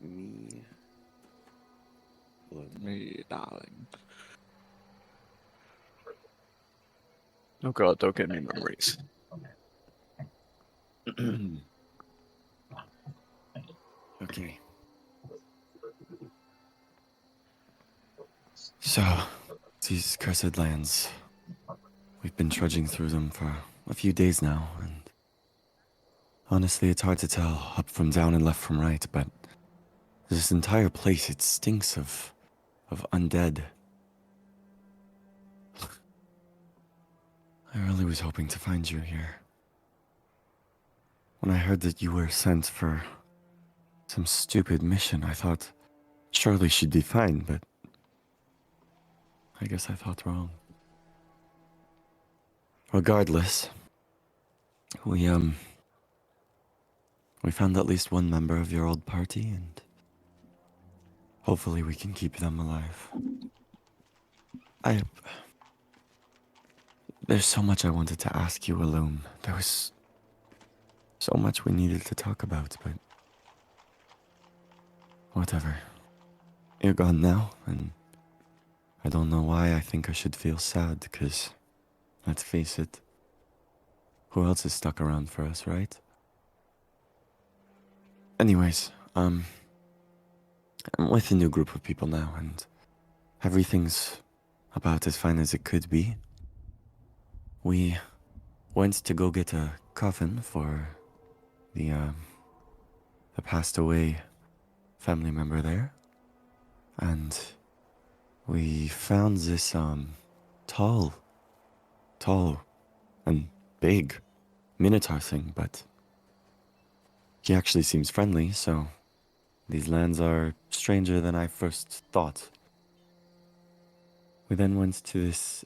me. Blood. Me, darling. Oh god, don't get me memories. Okay. So, these cursed lands. We've been trudging through them for a few days now, and honestly, it's hard to tell up from down and left from right, but this entire place, it stinks of undead. I really was hoping to find you here. When I heard that you were sent for some stupid mission, I thought surely she'd be fine, but I guess I thought wrong. Regardless, we found at least one member of your old party, and hopefully we can keep them alive. There's so much I wanted to ask you, Alone. There was so much we needed to talk about, but whatever. You're gone now, and I don't know why I think I should feel sad, because, let's face it, who else is stuck around for us, right? Anyways, I'm with a new group of people now, and everything's about as fine as it could be. We went to go get a coffin for the passed away family member there, and we found this tall and big minotaur thing, but he actually seems friendly, so these lands are stranger than I first thought. We then went to this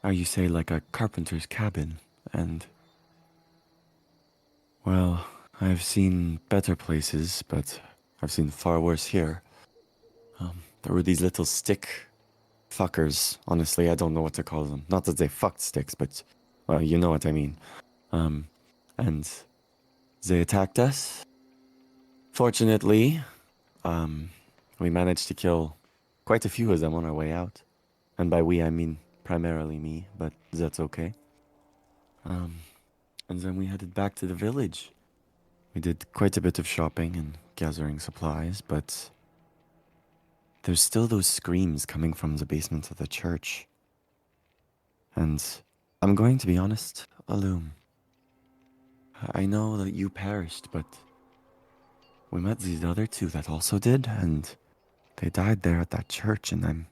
how you say, like a carpenter's cabin, and well, I've seen better places, but I've seen far worse here. There were these little stick fuckers. Honestly, I don't know what to call them. Not that they fucked sticks, but, well, you know what I mean. And they attacked us. Fortunately, we managed to kill quite a few of them on our way out. And by we, I mean primarily me, but that's okay. And then we headed back to the village. We did quite a bit of shopping and gathering supplies, but there's still those screams coming from the basement of the church. And I'm going to be honest, Alum. I know that you perished, but we met these other two that also did, and they died there at that church, and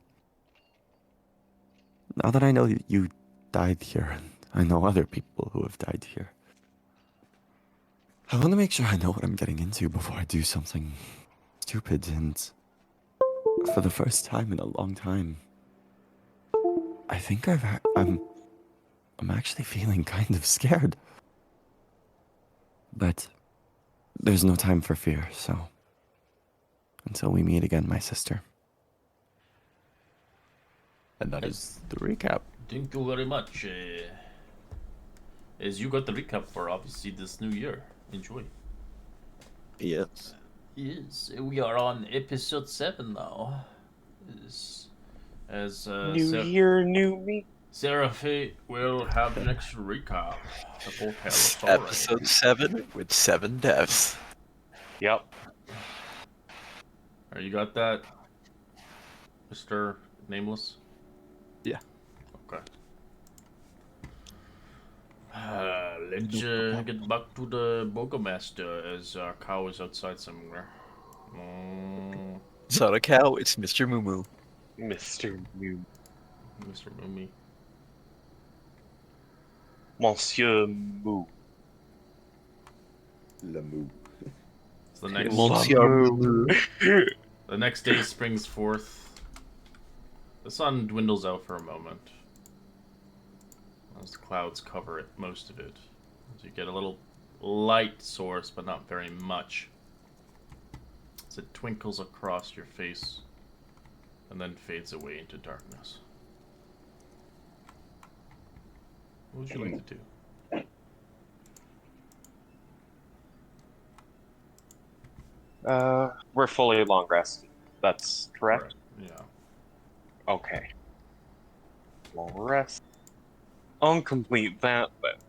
now that I know you died here, and I know other people who have died here, I want to make sure I know what I'm getting into before I do something stupid, and for the first time in a long time, I think I'm actually feeling kind of scared. But there's no time for fear, so until we meet again, my sister. And that is the recap. Thank you very much. As you got the recap for obviously this new year. Enjoy. Yes. Yes, we are on episode 7 now. New year, new me. Seraphi will have the next recap. The full tale of story. Episode 7 with 7 deaths. Yep. You got that, Mr. Nameless? Yeah. Okay. Let's get back to the Burgomaster as our cow is outside somewhere. It's not a cow, it's Mr. Moo Moo. Mr. Mew. Mr. Moomy. Monsieur Moo. Lamu. So the next Monsieur Moo Moo. The next day springs forth. The sun dwindles out for a moment. As the clouds cover it, most of it. As you get a little light source, but not very much. As it twinkles across your face, and then fades away into darkness. What would you like to do? We're fully long rested. That's correct? Yeah. Okay. Long rest. I'll complete that, but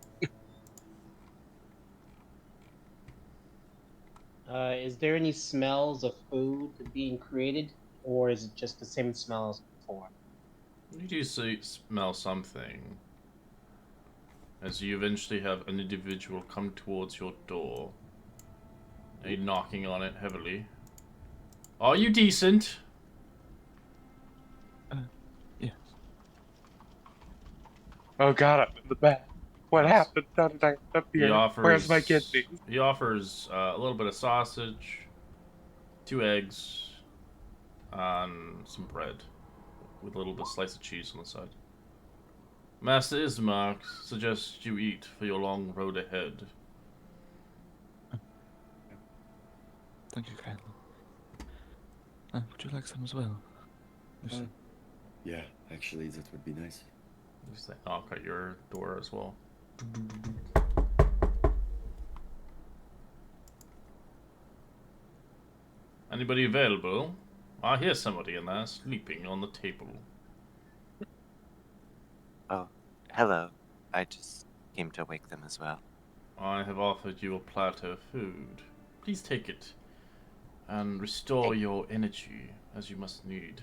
Is there any smells of food being created, or is it just the same smell as before? You do smell something as you eventually have an individual come towards your door. A knocking on it heavily. Are you decent? Yeah. oh god, I'm in the bed. What Yes. happened? How did I end up He here? Where's my offers. kidney? He offers a little bit of sausage, 2 eggs, and some bread with a little bit of slice of cheese on the side. Master Ismark suggests you eat for your long road ahead. Thank you kindly. Would you like some as well? Yes. Yeah, actually, that would be nice. Just they knock at your door as well. Anybody available? I hear somebody in there sleeping on the table. Oh, hello. I just came to wake them as well. I have offered you a platter of food. Please take it and restore Thank- your energy, as you must need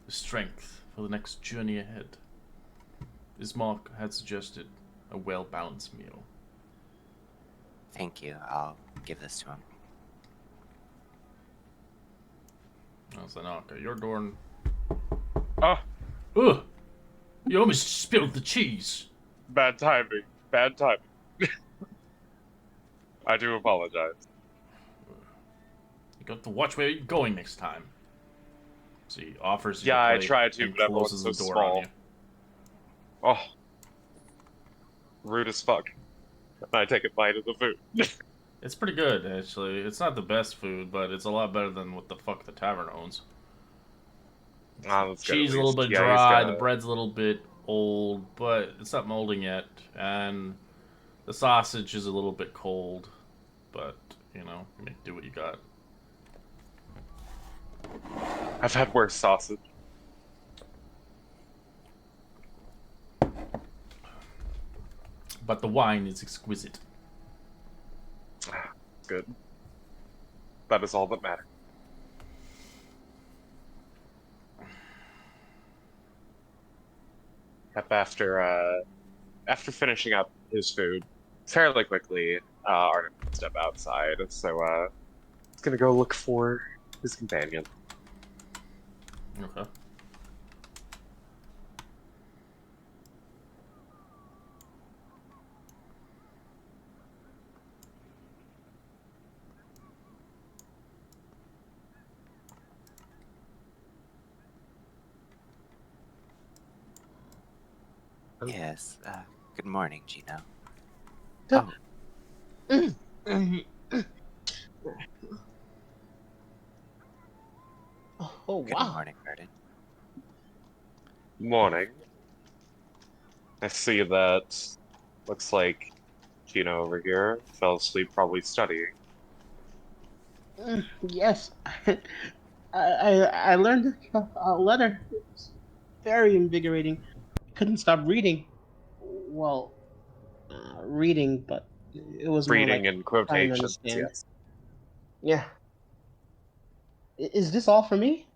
the strength for the next journey ahead. Ismark had suggested a well-balanced meal. Thank you. I'll give this to him. As I knock at your door and... Oh, Ugh! You almost spilled the cheese! bad timing. Bad timing. I do apologize. You got to watch where you're going next time. So he offers you Yeah, the I plate try to, and but everyone's closes so the door small. on you. Oh. Rude as fuck. And I take a bite of the food. It's pretty good, actually. It's not the best food, but it's a lot better than what the fuck the tavern owns. Ah, that's good. Cheese At a little least. bit Yeah, he's dry, got the bread's a little bit old, but it's not molding yet, and the sausage is a little bit cold, but, you know, you make do what you got. I've had worse sausage. But the wine is exquisite. Good. That is all that matters. Yep, after finishing up his food fairly quickly, Artem can step outside, so he's gonna go look for his companion. Okay. Yes. Good morning, Gino. Good. Oh, Oh good wow! morning, Burden. Morning. I see that looks like Gino over here fell asleep probably studying. Yes, I learned a letter. It was very invigorating. Couldn't stop reading. Well, reading, but it was more Reading like in trying to quotations, understand. yes. Yeah. Is this all for me?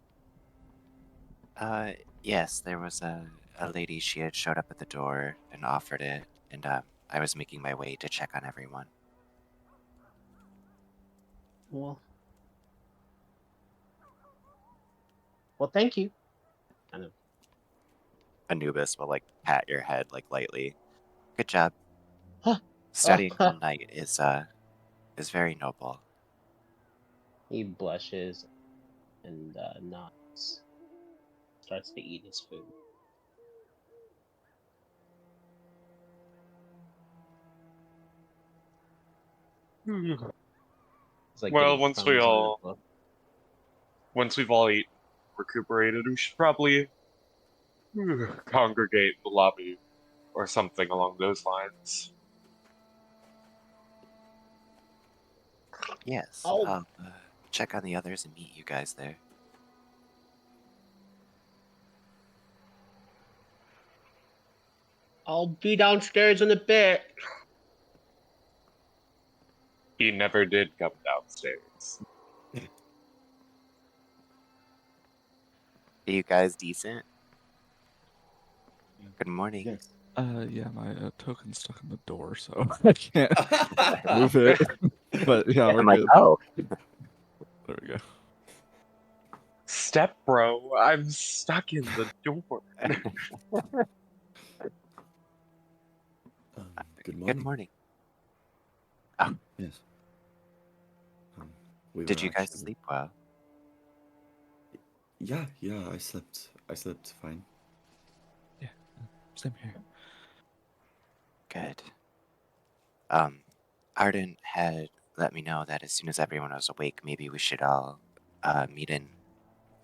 Yes, there was a lady. She had showed up at the door and offered it, and I was making my way to check on everyone. Well, well, thank you. Kind of. Anubis will like pat your head like lightly. Good job. Huh. Studying all night is very noble. He blushes and nods. Starts to eat his food. It's like Well, getting crumbs on his book. once we've all eaten, recuperated, we should probably congregate in the lobby or something along those lines. Yes. Oh. I'll check on the others and meet you guys there. I'll be downstairs in a bit. He never did come downstairs. Are you guys decent? Good morning. Yes. Yeah, my token's stuck in the door, so I can't move it. But yeah, we're I'm like, good. oh. There we go. Step bro, I'm stuck in the door. Good morning. Good morning. Yes. We Did were you guys actually- sleep well? Yeah, I slept fine. Same here. Good. Arden had let me know that as soon as everyone was awake, maybe we should all meet in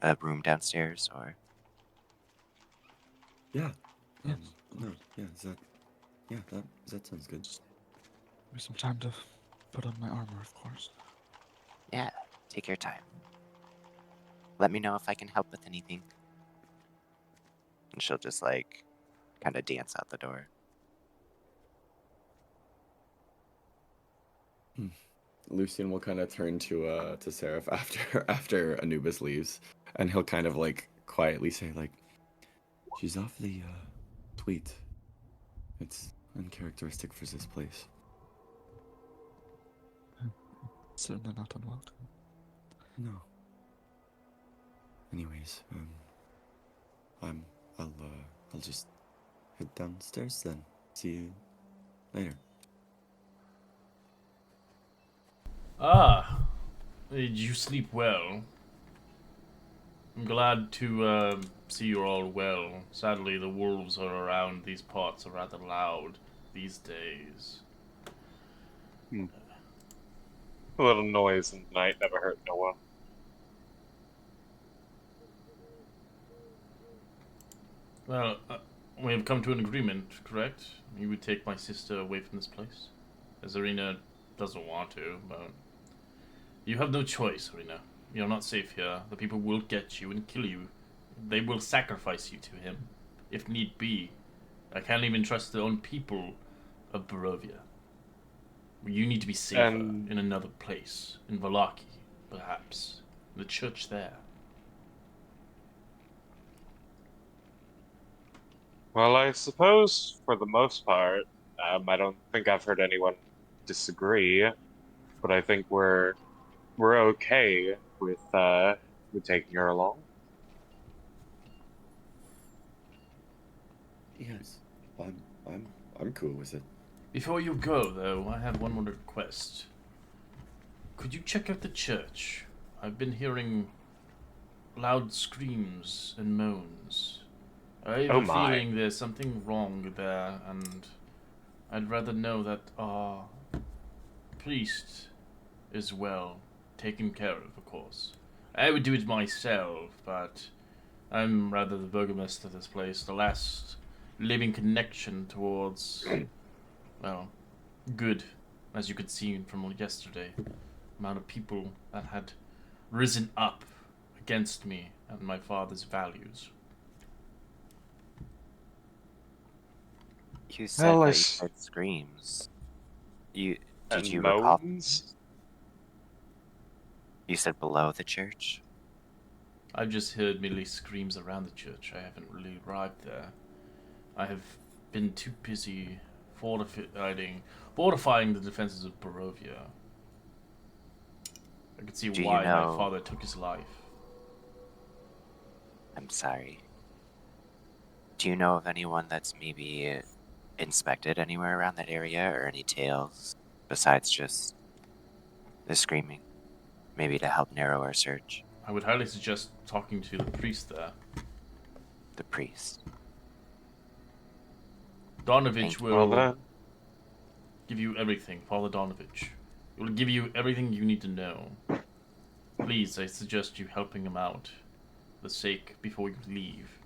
a room downstairs, or Yeah. Yes. No, yeah, that sounds good. Give me some time to put on my armor, of course. yeah, take your time. Let me know if I can help with anything. And she'll just like kind of dance out the door. Lucian will kind of turn to Seraph after Anubis leaves, and he'll kind of like quietly say like, "She's awfully sweet. It's uncharacteristic for this place." Certainly not unwelcome. No. Anyways, I'll just head downstairs then. See you later. Ah, did you sleep well? I'm glad to see you're all well. Sadly, the wolves are around these parts are rather loud these days. A little noise in the night never hurt no one. Well, we have come to an agreement, correct? You would take my sister away from this place? As Arena doesn't want to, but... You have no choice, Arena. You're not safe here. The people will get you and kill you. They will sacrifice you to him, if need be. I can't even trust the own people of Barovia. You need to be safer in another place. In Valaki, perhaps. The church there. Well, I suppose for the most part, I don't think I've heard anyone disagree, but I think we're okay with taking her along. Yes, I'm cool with it. Before you go, though, I have one more request. Could you check out the church? I've been hearing loud screams and moans. I have Oh a my. feeling there's something wrong there, and I'd rather know that our priest is well taken care of course. I would do it myself, but I'm rather the burgomaster of this place, the last living connection towards, well, good, as you could see from yesterday. The amount of people that had risen up against me and my father's values. You said Well, that you heard screams. Did and you recall? moans? You said below the church? I've just heard merely screams around the church. I haven't really arrived there. I have been too busy fortifying the defenses of Barovia. I could see Do you why my know- father took his life. I'm sorry. Do you know of anyone that's maybe inspected anywhere around that area, or any tales besides just the screaming? Maybe to help narrow our search. I would highly suggest talking to the priest there. The priest. Donovich Thank you. will Well, give you everything, Father Donovich. He will give you everything you need to know. Please, I suggest you helping him out. For the sake before you leave.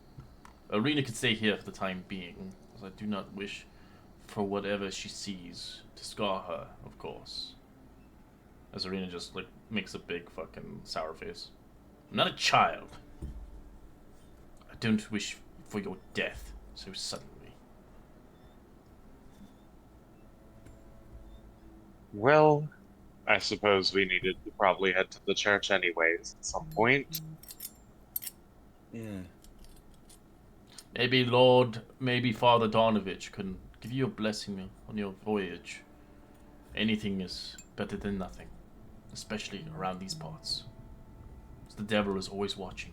Arena can stay here for the time being, as I do not wish for whatever she sees to scar her, of course. As Arena just like makes a big fucking sour face. I'm not a child. I don't wish for your death so suddenly. Well, I suppose we needed to probably head to the church anyways at some point. Yeah. Maybe Father Donovich can give you a blessing on your voyage. Anything is better than nothing, especially around these parts. The devil is always watching.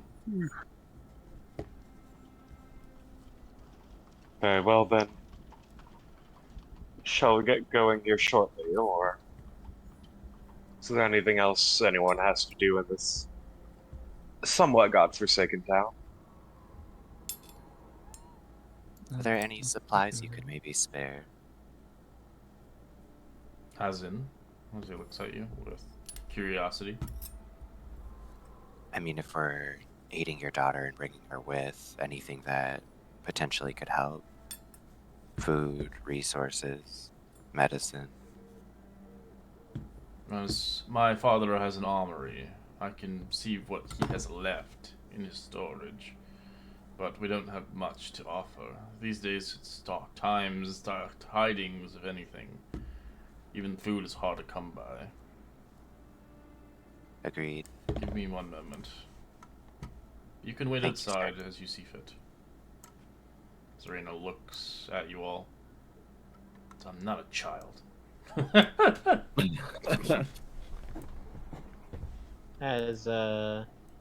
Very well then. Shall we get going here shortly, or is there anything else anyone has to do in this somewhat godforsaken town? Are there any Not supplies you could particularly. maybe spare? As he looks at you with curiosity. I mean, if we're aiding your daughter and bringing her with, anything that potentially could help. Food, resources, medicine. As my father has an armory, I can see what he has left in his storage. But we don't have much to offer. These days it's dark times, dark tidings of anything. Even food is hard to come by. Agreed. Give me one moment. You can wait Thank you, outside as you see fit. Serena looks at you all. I'm not a child. As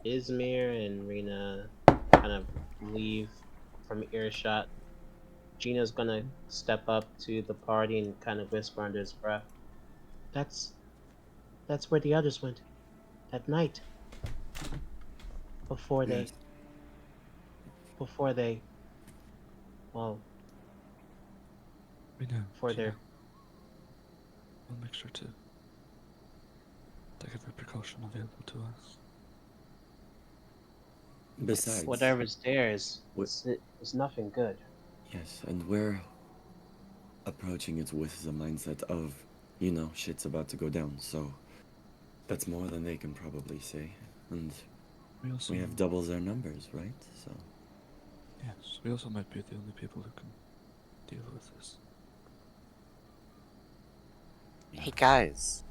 Izmir and Rena kind of leave from earshot, Gina's gonna step up to the party and kind of whisper under his breath. That's where the others went. At night. Before they Yes. well, We know. before Gina. their We'll make sure to take every precaution available to us. Besides, whatever's there is What- is nothing good. yes, and we're approaching it with the mindset of, shit's about to go down, so that's more than they can probably say. And We also, we have double their numbers, right? So, yes, we also might be the only people who can deal with this. Hey guys,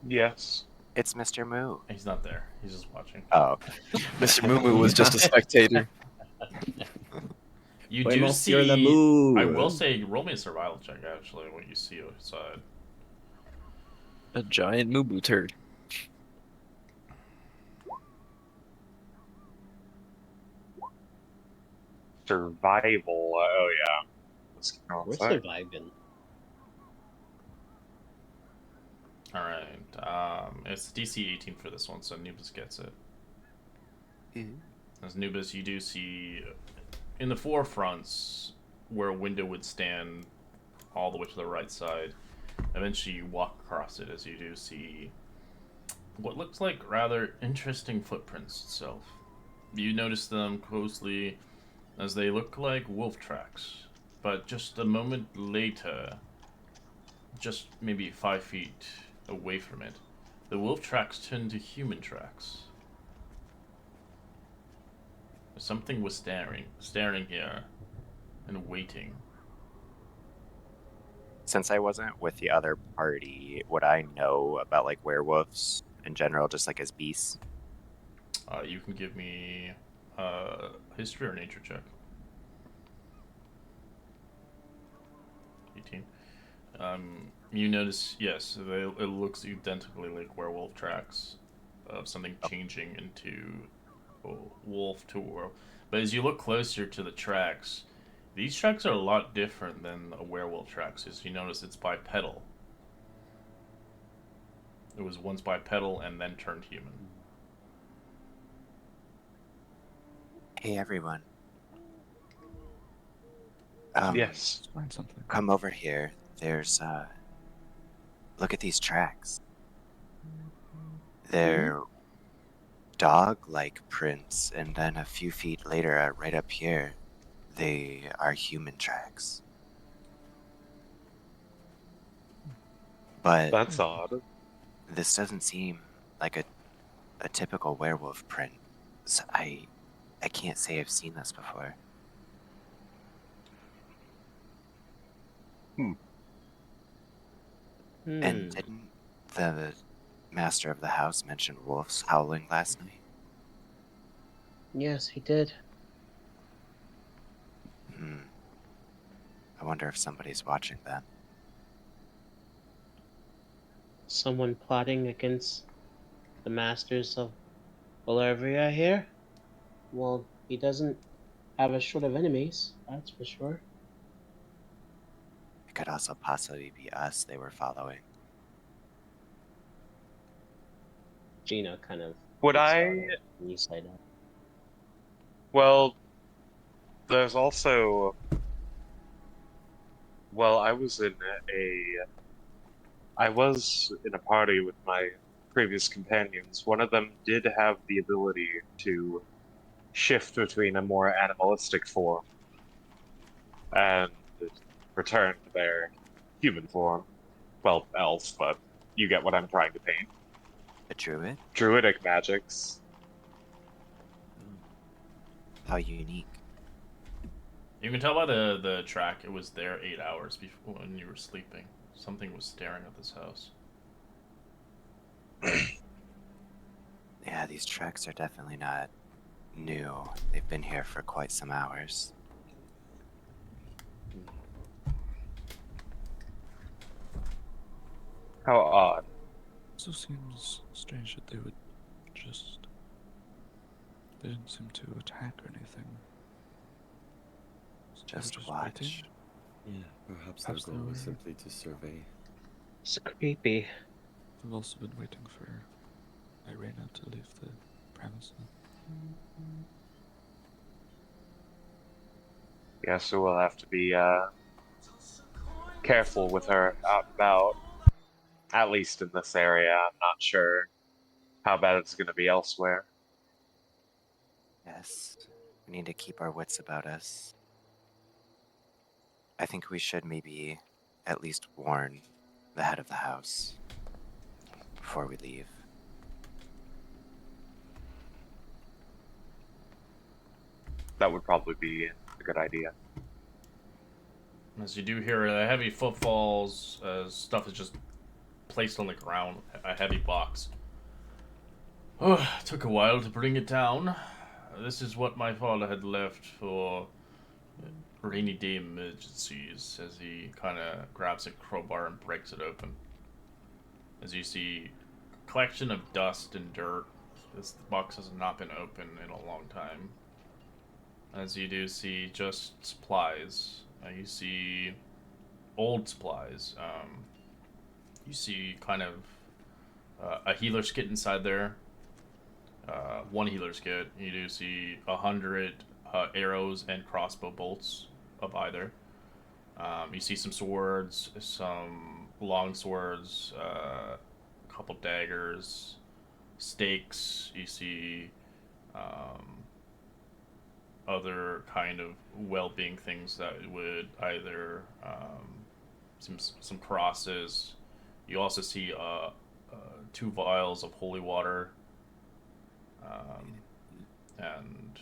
Yes. it's Mr. Moo. He's not there. He's just watching. Oh, Mr. Moo was just a spectator. You Wait, do Monsieur see. Lamour. I will say, roll me a survival check. Actually, what you see outside. A giant Mubu turd. Survival. Oh yeah. Let's go We're outside. surviving. All right. It's DC 18 for this one, so Nubis gets it. As Nubis, you do see in the forefronts where a window would stand, all the way to the right side. Eventually, you walk across it as you do see what looks like rather interesting footprints itself. You notice them closely as they look like wolf tracks, but just a moment later, just maybe 5 feet away from it, the wolf tracks turn to human tracks. Something was staring here, and waiting. Since I wasn't with the other party, would I know about like werewolves in general, just like as beasts? You can give me history or nature check. 18. You notice, yes, it looks identically like werewolf tracks of something changing into a wolf to a werewolf. But as you look closer to the tracks, these tracks are a lot different than a werewolf tracks. As you notice, it's bipedal. It was once bipedal and then turned human. Hey everyone. Yes. Let's find something. Come over here. There's look at these tracks. They're dog-like prints, and then a few feet later, right up here, they are human tracks. But That's odd. This doesn't seem like a typical werewolf print. So I can't say I've seen this before. And didn't the master of the house mention wolves howling last night? Yes, he did. I wonder if somebody's watching then. Someone plotting against the masters of Valeria here? Well, he doesn't have a short of enemies, that's for sure. It could also possibly be us they were following. Gina kind of Would freaks I? out when you say that. Well, there's also. Well, I was in a party with my previous companions. One of them did have the ability to shift between a more animalistic form and return to their human form. Well, elf, but you get what I'm trying to paint. A druid? Druidic magics. How unique. You can tell by the track it was there 8 hours before when you were sleeping. Something was staring at this house. Yeah, these tracks are definitely not new. They've been here for quite some hours. How odd. Also seems strange that they would just. They didn't seem to attack or anything. So they were Just waiting. watch. Yeah, perhaps Perhaps their they goal was were- simply to survey. It's creepy. We've also been waiting for Irena to leave the premises. Yeah, so we'll have to be careful with her out and about. At least in this area. I'm not sure how bad it's going to be elsewhere. Yes. We need to keep our wits about us. I think we should maybe at least warn the head of the house before we leave. That would probably be a good idea. As you do hear heavy footfalls, stuff is just placed on the ground, a heavy box. Oh, it took a while to bring it down. This is what my father had left for rainy day emergencies, as he kind of grabs a crowbar and breaks it open. As you see, a collection of dust and dirt. This box has not been opened in a long time. As you do see just supplies. You see old supplies. You see kind of a healer's kit inside there. One healer's kit. You do see 100 arrows and crossbow bolts of either. You see some swords, some long swords, a couple daggers, stakes. You see other kind of well-being things that would either some crosses. You also see 2 vials of holy water, and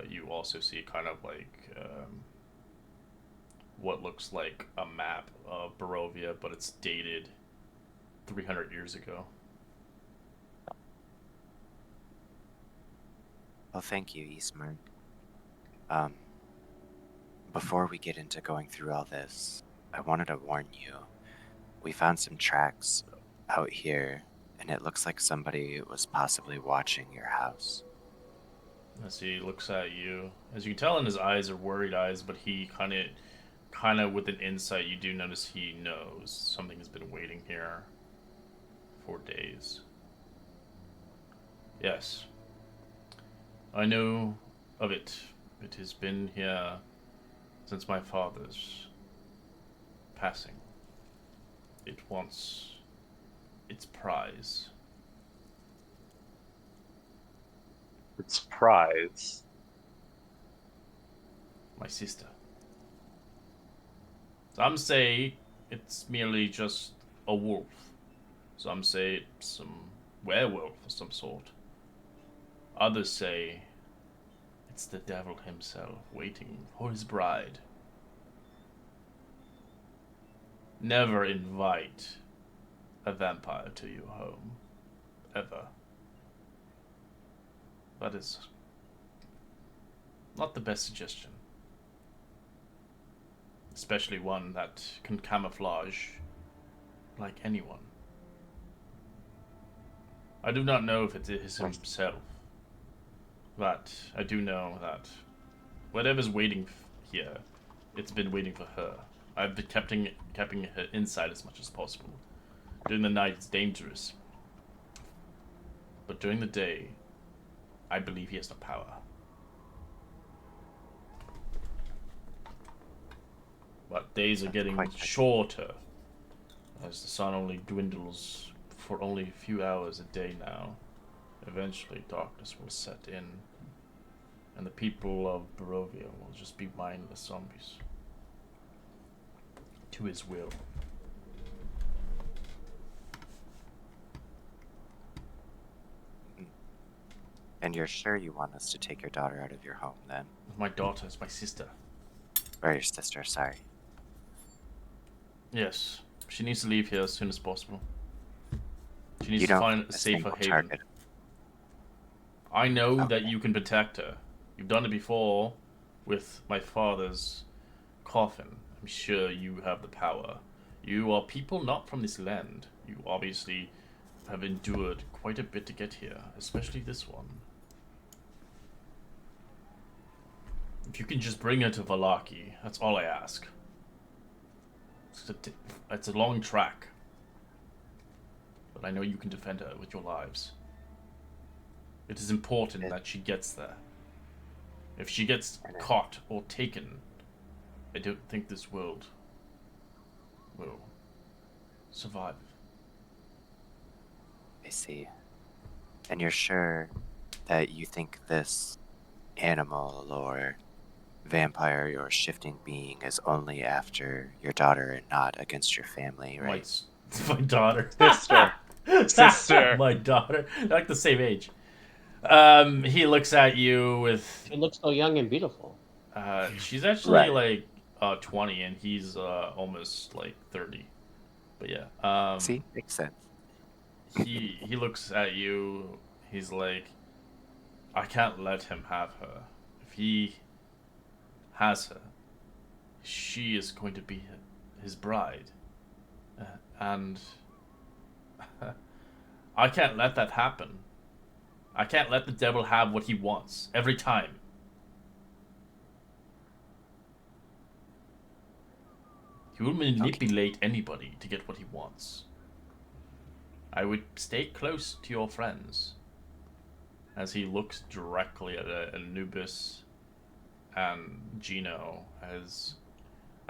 you also see kind of like what looks like a map of Barovia, but it's dated 300 years ago. Well, thank you, Eastmark. Before we get into going through all this, I wanted to warn you. We found some tracks out here, and it looks like somebody was possibly watching your house. As he looks at you, as you can tell in his eyes are worried eyes, but he kind of with an insight, you do notice he knows something has been waiting here for days. Yes, I know of it. It has been here since my father's passing. It wants its prize. Its prize. My sister. Some say it's merely just a wolf. Some say it's some werewolf of some sort. Others say it's the devil himself waiting for his bride. Never invite a vampire to your home. Ever. That is not the best suggestion. Especially one that can camouflage like anyone. I do not know if it is himself, but I do know that whatever's waiting here, it's been waiting for her. I've been keeping her inside as much as possible. During the night, it's dangerous. But during the day, I believe he has the power. But days are getting shorter, as the sun only dwindles for only a few hours a day now. Eventually, darkness will set in, and the people of Barovia will just be mindless zombies. To his will. And you're sure you want us to take your daughter out of your home, then? My daughter is my sister. Or your sister, sorry. Yes, she needs to leave here as soon as possible. She needs You to don't find think a this safer thing will haven. target- I know that Okay. you can protect her. You've done it before with my father's coffin. I'm sure you have the power. You are people not from this land. You obviously have endured quite a bit to get here, especially this one. If you can just bring her to Valaki, that's all I ask. It's a long track. But I know you can defend her with your lives. It is important that she gets there. If she gets caught or taken, I don't think this world will survive. I see. And you're sure that you think this animal or vampire or shifting being is only after your daughter and not against your family, right? My daughter. Sister. Sister. My daughter. They're like the same age. He looks at you with. She looks so young and beautiful. She's actually Right. like 20, and he's almost like 30. But yeah. See? Makes sense. He looks at you. He's like, I can't let him have her. If he has her, she is going to be his bride, and I can't let that happen. I can't let the devil have what he wants every time. He will manipulate anybody to get what he wants. I would stay close to your friends. As he looks directly at Anubis and Gino, as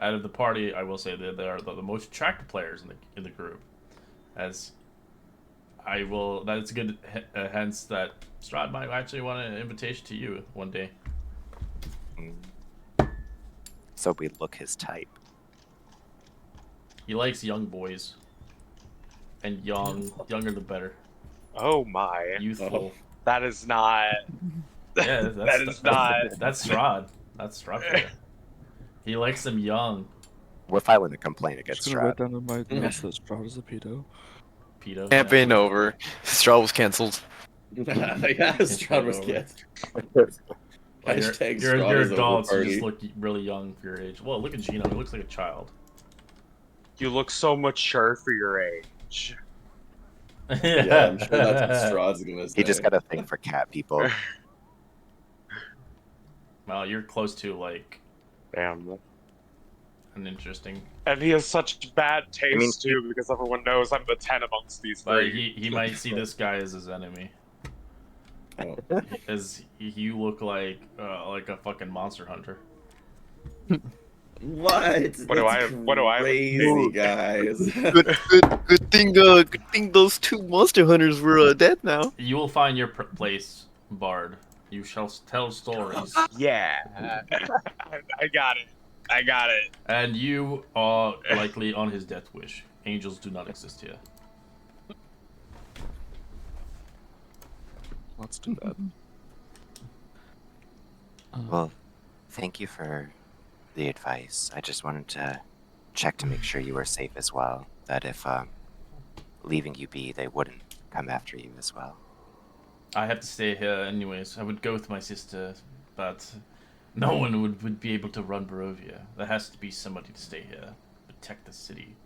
out of the party, I will say that they are the most attractive players in the group. As I will, that's a good hence that Strahd might actually want an invitation to you one day. So we look his type. He likes young boys, and younger the better. Oh my. Youthful. That is not. Yeah, That is not. That's Strahd. That's Strahd for you. He likes them young. We're filing a complaint against Just gonna write Strahd. down in my notes that Strahd is a pedo. Pedo. Campaign over. Straw was cancelled. Yeah, Strahd was Over. kid. Well, Hashtag you're Strahd is over adults. You party. just look really young for your age. Well, look at Gino. He looks like a child. You look so mature for your age. Yeah, I'm sure that's what Strahd's gonna say. He just got a thing for cat people. Well, you're close to like Damn. an interesting. And he has such bad taste mean- too, because everyone knows I'm the 10 amongst these But three. he might see this guy as his enemy, Oh. as you look like a fucking monster hunter. What? What do I- what do I- Crazy, guys. Good thing those two monster hunters were dead now. You will find your place, Bard. You shall tell stories, Yeah. I got it. I got it. and you are likely on his death wish. Angels do not exist here. That's too bad. Well, thank you for the advice. I just wanted to check to make sure you were safe as well. That if leaving you be, they wouldn't come after you as well. I have to stay here anyways. I would go with my sister, but no one would be able to run Barovia. There has to be somebody to stay here, protect the city.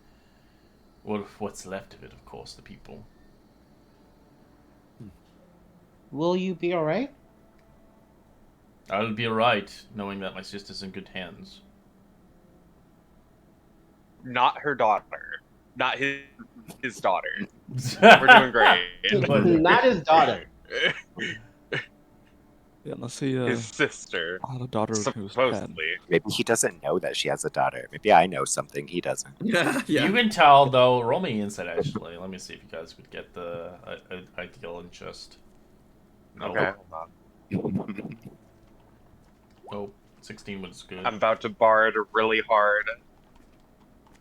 Or what's left of it, of course, the people. Will you be alright? I'll be alright, knowing that my sister's in good hands. Not her daughter. Not his daughter. We're doing great. Not his daughter. Yeah, unless he His sister. had a daughter who was 10. Supposedly. Maybe he doesn't know that she has a daughter. Maybe I know something he doesn't. Yeah, You can tell, though. Roll me insight, actually. Let me see if you guys would get the ideal and just. No. Okay, hold on. Nope. 16 was good. I'm about to bard really hard.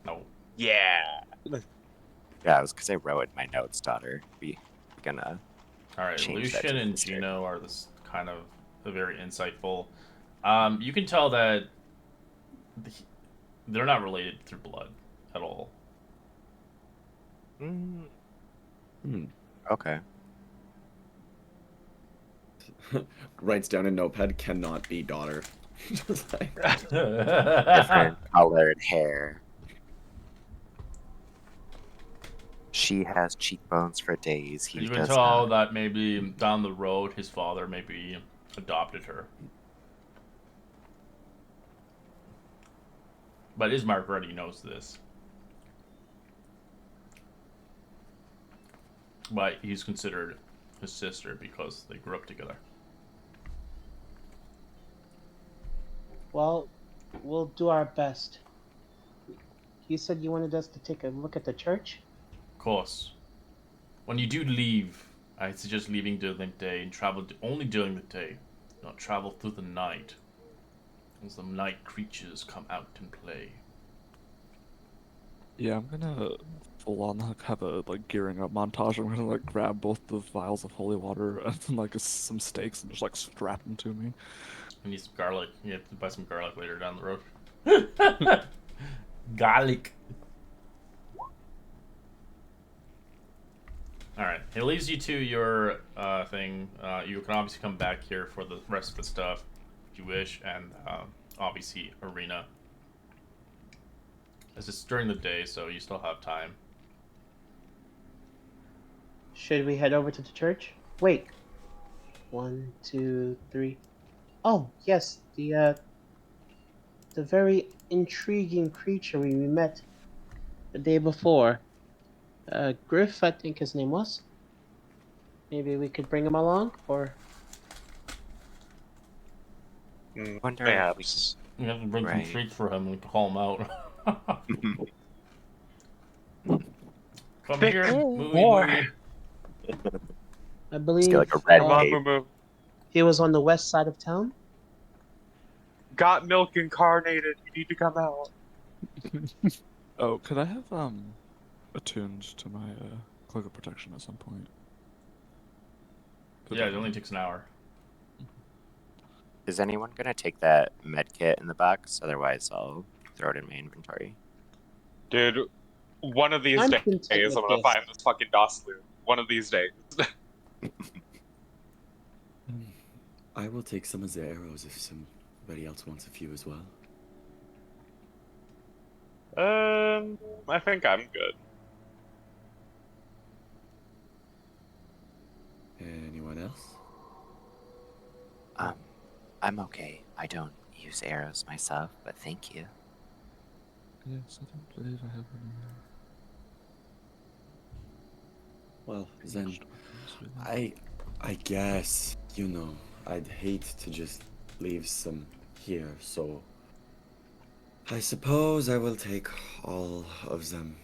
No. Yeah. Yeah, it was because I wrote in my notes, daughter. We gonna. Alright, Change that Lucian to and sister. Juno are this kind of very insightful. You can tell that they're not related through blood at all. Okay. Writes down in notepad, cannot be daughter. Just like, Different colored hair. She has cheekbones for days. He You can does tell not. that maybe down the road his father maybe adopted her. But Ismark already knows this. But he's considered his sister because they grew up together. Well, we'll do our best. You said you wanted us to take a look at the church? Of course. When you do leave, I suggest leaving during the day and travel only during the day. Not travel through the night, as the night creatures come out and play. Yeah, I'm gonna full on have a gearing up montage. I'm gonna grab both the vials of holy water and then some steaks and just strap them to me. I need some garlic. You have to buy some garlic later down the road. Garlic. Alright, it leaves you to your thing. You can obviously come back here for the rest of the stuff if you wish, and obviously arena. As it's during the day, so you still have time. Should we head over to the church? Wait. 1, 2, 3. Oh, yes, the very intriguing creature we met the day before. Griff, I think his name was. Maybe we could bring him along, or... Wonder Perhaps. You have to bring Right. some treats for him and call him out. Come Big here, boy. movie. I Just believe get a red Come on, cape. Moo Moo. he was on the west side of town. Got milk incarnated. You need to come out. Oh, could I have attuned to my cloak of protection at some point? Yeah, it only takes an hour. Is anyone gonna take that med kit in the box? Otherwise, I'll throw it in my inventory. Dude, one of these I'm days content I'm with gonna this. find this fucking DOS loot. One of these days. I will take some of the arrows if somebody else wants a few as well. I think I'm good. Anyone else? I'm okay. I don't use arrows myself, but thank you. Yes, I don't believe I have any. Well, then, ranged weapons. I guess, I'd hate to just leave some here, so I suppose I will take all of them.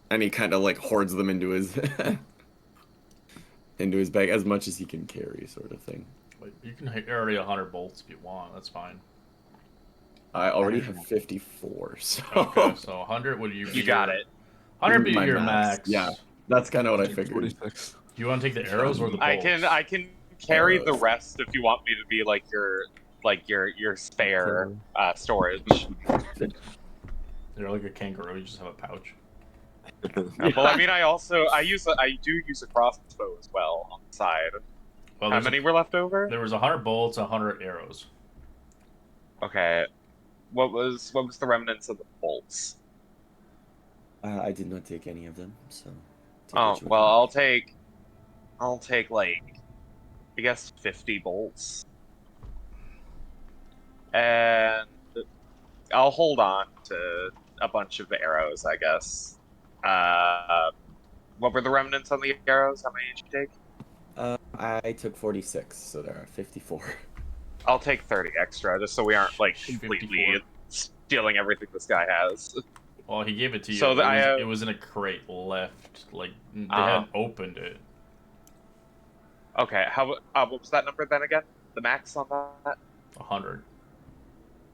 And he kind of hoards them into his into his bag as much as he can carry, sort of thing. Like, you can carry 100 bolts if you want. That's fine. I already have 54, so Okay, so 100 would you? You got it. 100 be My your max. max. Yeah. That's kind of what I figured. 46. Do you want to take the arrows or the bolts? I can carry the rest if you want me to be like your spare storage. You're like a kangaroo. You just have a pouch. Well, I mean, I do use a crossbow as well on the side. Well, How many were left over? There was 100 bullets, 100 arrows. Okay. What was the remnants of the bolts? I did not take any of them, so. take Oh, what you well, want. I'll take like, I guess 50 bolts. And I'll hold on to a bunch of arrows, I guess. What were the remnants on the arrows? How many did you take? I took 46, so there are 54. I'll take 30 extra, just so we aren't like 54. completely stealing everything this guy has. Well, he gave it to you. So it was in a crate left. Like, they hadn't opened it. Okay, what was that number then again? The max on that? 100.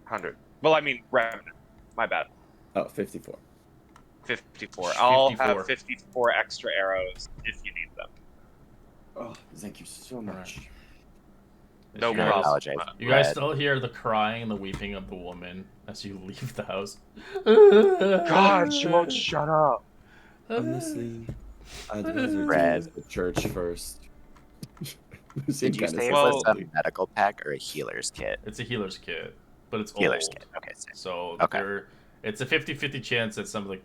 100. Well, I mean, remnant. My bad. Oh, 54. 54. I'll 54. have 54 extra arrows if you need them. Oh, thank you so much. No you guys, problem. apologize. You guys Red. still hear the crying and the weeping of the woman as you leave the house. God, she won't shut up. Honestly, I'd rather Red. do the church first. Did you say it Well- was a medical pack or a healer's kit? It's a healer's kit, but it's Healer's old. kit. Okay, sick. So Okay. it's a 50-50 chance that some of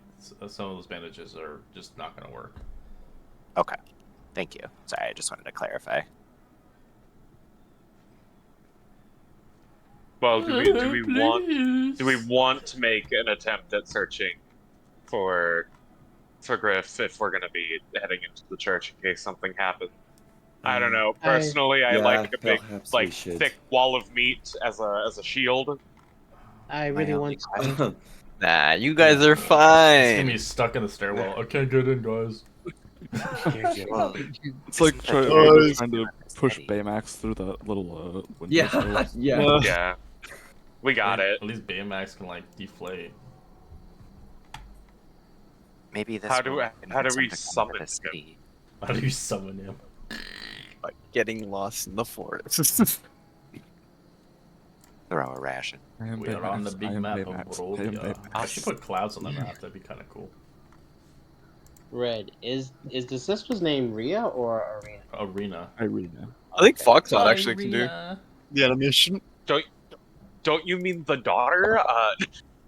those bandages are just not going to work. Okay. Thank you. Sorry, I just wanted to clarify. Well, do we want to make an attempt at searching for Griff if we're gonna be heading into the church in case something happens? I don't know. Personally, I Yeah, like a big, perhaps we should. thick wall of meat as a shield. I really want to. Nah, you guys are It's gonna fine. be stuck in the stairwell. I can't get in, guys. It's like trying to push Baymax through that little window. Yeah, sills. yeah. Yeah, we got it. At least Baymax can like deflate. Maybe this How do will we convince him to come summon to the him? city. How do you summon him? Like getting lost in the forest. Throw a ration. I am We are on the Baymax. big I am map Baymax. of I am Barovia. Baymax. I should put clouds on the map. That'd be kind of cool. Red, is the sister's name Rhea or Arena? Arena. Irina. I think Okay. Foxhot actually can do Arena. the animation. Don't you mean the daughter?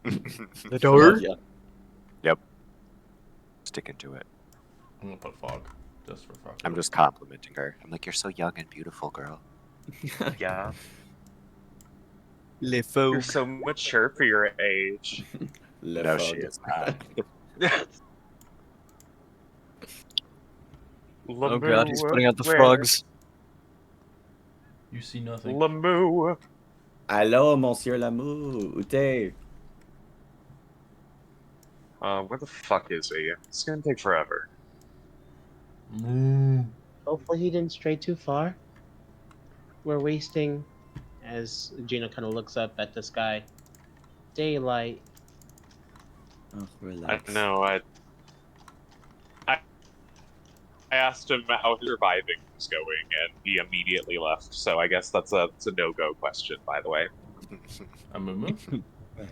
The door? Yeah. Sticking to it. I'm gonna put fog, just for fog. I'm just complimenting her. I'm like, you're so young and beautiful, girl. Yeah, Le you're Faux. so mature for your age. No, she is not. Oh god, he's putting out the frogs. You see nothing. Lamoo. Hello, Monsieur Lamour. Ute. Where the fuck is he? It's gonna take forever. Moo. Hopefully he didn't stray too far. We're wasting, as Gina kind of looks up at the sky, daylight. Oh, I relax. know. I asked him how surviving was going, and he immediately left. So I guess it's a no-go question, by the way. A moo. Right.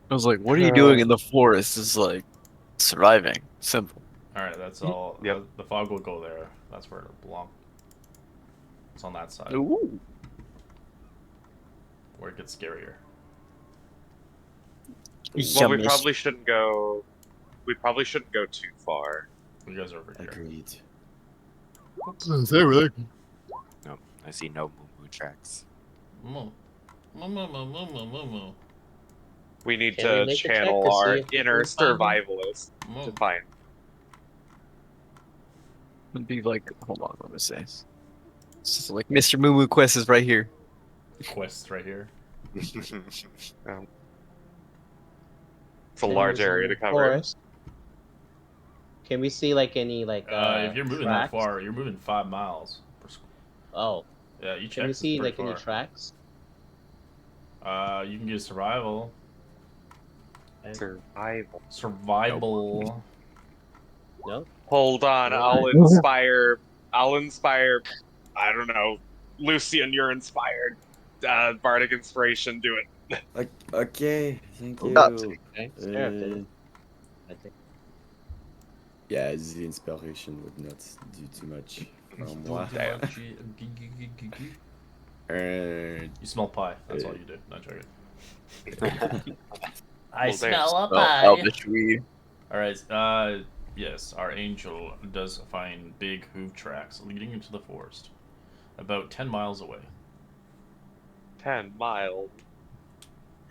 I was like, what are you doing in the forest? It's like surviving. Simple. Alright, that's all. Yep. The fog will go there. That's where it belongs. It's on that side. Ooh. Where it gets scarier. Well, we Yummy. probably shouldn't go. We probably shouldn't go too far. You guys are over here. Agreed. No, I see no moo tracks. Moo. Moo, moo, moo, moo, moo, moo, moo. We need Can we to make a check channel to our see if we inner can find him? survivalist Moo. to find. It'd be like, hold on, let me say. It's just like Mr. Moo Moo Quest is right here. Quest right here. It's a large area to cover. Forest. Can we see like any like If you're moving that tracks? far, you're moving 5 miles. Oh, Yeah, you check. can we it's see pretty like any far. tracks? You can get survival. Survival. Survival. No. Hold on, I'll Right. inspire. I'll inspire. I don't know, Lucian. You're inspired. Bardic inspiration. Do it. Okay, thank Oh, you. okay. Seraph did it. I think. Yeah, the inspiration would not do too much for moi. Damn. Uh, You smell pie. That's all you do. Not joking. I Well, damn. smell a Well, pie. elvish weed. All right. Yes, our angel does find big hoof tracks leading into the forest, about 10 miles away. 10 miles.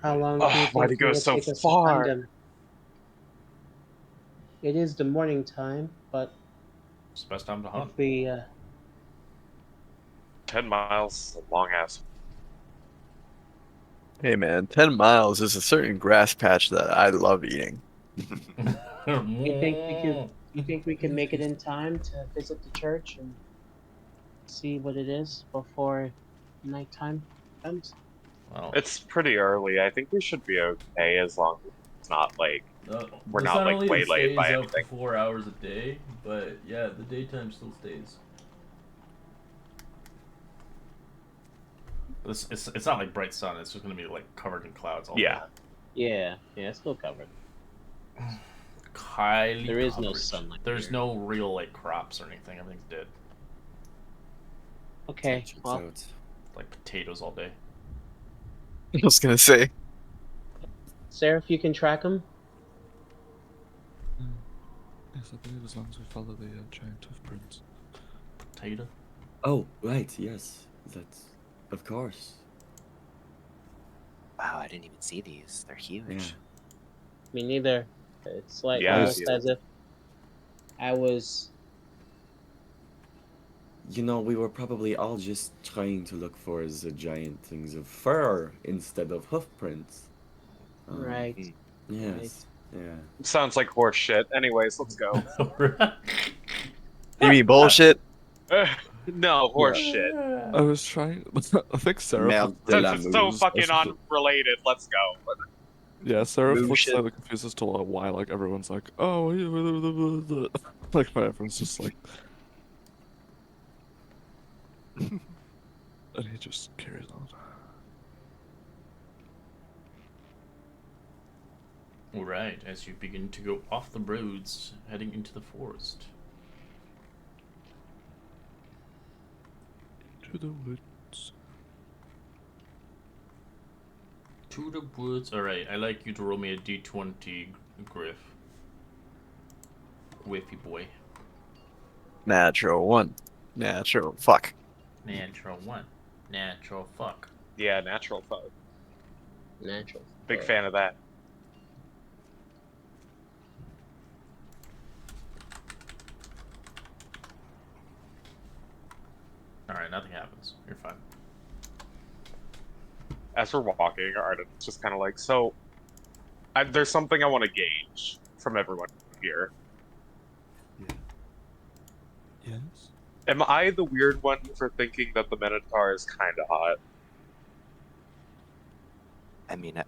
How long Oh, do you why'd think he it go will so take us to find far? them? It is the morning time, but It's the best time to if hunt. we 10 miles, a long ass. Hey man, 10 miles is a certain grass patch that I love eating. you think we can make it in time to visit the church and see what it is before nighttime comes? Well, It's pretty early. I think we should be okay as long as it's not like we're the not sun like only waylaid by stays up for anything. 4 hours a day, but yeah, the daytime still stays. It's not like bright sun. It's just gonna be like covered in clouds all Yeah. day. Yeah, it's still covered. Highly There is no coverage. sunlight There's here. no real like crops or anything. Everything's dead. Okay, checks well, out. Like potatoes all day. I was gonna say. Sarah, if you can track them, Yes, I believe as long as we follow the giant hoof prints. Potato. Oh, right, yes. That's. Of course. Wow, I didn't even see these. They're huge. Yeah. me neither. It's like Yeah, almost yeah. as if I was. You know, we were probably all just trying to look for the giant things of fur instead of hoof prints. Right. Yes. Yeah. Sounds like horse shit. Anyways, let's go. You mean bullshit? No, horse shit. I was trying. I think Seraph Merde looked de Since la it's so moose. fucking unrelated, let's go. Yeah, Seraph Moon looked shit. slightly confused as to why like everyone's like, oh, like my everyone's just like, and he just carries on. Alright, as you begin to go off the roads, heading into the forest. To the woods. To the woods. Alright, I'd like you to roll me a d20, Griff. Whiffy boy. Natural one. Natural. Fuck. Natural 1. Natural fuck. Yeah, natural fuck. Natural. Big fan of that. Alright, nothing happens. You're fine. As we're walking, Arden's just kind of like, so there's something I want to gauge from everyone here. Yes. Am I the weird one for thinking that the Minotaur is kind of hot? I mean,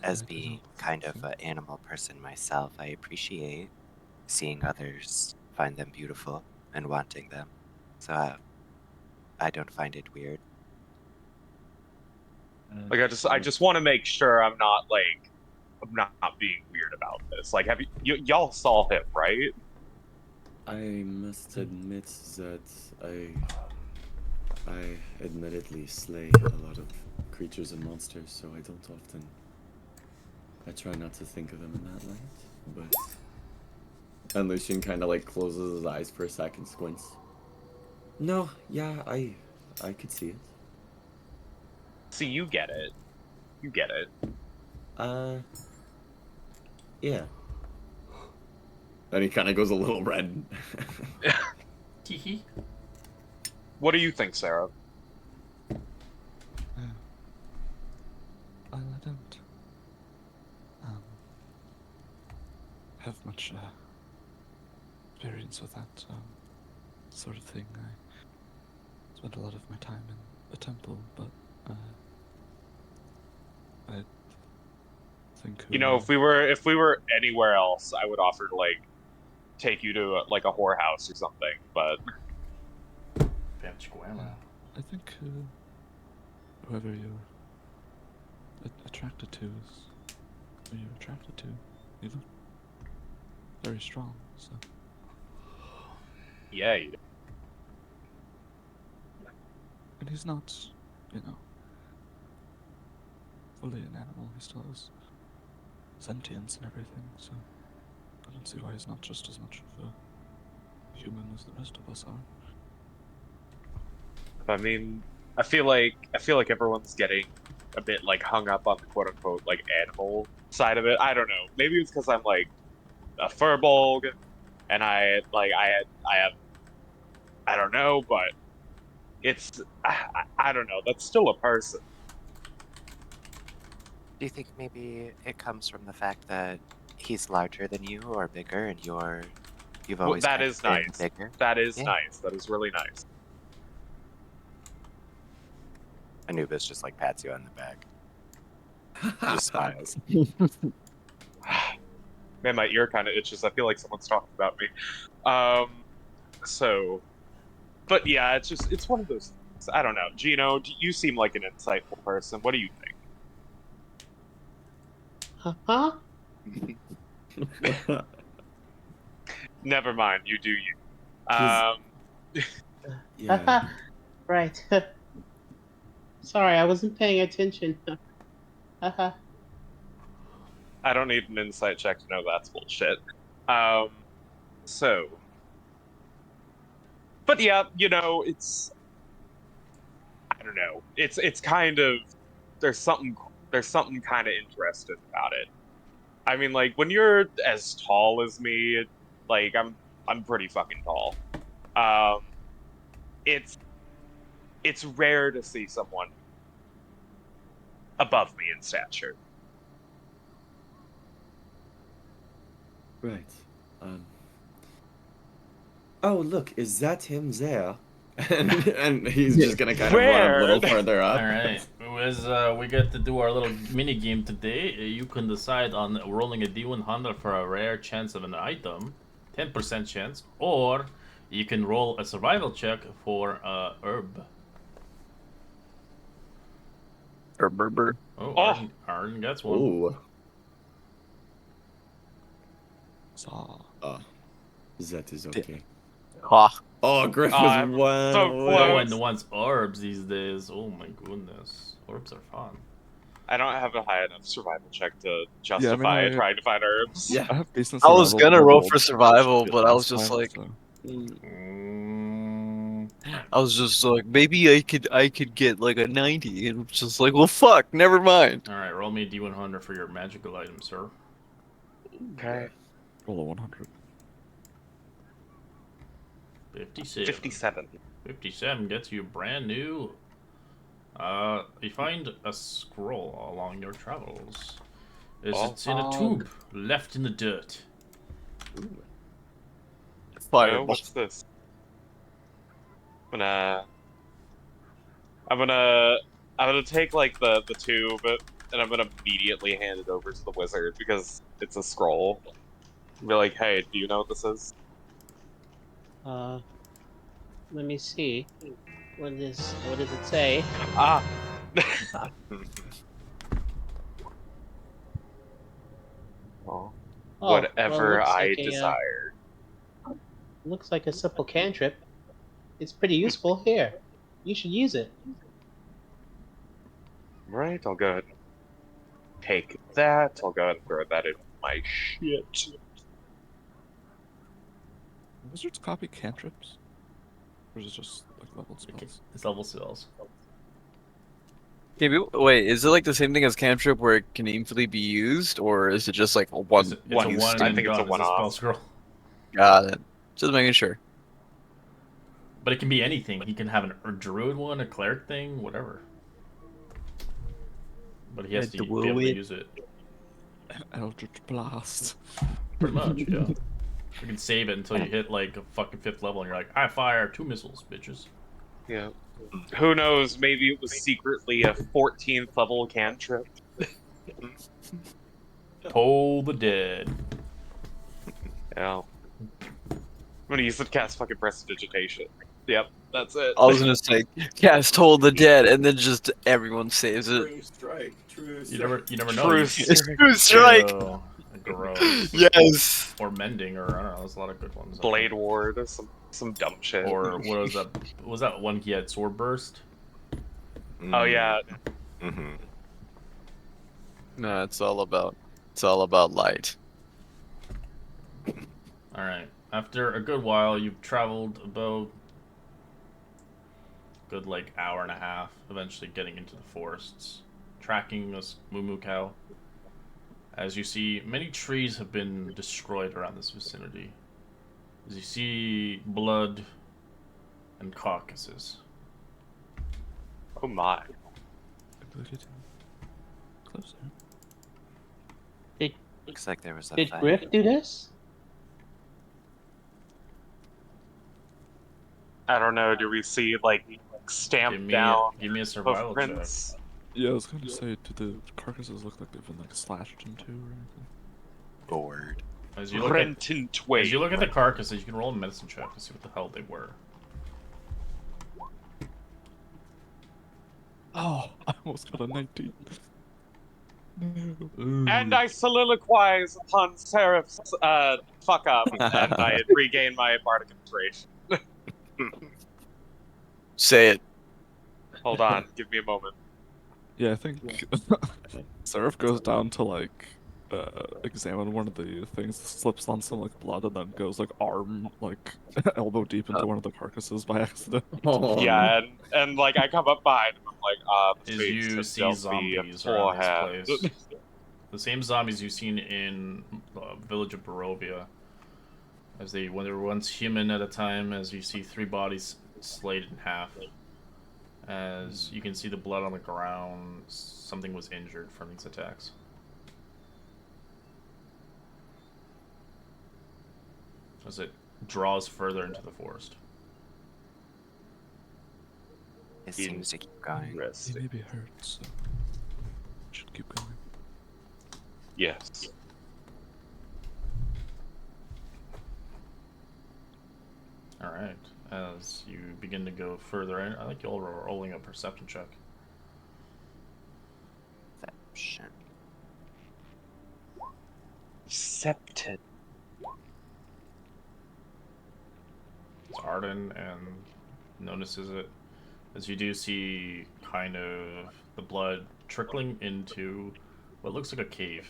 as I do being not kind think of so. an animal person myself, I appreciate seeing others find them beautiful and wanting them. So I don't find it weird. Like, I just want to make sure I'm not being weird about this. Like, have y'all saw him, right? I must admit that I admittedly slay a lot of creatures and monsters, so I don't often. I try not to think of them in that light, but. And Lucian kind of like closes his eyes for a second, squints. No, yeah, I could see it. See, you get it. You get it. Yeah. Then he kind of goes a little red. Teehee. What do you think, Sarah? I don't have much experience with that sort of thing. I spent a lot of my time in a temple, but I think You know, if we were anywhere else, I would offer to like take you to like a whorehouse or something. But I think whoever you're attracted to is who you're attracted to. You look very strong, so. yeah, And he's not, you know, fully an animal. He still has sentience and everything, so I don't see why he's not just as much of a human as the rest of us are. I mean, I feel like everyone's getting a bit like hung up on the quote unquote like animal side of it. I don't know. Maybe it's because I'm like a furbolg, and I have I don't know, but it's I don't know. That's still a person. Do you think maybe it comes from the fact that he's larger than you or bigger, and you've Well, always that kind is of been nice. bigger? That is Yeah. nice. That is really nice. Anubis just like pats you on the back. He just smiles. Man, my ear kind of itches. I feel like someone's talking about me. So, but yeah, it's one of those things. I don't know. Gino, you seem like an insightful person. What do you think? Huh? Never mind. You do you. Yeah. Right. Sorry, I wasn't paying attention. Haha. I don't need an insight check to know that's bullshit. So, but yeah, you know, I don't know. It's kind of there's something kind of interesting about it. I mean, like when you're as tall as me, like I'm pretty fucking tall. Um, it's rare to see someone above me in stature. Right. Oh, look, is that him there? And he's just gonna kind of run a little Where? further up. All right, as we get to do our little mini game today, you can decide on rolling a D100 for a rare chance of an item, 10% chance, or you can roll a survival check for herb. Herb. Oh, Oh. Arden gets one. Ooh. So, That is okay. Ha. Oh, Griff was I'm one so away. No close. one wants herbs these days. Oh my goodness, herbs are fun. I don't have a high enough survival check to Yeah, I mean, justify trying to find herbs. Yeah. I have decent I was survival, gonna but roll rolled for survival, shit but I was last just time, like, so. I was just like, maybe I could get like a 90, and it's just like, well, fuck, never mind. All right, roll me a D100 for your magical item, sir. Okay. Roll a 100. 57. 57. 57 gets you brand new. You find a scroll along your travels. It's in a tube left in the dirt. Oh, Fireball. what's this? I'm gonna take like the tube and I'm gonna immediately hand it over to the wizard because it's a scroll. Be like, hey, do you know what this is? Let me see. What does it say? Ah. Oh. Oh, well, Whatever looks I like desire. looks like a simple cantrip. It's pretty useful. Here, you should use it. Right, I'll go ahead and take that. I'll go ahead and throw that in my shit. Wizards copy cantrips? Or is it just like leveled spells? It's level spells. Wait, is it like the same thing as cantrip where it can easily be used, or is it just like a one It's a one use? one I and think it's a done. It's a spell one-off. scroll. Got it. Just making sure. But it can be anything. He can have a druid one, a cleric thing, whatever. But he has to be able to use it. Eldritch Blast. Pretty much, yeah. You can save it until you hit like a fucking 5th level and you're like, I fire 2 missiles, bitches. Yeah. Who knows? Maybe it was secretly a 14th level cantrip. Toll the dead. Yeah. gonna use it to cast fucking prestidigitation. Yep, that's it. I was gonna say, cast Hold the Dead, and then just everyone saves it. True strike. True You never know. True You strike. True strike. gross. Yes. Or mending, or I don't know. There's a lot of good ones. I Blade think. Ward, some dumb shit. Or what was that? Was that one he had sword burst? Oh yeah, Mm-hmm. No, it's all about light. All right. After a good while, you've traveled about a good like hour and a half, eventually getting into the forests, tracking this moo cow. As you see, many trees have been destroyed around this vicinity. As you see blood and carcasses. oh my. Closer. Looks like there was a Did fight. Griff do this? I don't know. Do we see like stamped down Give me a survival check. footprints? Yeah, I was going to say, do the carcasses look like they've been like slashed into or anything? Bored. As you look Rent in twain. as you look at the carcasses, you can roll a medicine check to see what the hell they were. Oh, I almost got a 19. And I soliloquize upon Seraph's fuck up, and I regain my bardic inspiration. Say it. Hold on, give me a moment. Yeah, I think Seraph goes down to like examine one of the things, slips on some like blood, and then goes like arm like elbow deep into one of the carcasses by accident. Oh, Yeah, and like I come up behind him, I'm like, the As fates you have see dealt me a zombies poor around hand. this place. The same zombies you've seen in the village of Barovia. When they were once human at a time, as you see 3 bodies slayed in half. As you can see the blood on the ground, something was injured from these attacks. As it draws further into the forest. It seems to keep going. He may be hurt, so should keep going. Yes. Alright, as you begin to go further in, I think you're rolling a perception check. Perception. Septed. It's Arden and notices it. As you do see kind of the blood trickling into what looks like a cave.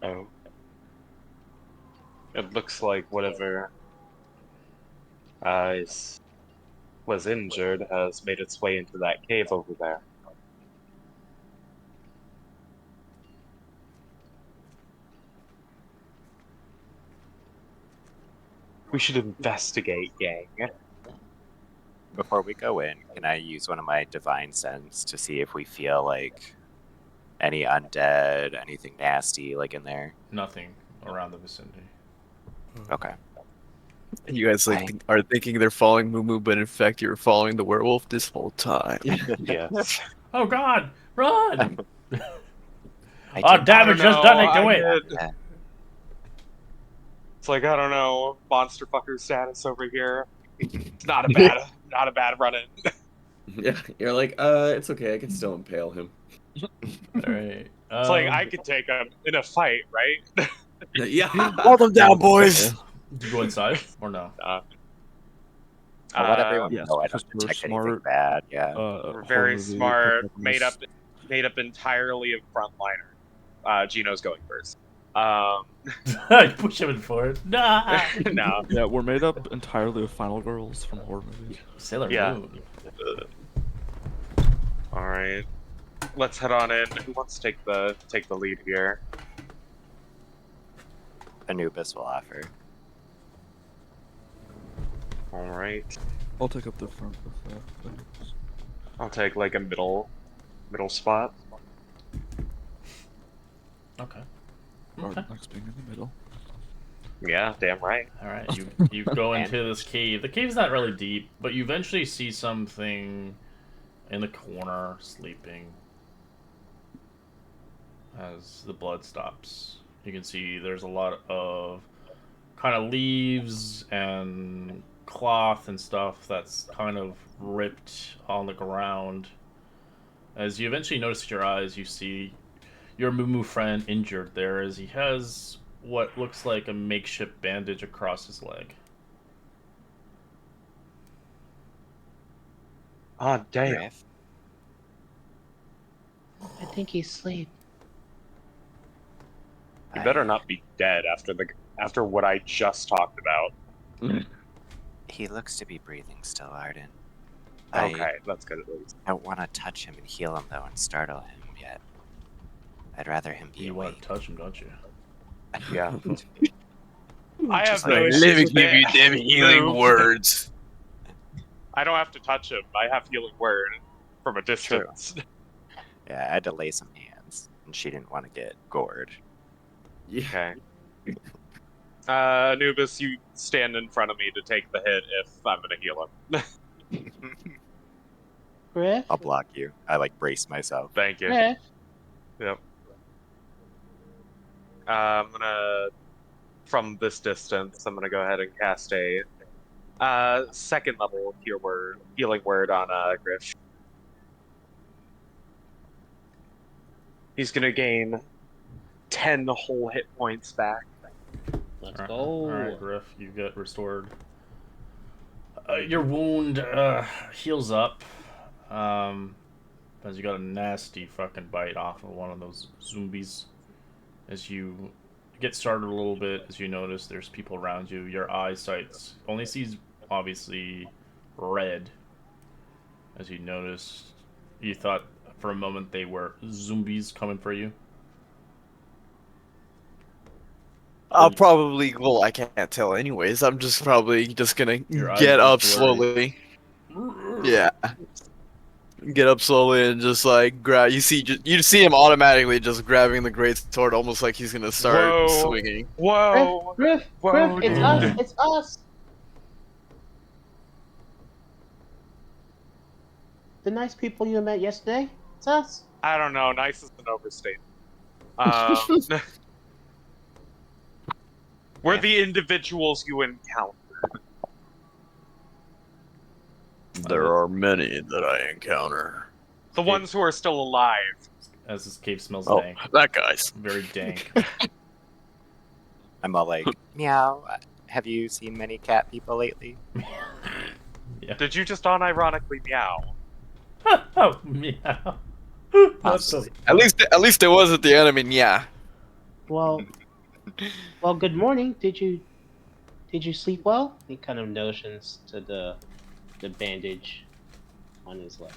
Oh. It looks like whatever was injured has made its way into that cave over there. We should investigate, gang. Before we go in, can I use one of my divine sense to see if we feel like any undead, anything nasty like in there? Nothing around the vicinity. Okay. You guys like Dang. are thinking they're following Moo, but in fact you were following the werewolf this whole time. Yes. Oh god! Run! I Oh did- damage just done it, do it! Yeah. It's like, I don't know, monster fucker status over here. It's not a bad run-in. yeah. You're like, it's okay. I can still impale him. Alright. It's like, I could take him in a fight, right? Yeah. Hold them down, boys. Do you go inside or no? I'll let everyone yes, know I because don't we're detect anything smart. bad. Yeah. We're very Horror smart, movie, made up entirely of frontliner. Gino's going first. Push him forward. Nah! No. Yeah, we're made up entirely of final girls from horror movies. Sailor Yeah. Moon. Alright. Let's head on in. Who wants to take the lead here? Anubis will offer. Alright. I'll take up the front with I'll take like a middle spot. Okay. Arden next being in the middle. Yeah, damn right. Alright, you go into this cave. The cave's not really deep, but you eventually see something in the corner sleeping. As the blood stops, you can see there's a lot of kind of leaves and cloth and stuff that's kind of ripped on the ground. As you eventually notice with your eyes, you see your Moo friend injured there as he has what looks like a makeshift bandage across his leg. Ah, damn. Griff, I think he's asleep. You better I- not be dead after what I just talked about. He looks to be breathing still, Arden. Okay, that's good at least. I don't want to touch him and heal him, though, and startle him yet. I'd rather him be You want awake. to touch him, don't you? Yeah. I have Just no like, issues Let me with give you it. them healing Move. words. I don't have to touch him. I have healing word from a distance. Yeah, I had to lay some hands, and she didn't want to get gored. Okay. Anubis, you stand in front of me to take the hit if I'm gonna heal him. Griff? I'll block you. I brace myself. Thank you. Griff? Yep. I'm gonna, from this distance, I'm gonna go ahead and cast a second level healing word on Griff. He's gonna gain 10 whole hit points back. Let's All go. right, Griff, you get restored. Your wound heals up, as you got a nasty fucking bite off of one of those zombies. As you get started a little bit, as you notice there's people around you, your eyesight only sees obviously red. As you notice, you thought for a moment they were zombies coming for you. I'll probably. Well, I can't tell anyways. I'm just probably just gonna Your eyes get are up just blurry. slowly. Yeah. Get up slowly and just grab. You see him automatically just grabbing the great sword, almost like he's gonna start Whoa. swinging. Whoa! Griff, Whoa, it's dude. us, it's us. The nice people you met yesterday, it's us. I don't know. Nice is an overstatement. We're the individuals you encounter. There are many that I encounter. The ones who are still alive. As this cave smells Oh, dank. that guy's. Very dank. I'm all like, meow. Have you seen many cat people lately? Yeah. Did you just unironically meow? Oh, meow. Possibly. At least it wasn't the enemy. Yeah. Well, good morning. Did you sleep well? He kind of notions to the bandage on his leg.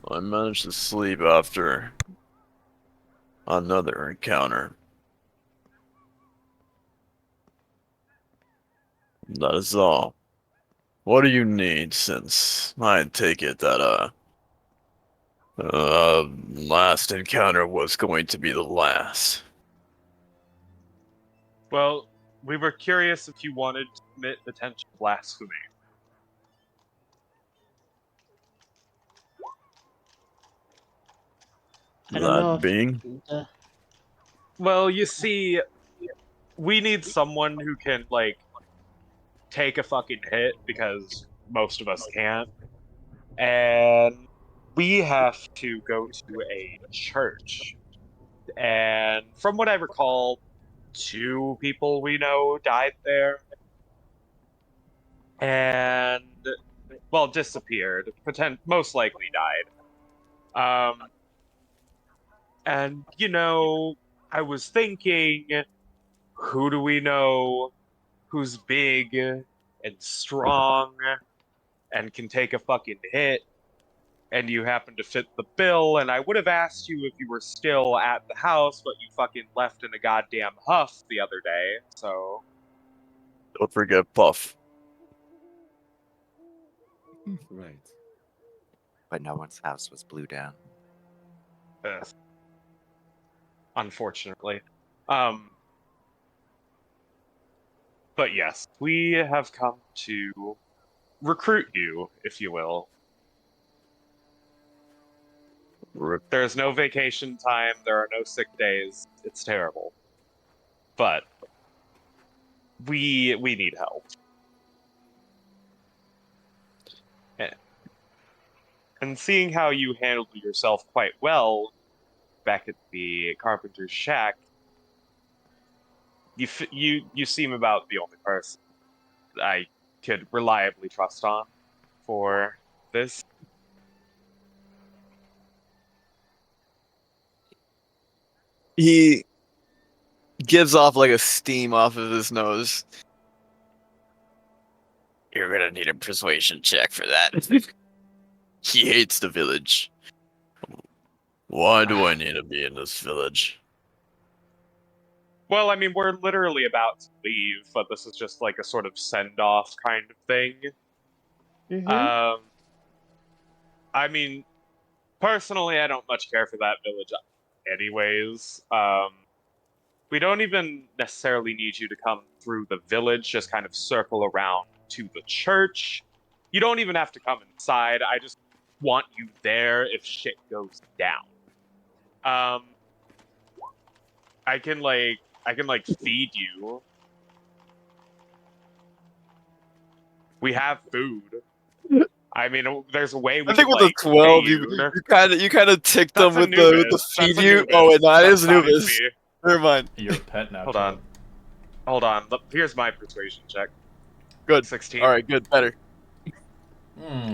I managed to sleep after another encounter. That is all. What do you need, since I take it that, last encounter was going to be the last? Well, we were curious if you wanted to commit potential blasphemy. I don't know That if being? Well, you see, we need someone who can, take a fucking hit, because most of us can't. And we have to go to a church. And from what I recall, 2 people we know died there. And, well, disappeared. Most likely died. And, I was thinking, who do we know who's big and strong and can take a fucking hit? And you happen to fit the bill, and I would have asked you if you were still at the house, but you fucking left in a goddamn huff the other day, so... Don't forget Puff. Right. But no one's house was blew down. Ugh. Unfortunately. But yes, we have come to recruit you, if you will. There's no vacation time, there are no sick days. It's terrible. but we need help. And seeing how you handled yourself quite well back at the carpenter's shack, you seem about the only person I could reliably trust on for this. He gives off like a steam off of his nose. You're gonna need a persuasion check for that. He hates the village. Why do I need to be in this village? Well, I mean, we're literally about to leave, but this is just like a sort of send-off kind of thing. Mm-hmm. I mean, personally, I don't much care for that village anyways. We don't even necessarily need you to come through the village, just kind of circle around to the church. You don't even have to come inside. I just want you there if shit goes down. I can feed you. We have food. I mean, there's a way we I think can with the like 12, pay you. you kind of ticked That's them a with the Nubis. feed That's a you. Nubis. Oh, wait, no, it That's is not Anubis. me. Never mind. You're a pet now. Hold too. on. Hold on. Here's my persuasion check. Good. 16. All right, good, better.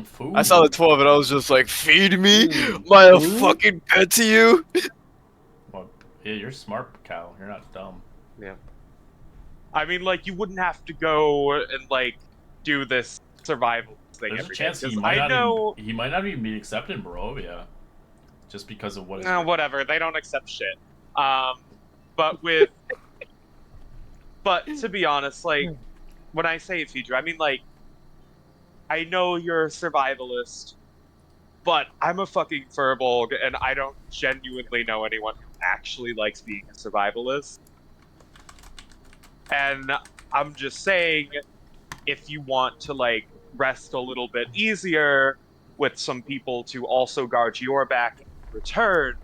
Food. I saw the 12 and I was just like, feed me Food. my Food? fucking pet to you. Well, yeah, you're smart, Cal. You're not dumb. Yeah. I mean, like, you wouldn't have to go and like do this survival thing There's a every day. chance he 'Cause might I not know. even he might not even be accepted in Barovia, just because of what is. No, whatever. They don't accept shit. But with, but to be honest, like, when I say feed you, I mean like, I know you're a survivalist, but I'm a fucking furbolg, and I don't genuinely know anyone who actually likes being a survivalist. And I'm just saying, if you want to like rest a little bit easier with some people to also guard your back in return,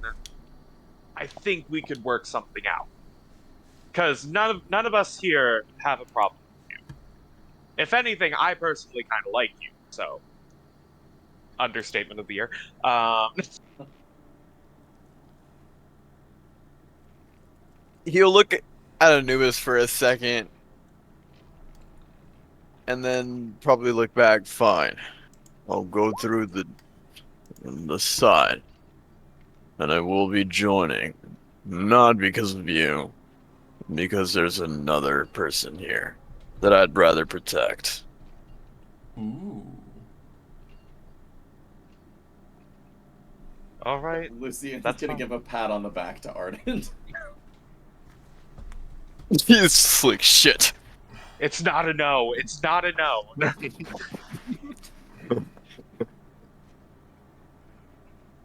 I think we could work something out. Because none of us here have a problem with you. If anything, I personally kind of like you. So, understatement of the year. He'll look at Anubis for a second and then probably look back. Fine. I'll go through the side. And I will be joining. Not because of you. Because there's another person here that I'd rather protect. Ooh. All right. Lucian's That's gonna fine. give a pat on the back to Ardent. He's like, shit. It's not a no. It's not a no.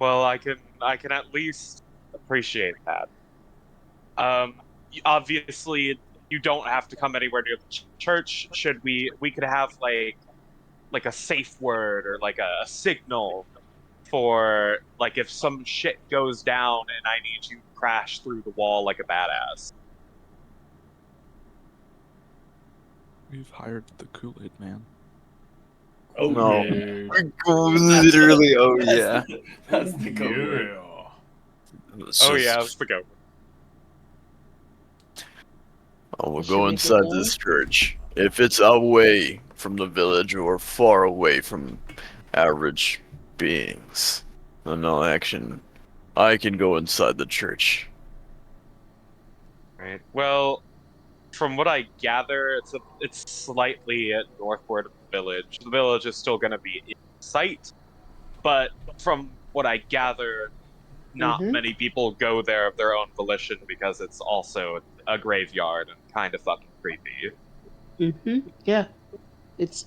Well, I can at least appreciate that. Obviously, you don't have to come anywhere near the church. Should we could have like a safe word or like a signal for like if some shit goes down and I need you to crash through the wall like a badass. We've hired the Kool-Aid man. Oh No. Yeah. Literally, oh yeah. That's the code word. Yeah. Oh yeah, that's the go. I will Should go we inside go? this church. If it's away from the village or far away from average beings, then no action. I can go inside the church. Right. Well, from what I gather, it's slightly northward of the village. The village is still going to be in sight, but from what I gather, not Mhm. many people go there of their own volition because it's also a graveyard and kind of fucking creepy. Mhm. Yeah. It's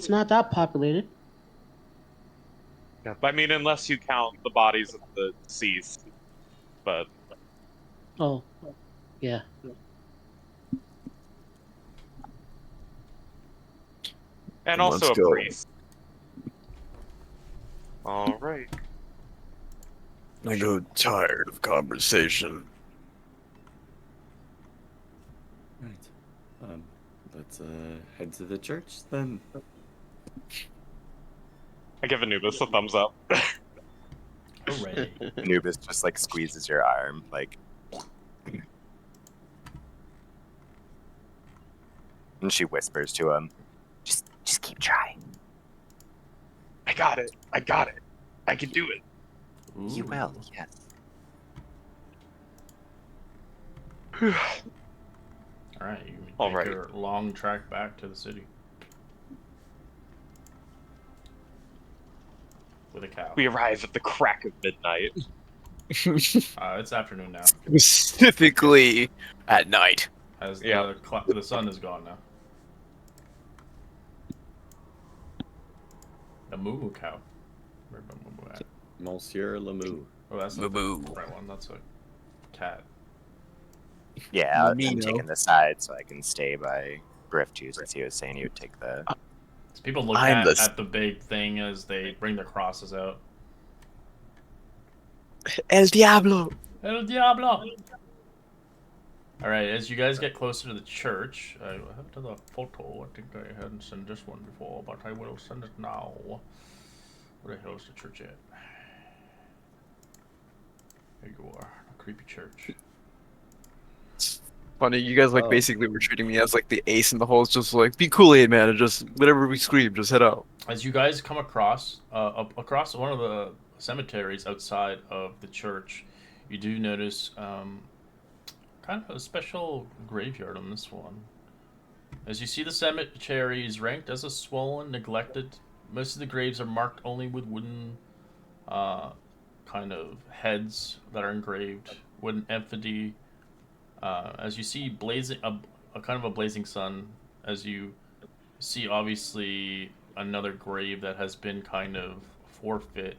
not that populated. Yeah, I mean, unless you count the bodies of the deceased, but Oh, yeah. and Let's also a go. priest. All right. I go tired of conversation. Right. Let's head to the church then. I give Anubis a thumbs up. Hooray. Anubis just like squeezes your arm, like. And she whispers to him, just keep trying. I got it. I got it. I can do it. You Ooh. will, yes. All right, you All make right. your long trek back to the city with a cow. We arrive at the crack of midnight. It's afternoon now, Specifically at night. as Yeah. the sun is gone now. The moo cow. Where'd my moo at? Monsieur Lemieux. Oh, that's not the Moo. right one. That's a cat. Yeah, I'm Mimino. taking the side so I can stay by Griff since he was saying he would take the. So people look I'm the- at the big thing as they bring their crosses out. El Diablo. El Diablo! Alright, as you guys get closer to the church, I have another photo. I think I hadn't sent this one before, but I will send it now. Where the hell is the church at? There you are. A creepy church. Funny, you guys like Oh. basically were treating me as like the ace in the hole. It's just like be Kool-Aid man and just whatever we scream, just head out. As you guys come across, across one of the cemeteries outside of the church, you do notice kind of a special graveyard on this one. As you see, the cemetery is ranked as a swollen, neglected. Most of the graves are marked only with wooden kind of heads that are engraved, wooden effigy. As you see, blazing a kind of a blazing sun. As you see, obviously another grave that has been kind of forfeit.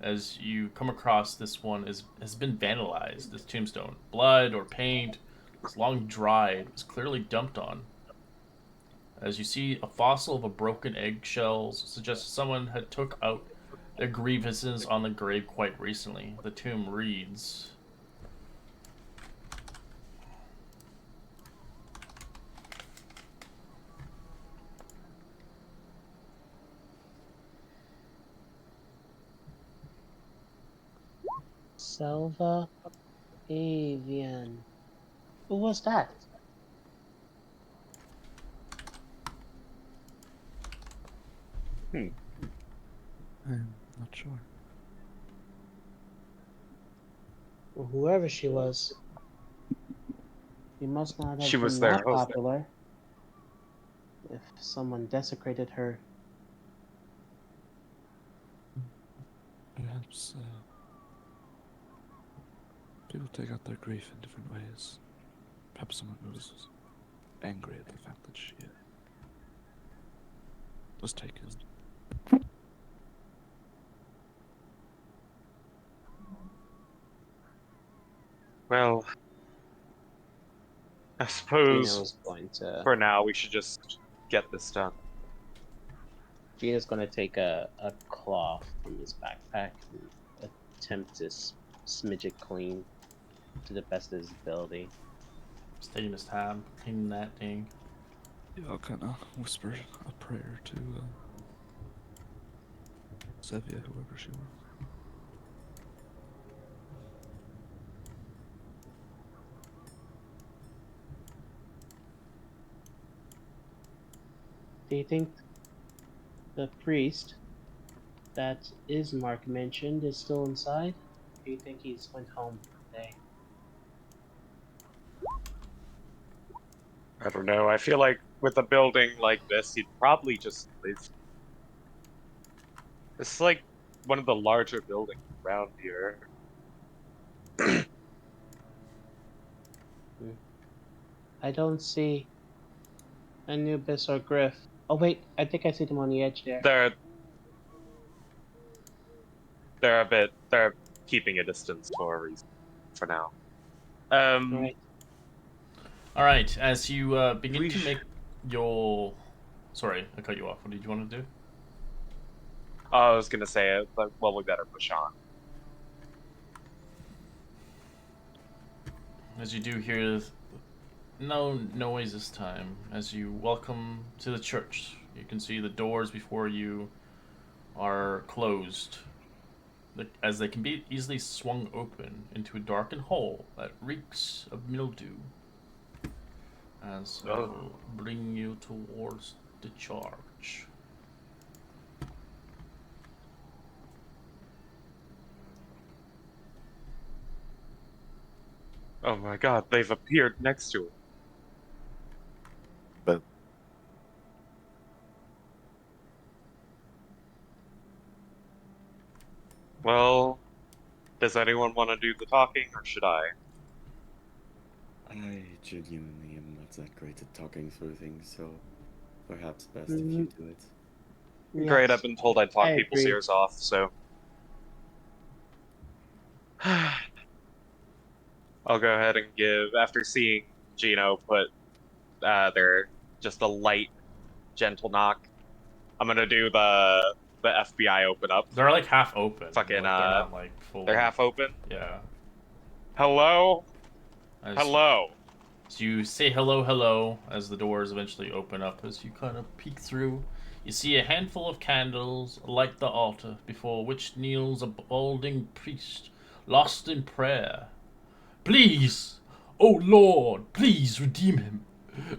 As you come across this one has been vandalized. This tombstone, blood or paint, it's long dried, was clearly dumped on. As you see, a fossil of a broken eggshells suggests someone had took out their grievances on the grave quite recently. The tomb reads, Selva Avian. Who was that? I'm not sure. Well, whoever she was. She must not have She was been their that host. popular. If someone desecrated her. Perhaps people take out their grief in different ways. Perhaps someone was angry at the fact that she was taken. Well, I Gina suppose was going to. for now we should just get this done. Gina's going to take a cloth from his backpack and attempt to smidge it clean to the best of his ability. he's taking his time cleaning that thing. Yeah, I'll kind of whisper a prayer to Sevia, whoever she was. Do you think the priest that Ismark mentioned is still inside? Do you think he's went home today? I don't know. I feel like with a building like this, he'd probably just live. This is like one of the larger buildings around here. I don't see Anubis or Griff. Oh wait, I think I see them on the edge there. They're keeping a distance for a reason. For now. Right. All right, as you begin We to sh- make your, sorry, I cut you off. What did you want to do? I was gonna say it, but well, we better push on. As you do hear No noise this time. As you welcome to the church, you can see the doors before you are closed, as they can be easily swung open into a darkened hole that reeks of mildew. As I will bring you towards the church. Oh my god, they've appeared next to it. But Well, does anyone want to do the talking, or should I? I genuinely am not that great at talking through things, so perhaps best if you do it. Great, Yes, I've been told I talk I people's agree. ears off, so. I'll go ahead and give, after seeing Gino put their just a light, gentle knock, I'm gonna do the FBI open up. They're like half open. Fucking, Like, they're not like full. They're half open. Yeah. Hello? As Hello? So you say hello as the doors eventually open up. As you kind of peek through, you see a handful of candles light the altar, before which kneels a balding priest, lost in prayer. Please, oh Lord, please redeem him.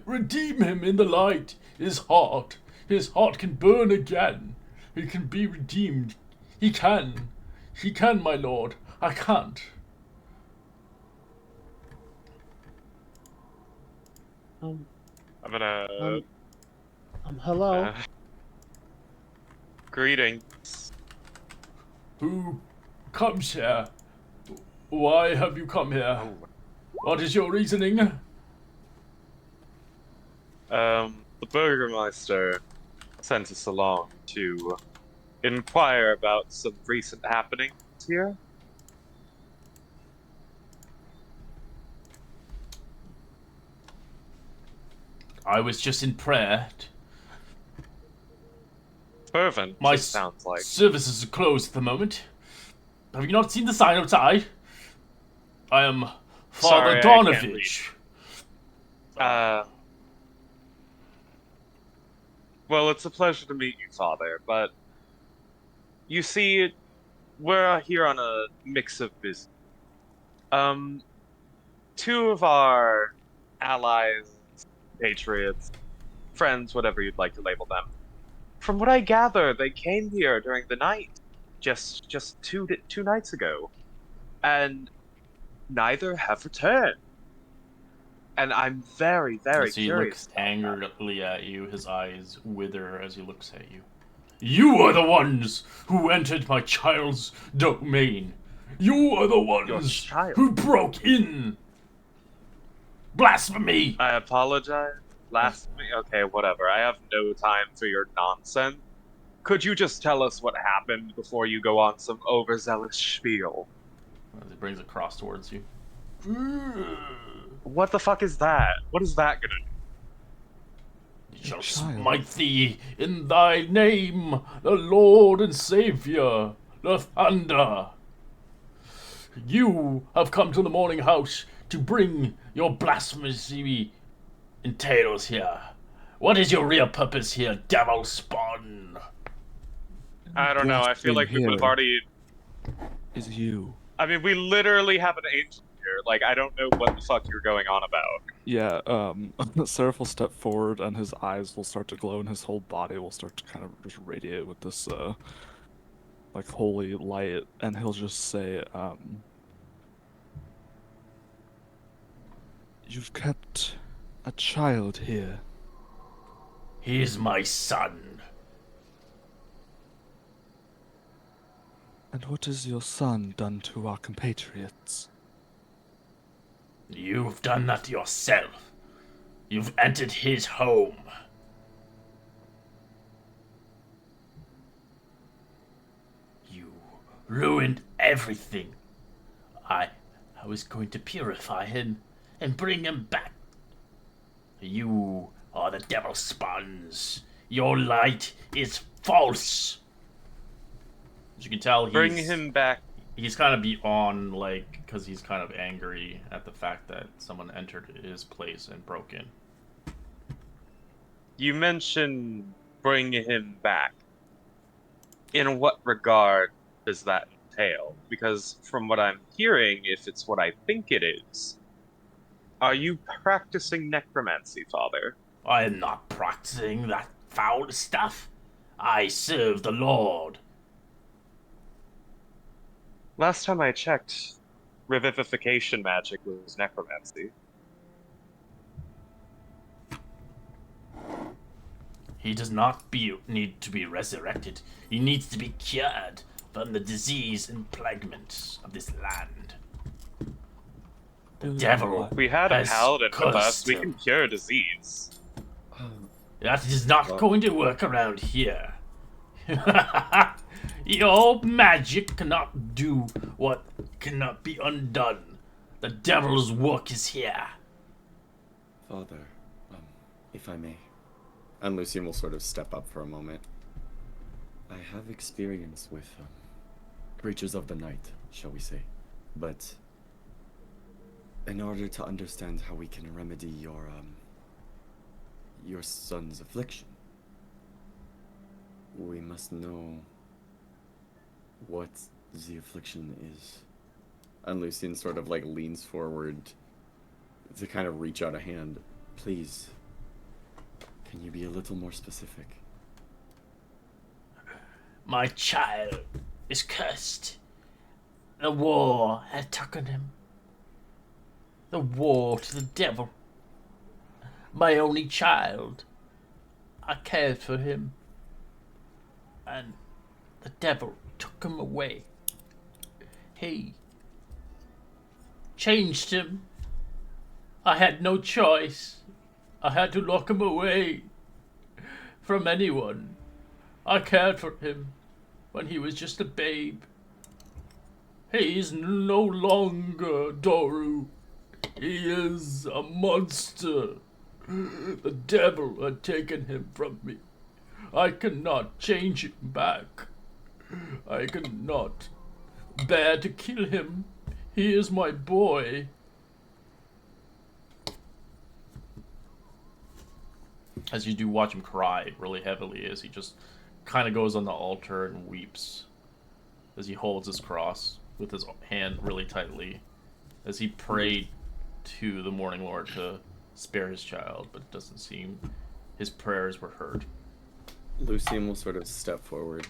Redeem him in the light. His heart can burn again. He can be redeemed. He can, my Lord. I can't. I'm gonna. Hello. Greetings. Who comes here? Why have you come here? What is your reasoning? The Burgermeister sent us along to inquire about some recent happenings here. I was just in prayer. Fervent, My it sounds like. services are closed at the moment. Have you not seen the sign outside? I am Father Sorry, I can't read. Donovich. Well, it's a pleasure to meet you, Father, but you see, we're here on a mix of business. Two of our allies, patriots, friends, whatever you'd like to label them. From what I gather, they came here during the night, just two nights ago, and neither have returned. And I'm very, very As he curious looks about that. angrily at you, his eyes wither as he looks at you. You are the ones who entered my child's domain. You are the Your ones child. who broke in. Blasphemy! I apologize. Blasphemy? Okay, whatever. I have no time for your nonsense. Could you just tell us what happened before you go on some overzealous spiel? As he brings a cross towards you. What the fuck is that? What is that gonna do? He shall Child. smite thee in thy name, the Lord and Savior, the Thunder. You have come to the morning house to bring your blasphemy entails here. What is your real purpose here, devil spawn? I don't know. I feel like we would have already. Is you. I mean, we literally have an angel here. Like, I don't know what the fuck you're going on about. Yeah, Seraph will step forward and his eyes will start to glow and his whole body will start to kind of just radiate with this, like, holy light, and he'll just say, You've kept a child here. He is my son. And what has your son done to our compatriots? You've done that yourself. You've entered his home. You ruined everything. I was going to purify him and bring him back. You are the devil spawns. Your light is false. As you can tell, Bring him back He's kind of beyond, like, because he's kind of angry at the fact that someone entered his place and broke in. You mentioned bring him back. In what regard does that entail? Because from what I'm hearing, if it's what I think it is, are you practicing necromancy, Father? I am not practicing that foul stuff. I serve the Lord. Last time I checked, revivification magic was necromancy. He does not need to be resurrected. He needs to be cured from the disease and plaguement of this land. The devil We had a has paladin with us. cursed We him. can cure disease. That is not going to work around here. Your magic cannot do what cannot be undone. The devil's work is here. Father, if I may. And Lucian will sort of step up for a moment. I have experience with creatures of the night, shall we say. But in order to understand how we can remedy your son's affliction, we must know what the affliction is. And Lucian sort of like leans forward to kind of reach out a hand. Please, can you be a little more specific? My child is cursed. The war had taken him. The war to the devil. My only child. I cared for him. And the devil took him away. He changed him. I had no choice. I had to lock him away from anyone. I cared for him when he was just a babe. He is no longer Doru. He is a monster. The devil had taken him from me. I cannot change him back. I cannot bear to kill him. He is my boy. As you do watch him cry really heavily as he just kind of goes on the altar and weeps as he holds his cross with his hand really tightly as he prayed to the Morning Lord to spare his child, but it doesn't seem his prayers were heard. Lucian will sort of step forward.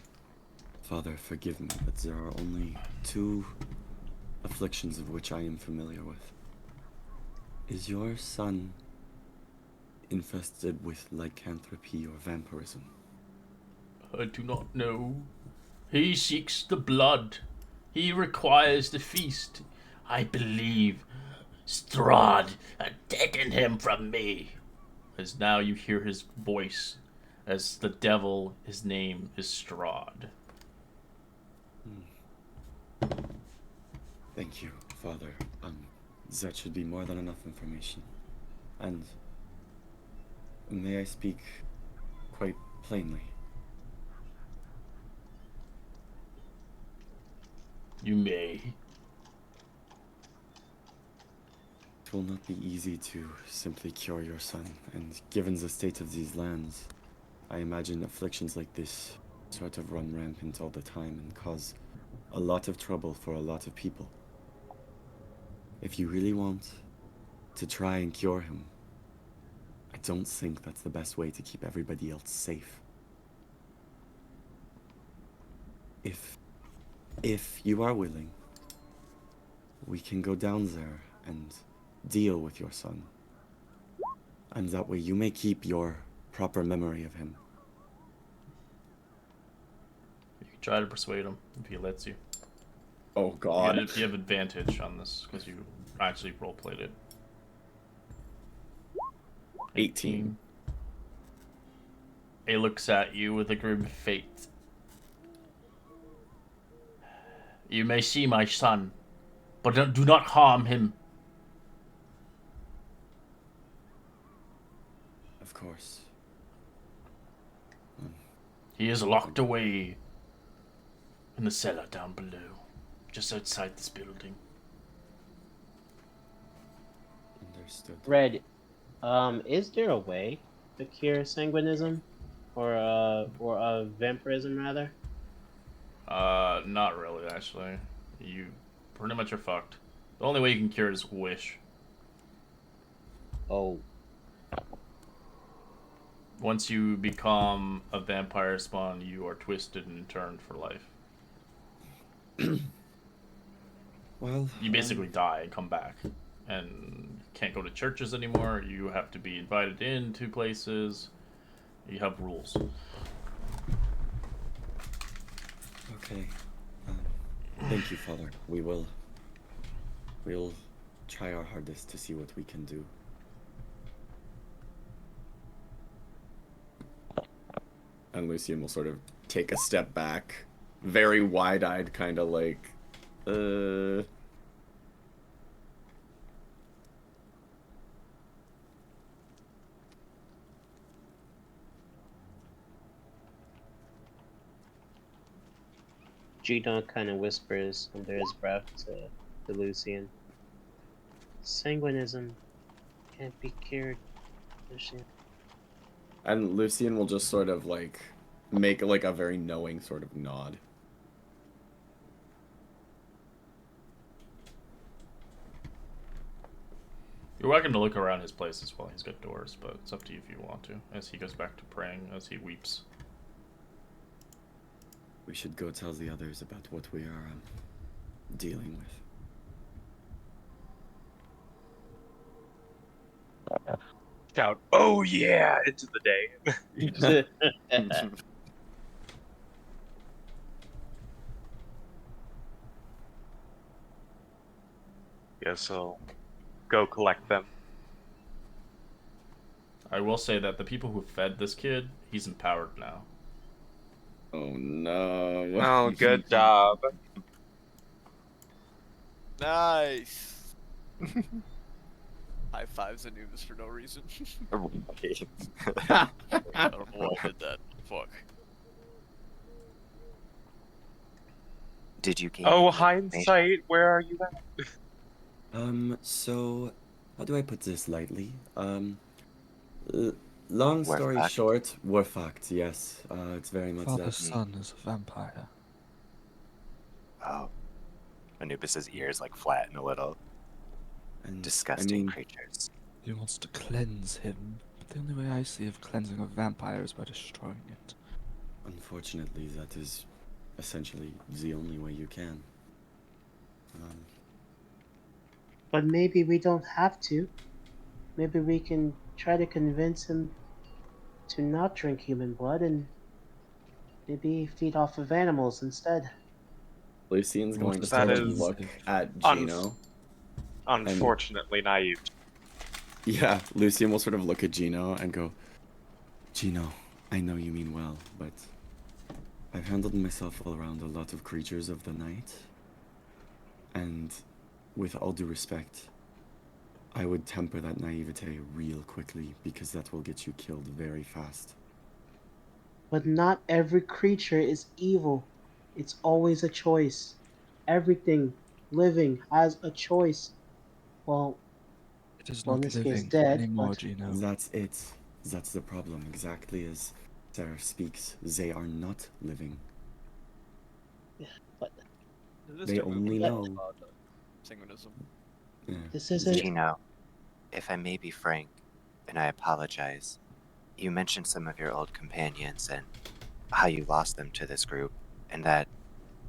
Father, forgive me, but there are only two afflictions of which I am familiar with. Is your son infested with lycanthropy or vampirism? I do not know. He seeks the blood. He requires the feast. I believe Strahd had taken him from me. As now you hear his voice, as the devil, his name is Strahd. Thank you, Father. That should be more than enough information. And may I speak quite plainly? You may. It will not be easy to simply cure your son, and given the state of these lands, I imagine afflictions like this sort of run rampant all the time and cause a lot of trouble for a lot of people. If you really want to try and cure him, I don't think that's the best way to keep everybody else safe. If you are willing, we can go down there and deal with your son. And that way you may keep your proper memory of him. You can try to persuade him if he lets you. Oh God. You have advantage on this because you actually roleplayed it. 18. He looks at you with a grim fate. You may see my son, but do not harm him. Of course. He is locked away in the cellar down below. just outside this building. Understood. Red, is there a way to cure sanguinism, or vampirism rather? Not really, actually. You pretty much are fucked. The only way you can cure it is wish. Oh, Once you become a vampire spawn, you are twisted and turned for life. Well, You basically die and come back. And can't go to churches anymore. You have to be invited into places. You have rules. okay. Thank you, Father. We'll try our hardest to see what we can do. And Lucian will sort of take a step back, very wide-eyed, kind of like, Gino kind of whispers under his breath to Lucian. Sanguinism can't be cured, Lucian. And Lucian will just sort of like make like a very knowing sort of nod. You're welcome to look around his place as well. He's got doors, but it's up to you if you want to. As he goes back to praying, as he weeps. We should go tell the others about what we are dealing with. Shout, "Oh yeah!" into the day. Guess I'll go collect them. I will say that the people who fed this kid, he's empowered now. Oh no. Oh, good job. Nice. High fives Anubis for no reason. I don't know why I did that. Fuck. Did you gain Oh, any information? hindsight, where are you at? So how do I put this lightly? Long We're story fucked. short, we're fucked, yes. It's very much Father's that. son is a vampire. Oh. Anubis's ears like flatten a little. And Disgusting I mean, creatures. He wants to cleanse him, but the only way I see of cleansing a vampire is by destroying it. unfortunately, that is essentially the only way you can. But maybe we don't have to. Maybe we can try to convince him to not drink human blood and maybe feed off of animals instead. Lucian's going to That sort of is look at un- Gino. Unfortunately naive. Yeah, Lucian will sort of look at Gino and go, Gino, I know you mean well, but I've handled myself around a lot of creatures of the night. And with all due respect, I would temper that naivete real quickly because that will get you killed very fast. But not every creature is evil. It's always a choice. Everything living has a choice. Well, It is well, in not this case, living dead, anymore, but Gino. That's it. That's the problem. Exactly as Sarah speaks, they are not living. but They only know. Sanguinism. Yeah. this isn't. Gino, if I may be frank, and I apologize, you mentioned some of your old companions and how you lost them to this group, and that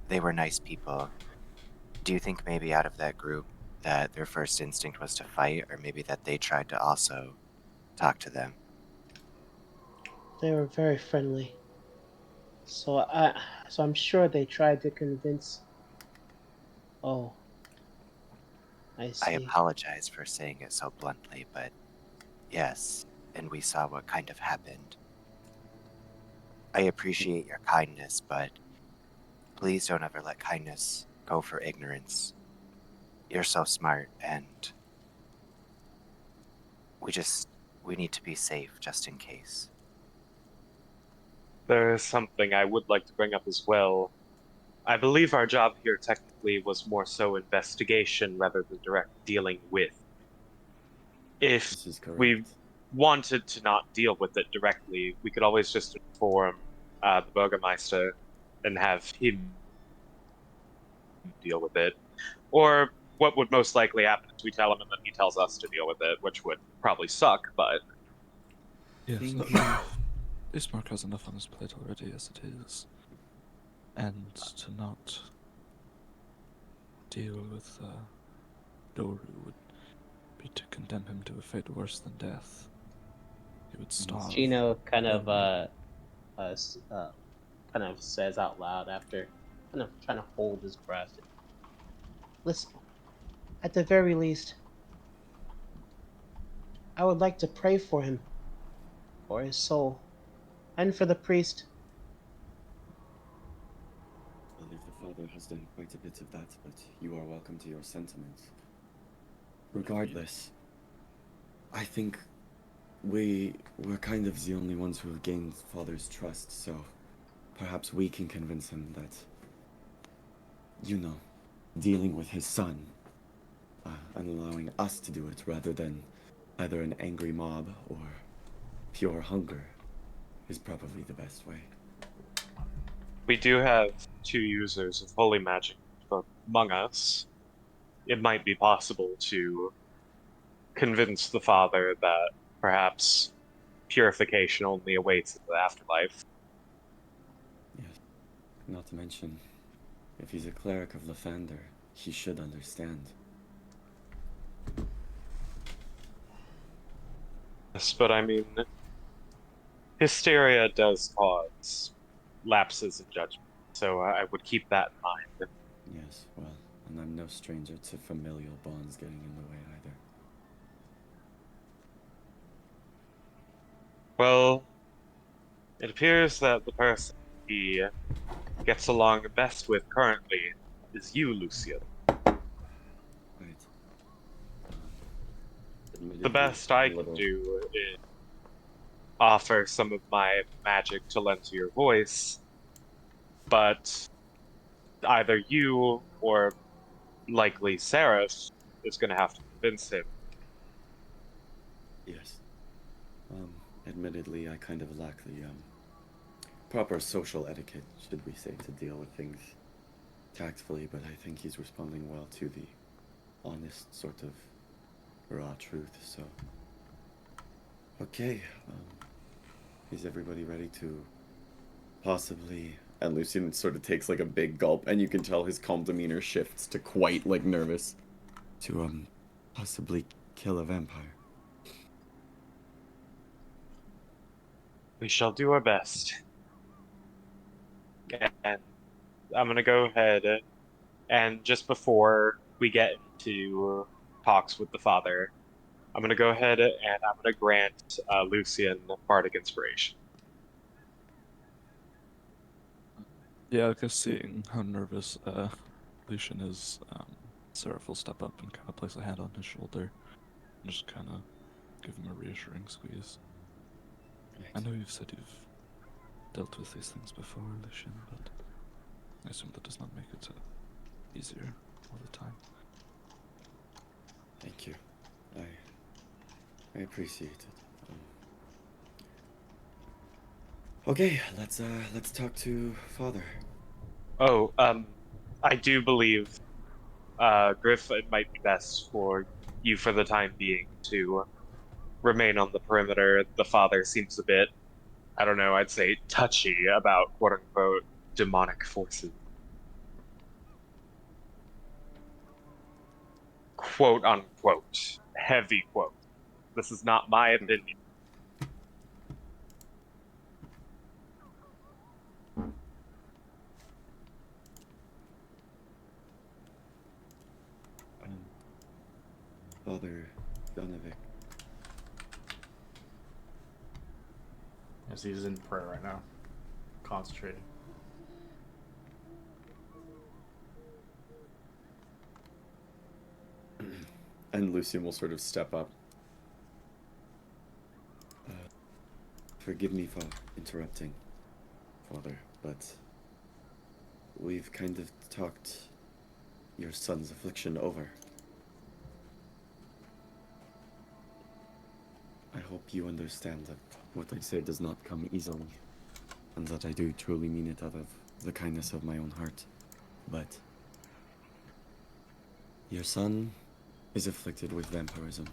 they were nice people. Do you think maybe out of that group that their first instinct was to fight, or maybe that they tried to also talk to them? They were very friendly. So I'm sure they tried to convince. Oh, I I see. apologize for saying it so bluntly, but yes, and we saw what kind of happened. I appreciate your kindness, but please don't ever let kindness go for ignorance. You're so smart, and we need to be safe just in case. There is something I would like to bring up as well. I believe our job here technically was more so investigation rather than direct dealing with. If This is correct. we wanted to not deal with it directly, we could always just inform the Burgermeister and have him deal with it. Or what would most likely happen is we tell him and then he tells us to deal with it, which would probably suck, but Yes, Thank Ismark has enough on his plate already as it is. And to not deal with Doru would be to condemn him to a fate worse than death. He would starve. Gino kind of permanently. kind of says out loud after kind of trying to hold his breath. Listen, at the very least, I would like to pray for him, for his soul, and for the priest. I believe the father has done quite a bit of that, but you are welcome to your sentiments. Regardless, I think we're kind of the only ones who have gained father's trust, so perhaps we can convince him that, dealing with his son, and allowing us to do it rather than either an angry mob or pure hunger is probably the best way. we do have 2 users of holy magic among us. It might be possible to convince the father that perhaps purification only awaits in the afterlife. Yes. Not to mention, if he's a cleric of Lathander, he should understand. Yes, but I mean, hysteria does cause lapses in judgment, so I would keep that in mind. Yes, well, and I'm no stranger to familial bonds getting in the way either. Well, it appears that the person he gets along best with currently is you, Lucian. Right. The Admittedly, best I a can little- do is offer some of my magic to lend to your voice, but either you or likely Seraph is going to have to convince him. Yes. Admittedly, I kind of lack the, proper social etiquette, should we say, to deal with things tactfully, but I think he's responding well to the honest sort of raw truth, so. Okay, is everybody ready to possibly. And Lucian sort of takes like a big gulp, and you can tell his calm demeanor shifts to quite like nervous. To, possibly kill a vampire. We shall do our best. And I'm going to go ahead and just before we get into talks with the father, I'm going to go ahead and I'm going to grant Lucian Bardic Inspiration. Yeah, I guess seeing how nervous Lucian is, Seraph will step up and kind of place a hand on his shoulder and just kind of give him a reassuring squeeze. I know you've said you've dealt with these things before, Lucian, but I assume that does not make it easier all the time. Thank you. I appreciate it. Okay, let's talk to Father. Oh, I do believe, Griff, it might be best for you for the time being to remain on the perimeter. The father seems a bit, I don't know, I'd say touchy about quote unquote demonic forces. Quote unquote. Heavy quote. This is not my opinion. Father Donovic. Yes, he's in prayer right now, concentrating. And Lucian will sort of step up. Forgive me for interrupting, Father, but we've kind of talked your son's affliction over. I hope you understand that what I say does not come easily, and that I do truly mean it out of the kindness of my own heart. But your son is afflicted with vampirism.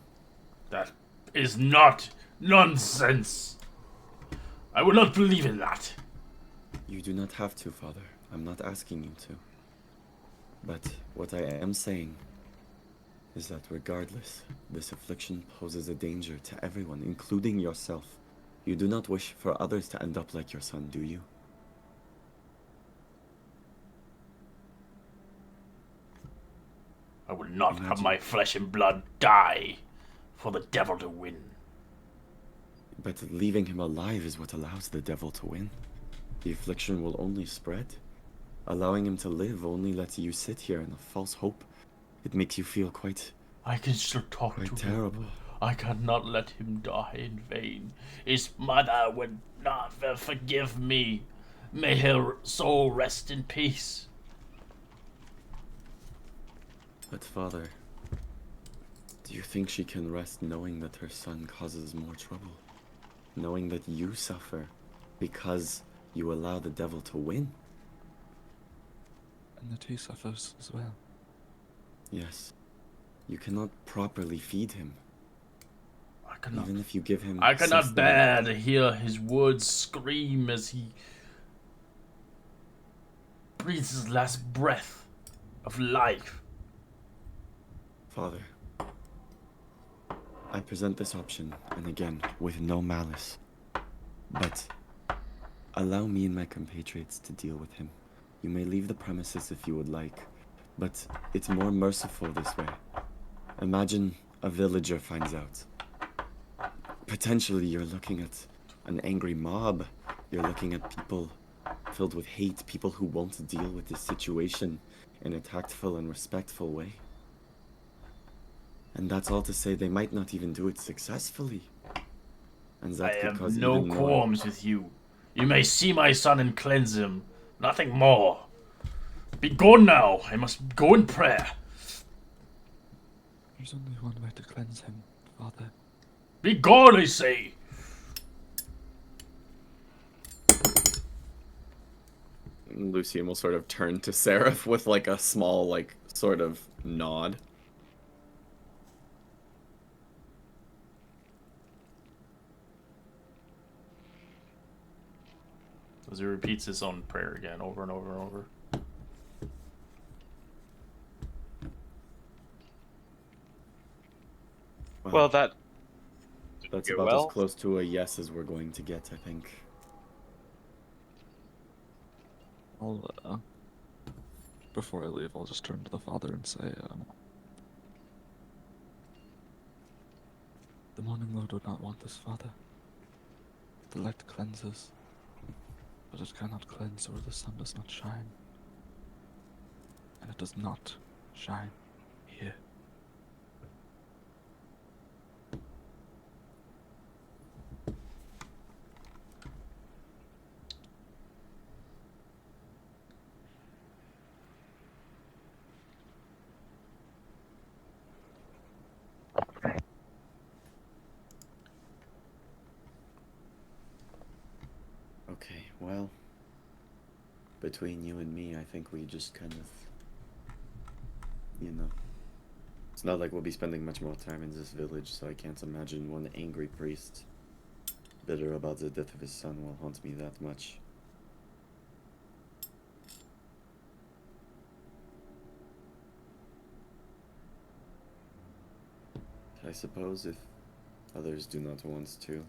That is not nonsense. I will not believe in that. You do not have to, Father. I'm not asking you to. But what I am saying is that regardless, this affliction poses a danger to everyone, including yourself. You do not wish for others to end up like your son, do you? I will not have my flesh and blood die for the devil to win. But leaving him alive is what allows the devil to win. The affliction will only spread. Allowing him to live only lets you sit here in a false hope. It makes you feel quite I can still talk to terrible. him. I cannot let him die in vain. His mother would not forgive me. May her soul rest in peace. But Father, do you think she can rest knowing that her son causes more trouble? Knowing that you suffer because you allow the devil to win? And that he suffers as well. Yes. You cannot properly feed him. I cannot. Even if you give him I cannot sustenance. bear to hear his words scream as he breathes his last breath of life. Father, I present this option, and again, with no malice. But allow me and my compatriots to deal with him. You may leave the premises if you would like, but it's more merciful this way. Imagine a villager finds out. Potentially you're looking at an angry mob. You're looking at people filled with hate, people who won't deal with this situation in a tactful and respectful way. And that's all to say they might not even do it successfully. And that I could have cause no even more. qualms with you. You may see my son and cleanse him. Nothing more. Be gone now. I must go in prayer. There's only one way to cleanse him, Father. Be gone, I say. Lucian will sort of turn to Seraph with like a small, like, sort of nod. As he repeats his own prayer again, over and over and over. Well, that's That's go about well. as close to a yes as we're going to get, I think. I'll, before I leave, I'll just turn to the Father and say, the Morning Lord would not want this, Father. The light cleanses, but it cannot cleanse where the sun does not shine. And it does not shine here. Okay, well, between you and me, I think we just kind of, it's not like we'll be spending much more time in this village, so I can't imagine one angry priest bitter about the death of his son will haunt me that much. I suppose if others do not want to,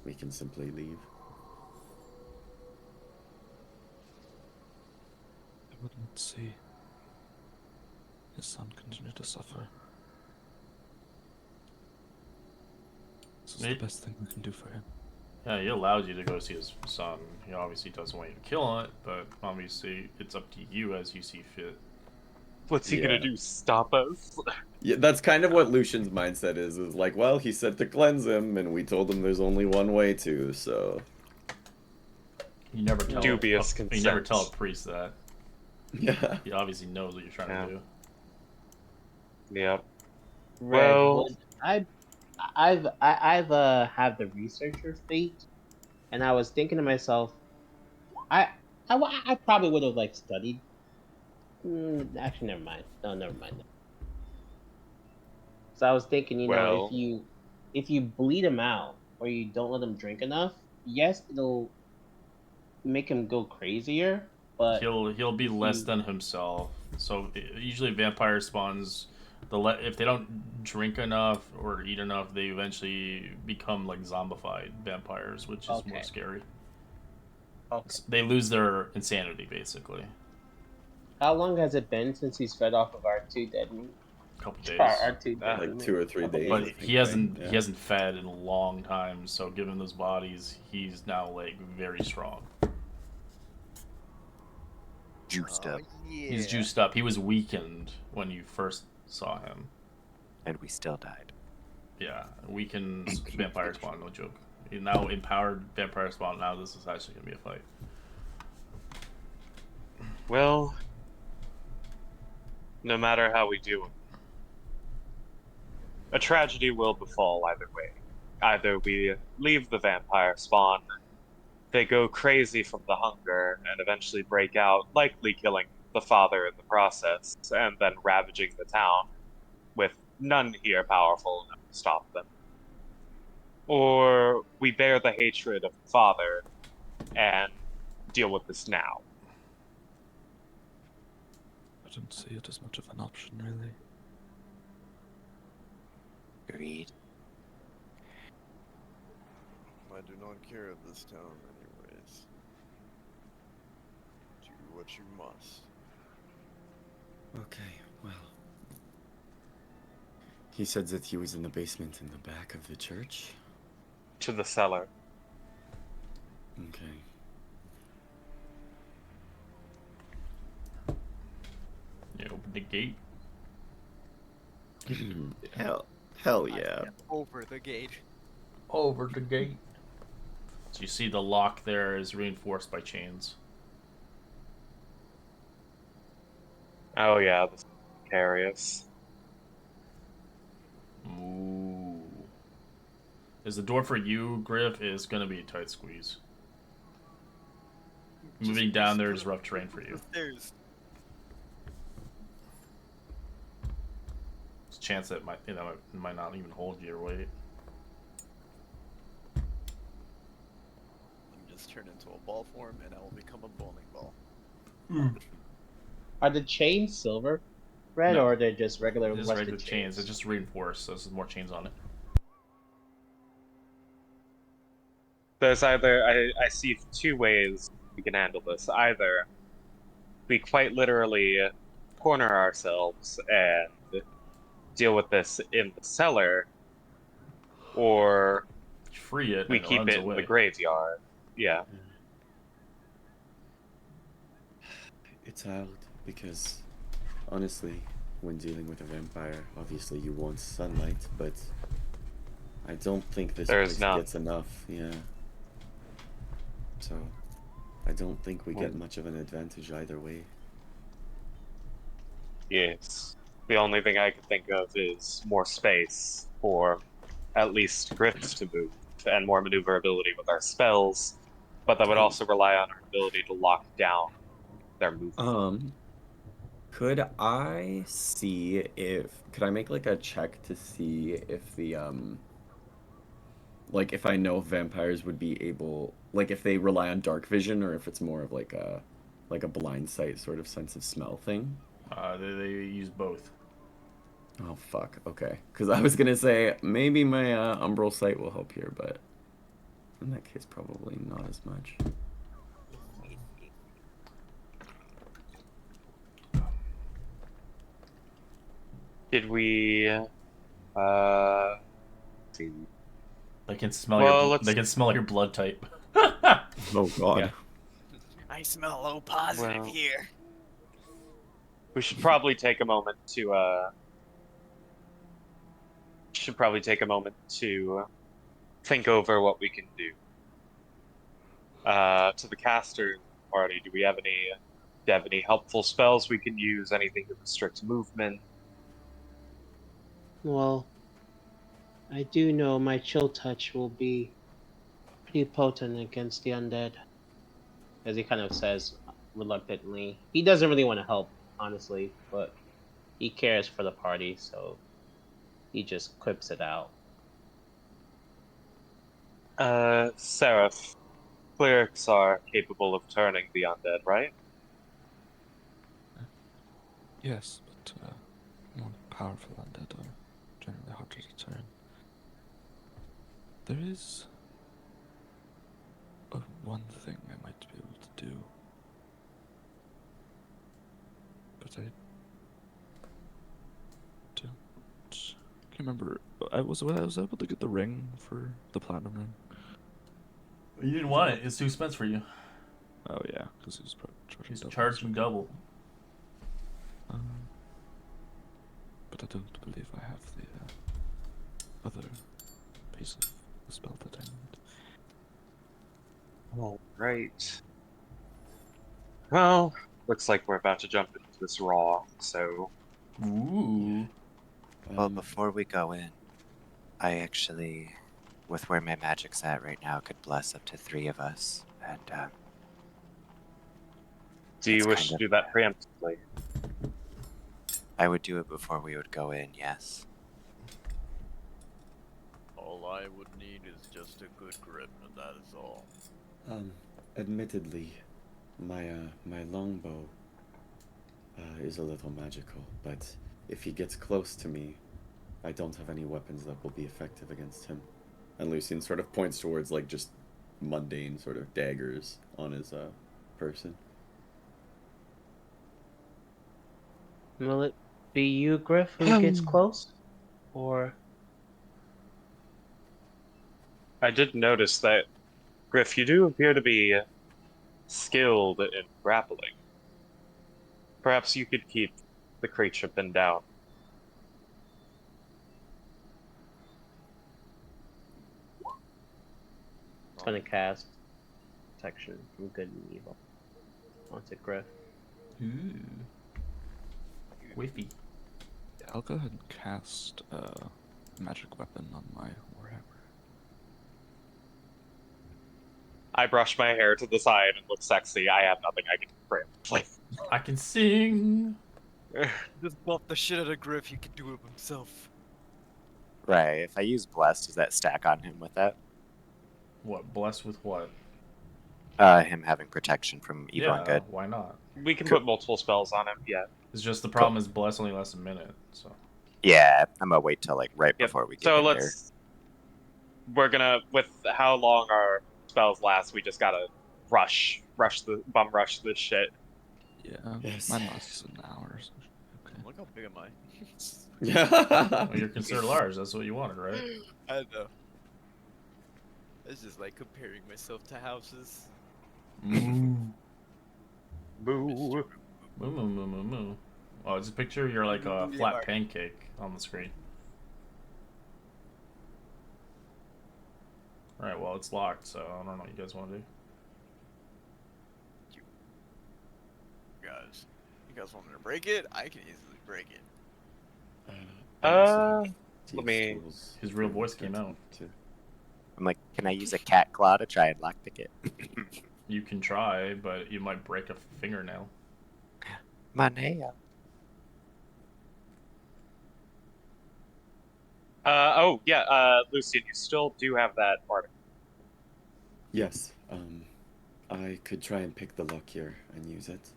we can simply leave. I would not see his son continue to suffer. This is the best thing we can do for him. Yeah, he allows you to go see his son. He obviously doesn't want you to kill it, but obviously it's up to you as you see fit. What's he gonna do? Stop us? Yeah, that's kind of what Lucian's mindset is like, well, he said to cleanse him, and we told him there's only one way to, so... You never tell. Dubious You never tell a consent. priest that. Yeah. He obviously knows what you're trying Yeah. to do. Yep. Red Well- Hood. I've had the researcher fate, and I was thinking to myself, I probably would have like studied. Actually, never mind. No, never mind. So I was thinking, Well- if you bleed him out or you don't let him drink enough, yes, it'll make him go crazier. But He'll be if less you, than himself. So usually vampire spawns, if they don't drink enough or eat enough, they eventually become like zombified vampires, which is more Okay. scary. okay. They lose their insanity basically. How long has it been since he's fed off of our two dead meat? A couple days. Our two dead Like meat? 2 or 3 Couple days. But I think, he hasn't right? he hasn't fed in a long time, so given those bodies, he's now like very strong. Juiced up. Yeah. He's juiced up. He was weakened when you first saw him. And we still died. Yeah, weakened vampire spawn, no joke. He now empowered vampire spawn. Now this is actually gonna be a fight. Well, no matter how we do it, a tragedy will befall either way. Either we leave the vampire spawn, they go crazy from the hunger and eventually break out, likely killing the father in the process, and then ravaging the town, with none here powerful enough to stop them. Or we bear the hatred of the father and deal with this now. I don't see it as much of an option, really. Agreed. I do not care of this town anyways. Do what you must. Okay, well. He said that he was in the basement in the back of the church. To the cellar. Okay. You open the gate. Hell yeah. Over the gate. Over the gate. So you see the lock there is reinforced by chains. Oh yeah, this is precarious. Ooh. Is the door for you, Griff, is gonna be a tight squeeze. Moving down there is rough terrain for you. There's There's a chance that it might not even hold your weight. just turn into a ball form and I will become a bowling ball. Are the chains silver, Red, No. or are they just regular Just rusted regular chains. It's just reinforced, so there's more chains on it. There's either I see two ways we can handle this. Either we quite literally corner ourselves and deal with this in the cellar, or Free it. we and keep runs it away. in the graveyard. Yeah. It's hard because, honestly, when dealing with a vampire, obviously you want sunlight, but I don't think this There's place none. gets enough. Yeah. So, I don't think we get Well- much of an advantage either way. Yes. The only thing I can think of is more space for at least Griff to move and more maneuverability with our spells, but that would also rely on our ability to lock down their movement. Could I see if could I make like a check to see if the like if I know if vampires would be able like if they rely on dark vision or if it's more of like a blind sight sort of sense of smell thing? They use both. Oh fuck. Okay. Cuz I was going to say maybe my umbral sight will help here, but in that case probably not as much. Did we see? They can smell Well, They can smell your blood type. Oh god. Yeah. I smell O positive Well- here. We should probably take a moment to think over what we can do. To the caster party, do we have any helpful spells we can use? Anything to restrict movement? Well, I do know my chill touch will be pretty potent against the undead, as he kind of says reluctantly. He doesn't really want to help, honestly, but he cares for the party, so he just quips it out. Seraph, clerics are capable of turning the undead, right? Yes, but more powerful undead are generally harder to turn. There is one thing I might be able to do, but I can't remember. I was able to get the ring for the platinum ring. You didn't want it. It's too expensive for you. Oh yeah, because he was charging He's double. charging double. But I don't believe I have the other piece of the spell that I need. All right. Well, looks like we're about to jump into this raw, so Ooh. Well, before we go in, I actually, with where my magic's at right now, could bless up to 3 of us. And do you it's wish kind to of, do that preemptively? I would do it before we would go in, yes. All I would need is just a good grip, and that is all. Admittedly, my longbow is a little magical, but if he gets close to me, I don't have any weapons that will be effective against him. And Lucian sort of points towards like just mundane sort of daggers on his person. Will it be you, Griff, who gets close? Or I did notice that, Griff, you do appear to be skilled in grappling. Perhaps you could keep the creature pinned down. it's gonna cast protection from good and evil onto Griff. Ooh. Whiffy. Yeah, I'll go ahead and cast a magic weapon on my warhammer. I brush my hair to the side and look sexy. I have nothing I can preemptively. I can sing. Just buff the shit out of Griff, he can do it himself. Right, if I use bless, does that stack on him with that? What? Blessed with what? Him having protection from evil and good. Why not? We can put multiple spells on him, yeah. It's just the problem is bless only lasts a minute, so. Yeah, I'm gonna wait till like right Yep. before we get So in there. we're gonna, with how long our spells last, we just gotta bum rush this shit. Yeah, Yes. mine lasts an hour. So okay. Look how big am I? Yeah. Well, you're considered large. That's what you wanted, right? I know. It's just like comparing myself to houses. Moo. Boo. Moo, moo, moo, moo, moo. Oh, just picture you're like a Yeah, flat Mark. pancake on the screen. Alright, well, it's locked, so I don't know what you guys want to do. Guys, you guys want me to break it? I can easily break it. Let me- His real voice came out. I'm like, can I use a cat claw to try and lockpick it? You can try, but you might break a fingernail. My nail. Lucian, you still do have that article. Yes. I could try and pick the lock here and use it.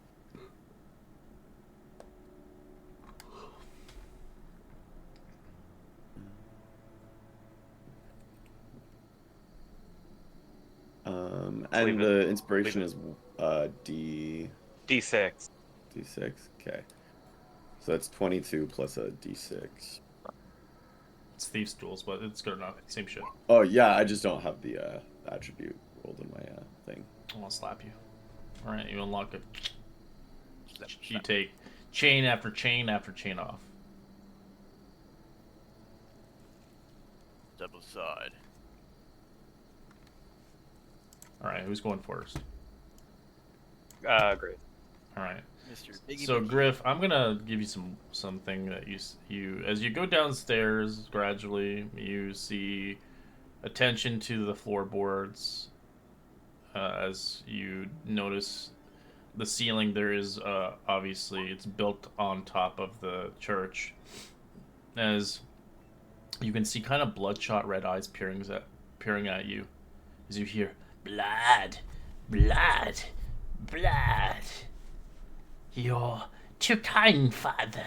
And the inspiration is D6. D6. Okay. So that's 22 plus a D6. It's Thieves' Tools, but it's good enough. Same shit. Oh yeah, I just don't have the attribute rolled in my thing. I want to slap you. Alright, you unlock it. You take chain after chain after chain off. Step aside. All right, who's going first? Great. All right. Mr. Biggie So Biggie. Griff, I'm gonna give you something that you as you go downstairs gradually, you see attention to the floorboards. As you notice the ceiling, there is obviously it's built on top of the church. As you can see, kind of bloodshot red eyes peering at you, as you hear blood, blood, blood. You're too kind, Father.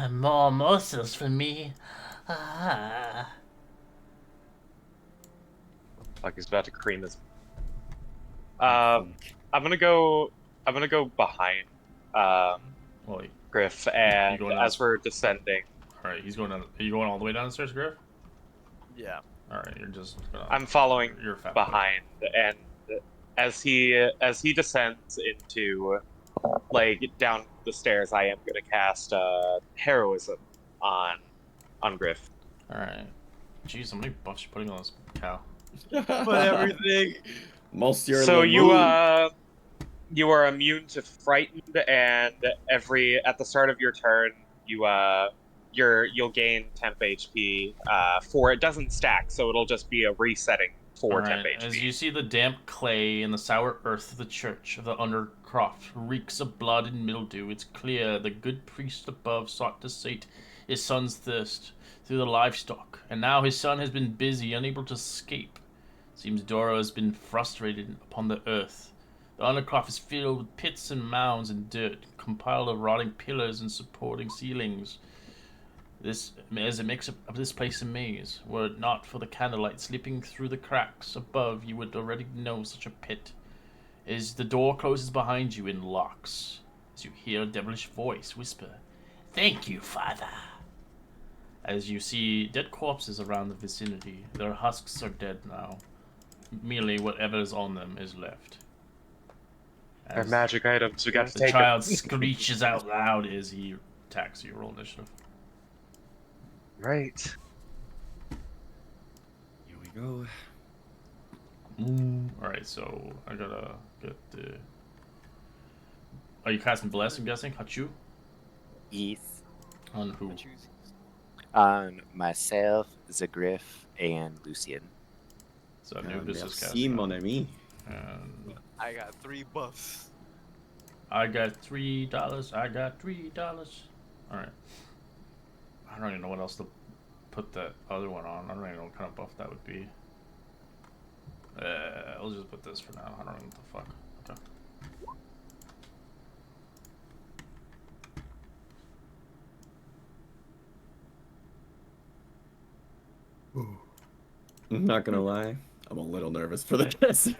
More morsels for me. Ah. Like he's about to cream his. I'm gonna go. I'm gonna go behind Well, Griff, and going as up? we're descending, all right. He's going down. Are you going all the way downstairs, Griff? Yeah. All right. You're just. I'm following You're fat behind, and as he descends into like down the stairs, I am gonna cast heroism on Griff. All right. Jeez, how many buffs you putting on this cow? But everything. Most So you are immune to frightened, and at the start of your turn, you'll gain temp HP. It doesn't stack, so it'll just be a resetting for All temp right. HP. As you see the damp clay and the sour earth of the church of the Undercroft reeks of blood and mildew, it's clear the good priest above sought to sate his son's thirst through the livestock, and now his son has been busy, unable to escape. Seems Doru has been frustrated upon the earth. The Undercroft is filled with pits and mounds and dirt, compiled of rotting pillars and supporting ceilings. This as it makes this place a maze. Were it not for the candlelight slipping through the cracks above, you would already know such a pit. As the door closes behind you and locks, as you hear a devilish voice whisper, "Thank you, Father." As you see dead corpses around the vicinity, their husks are dead now. Merely whatever is on them is left. They're As magic items. We got to the take child them. screeches out loud as he attacks you. Roll initiative. Right. Here we go. Alright, so I gotta get the. Are you casting Bless, I'm guessing? Hachu? Eith. On who? Choose. On myself, Zagriff, and Lucian. So Anubis is Merci, casting. mon ami. And I got 3 buffs. I got $3. I got $3. Alright. I don't even know what else to put that other one on. I don't even know what kind of buff that would be. I'll just put this for now. I don't know what the fuck. Okay. I'm not gonna lie, I'm a little nervous for the test.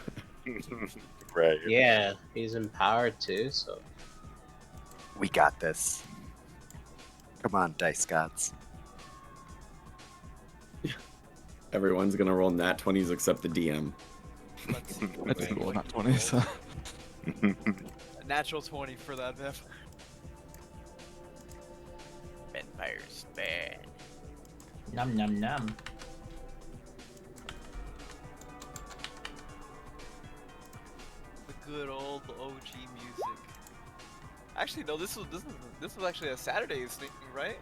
Right. Yeah, he's empowered too, so. We got this. Come on, Dice Gods. Everyone's gonna roll nat 20s except the DM. Let's see. I didn't roll not 20, so. A natural 20 for that vampire. Vampire's bad. Num num num. The good old OG music. Actually, no. This was actually a Saturday's thing, right?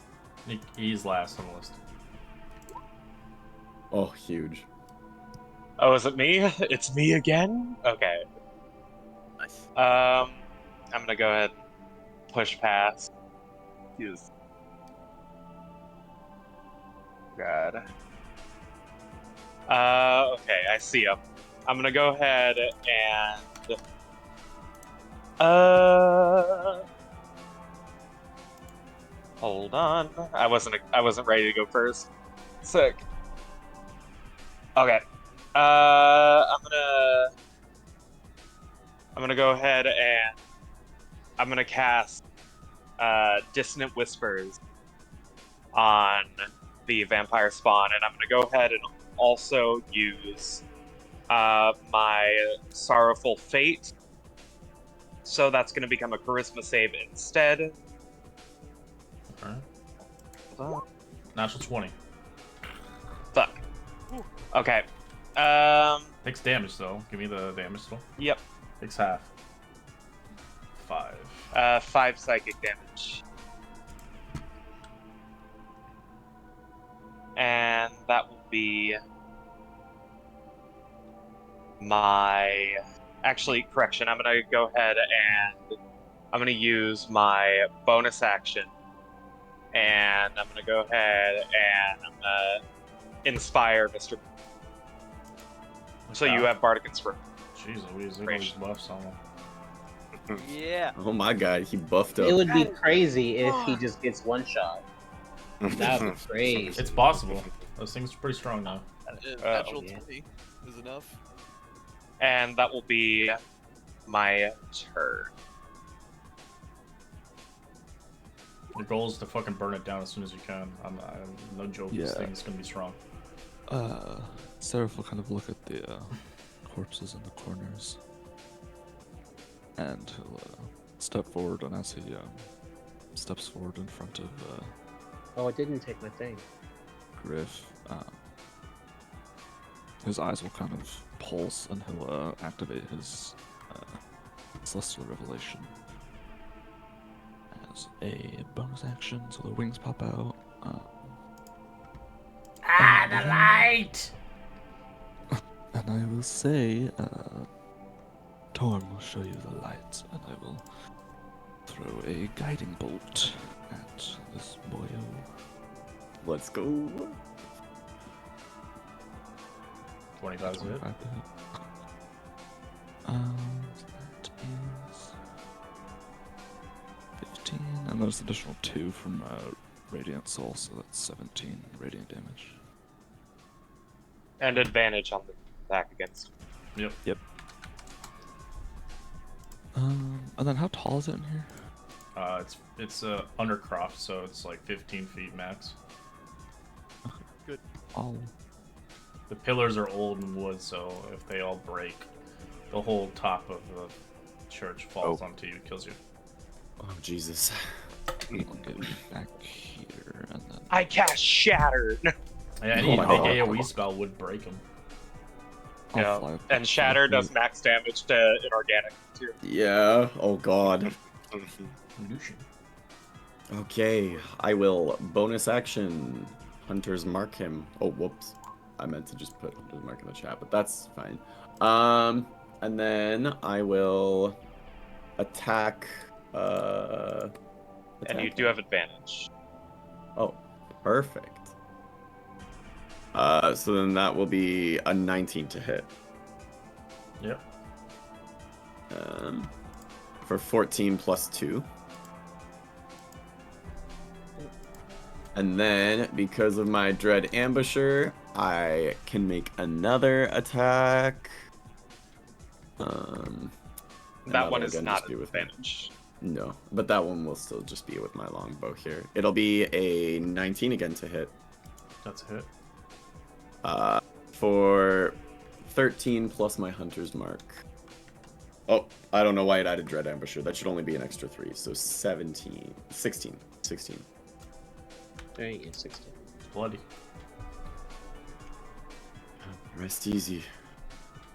He's last on the list. Oh, huge. Oh, is it me? It's me again? Okay. Nice. I'm gonna go ahead and push past. Use. God. Okay, I see him. I'm gonna go ahead and hold on. I wasn't ready to go first. Sick. Okay. I'm gonna go ahead and I'm gonna cast Dissonant Whispers on the vampire spawn, and I'm gonna go ahead and also use my Sorrowful Fate. So that's gonna become a Charisma save instead. Alright. Hold on. Natural 20. Fuck. Okay. Takes damage though. Give me the damage total. Yep. Takes half. 5. 5 psychic damage. And that will be my... Actually, correction, I'm going to go ahead and I'm going to use my bonus action. And I'm going to go ahead and I'm going to inspire Mr. So you have Bardic Inspiration. Jeez Louise, look at these buffs on him. Yeah. Oh my god, he buffed up. It would be That is crazy if he fun. just gets one shot. That would be crazy. It's possible. Those things are pretty strong now. Natural yeah. 20 is enough. And that will be my turn. Your goal is to fucking burn it down as soon as you can. I'm no joke. This Yeah. thing is gonna be strong. Seraph will kind of look at the corpses in the corners, and he'll step forward. And as he steps forward in front of Oh, it didn't take my thing. Griff, his eyes will kind of pulse, and he'll activate his Celestial Revelation as a bonus action. So the wings pop out. The light! And I will say, Torm will show you the light, and I will throw a guiding bolt at this boyo. Let's go. 25 is a hit. 25 to hit. That is 15, and there's additional 2 from Radiant Soul, so that's 17 radiant damage. And advantage on the attack against. Yep. And then how tall is it in here? It's undercroft, so it's like 15 feet max. All The pillars are old and wood, so if they all break, the whole top of the church falls onto you, kills you. Oh Jesus. I'll get back here, and then I cast Shatter! Yeah, any AoE spell would break them. I'll Yeah, fly up and to Shatter the- does max damage to inorganic too. Yeah. Oh god. Lucian. Okay, I will bonus action. Hunters mark him. Oh, whoops. I meant to just put Hunters mark in the chat, but that's fine. And then I will attack. And you do have advantage. Oh, perfect. So then that will be a 19 to hit. Yep. For 14 plus 2. And then, because of my Dread Ambusher, I can make another attack. And That that'll one is again not just be an with my- advantage. No, but that one will still just be with my longbow here. It'll be a 19 again to hit. That's a hit. For 13 plus my Hunter's Mark. Oh, I don't know why it added Dread Ambusher. That should only be an extra 3, so 16. 16. There you go, 16. Bloody. Rest easy.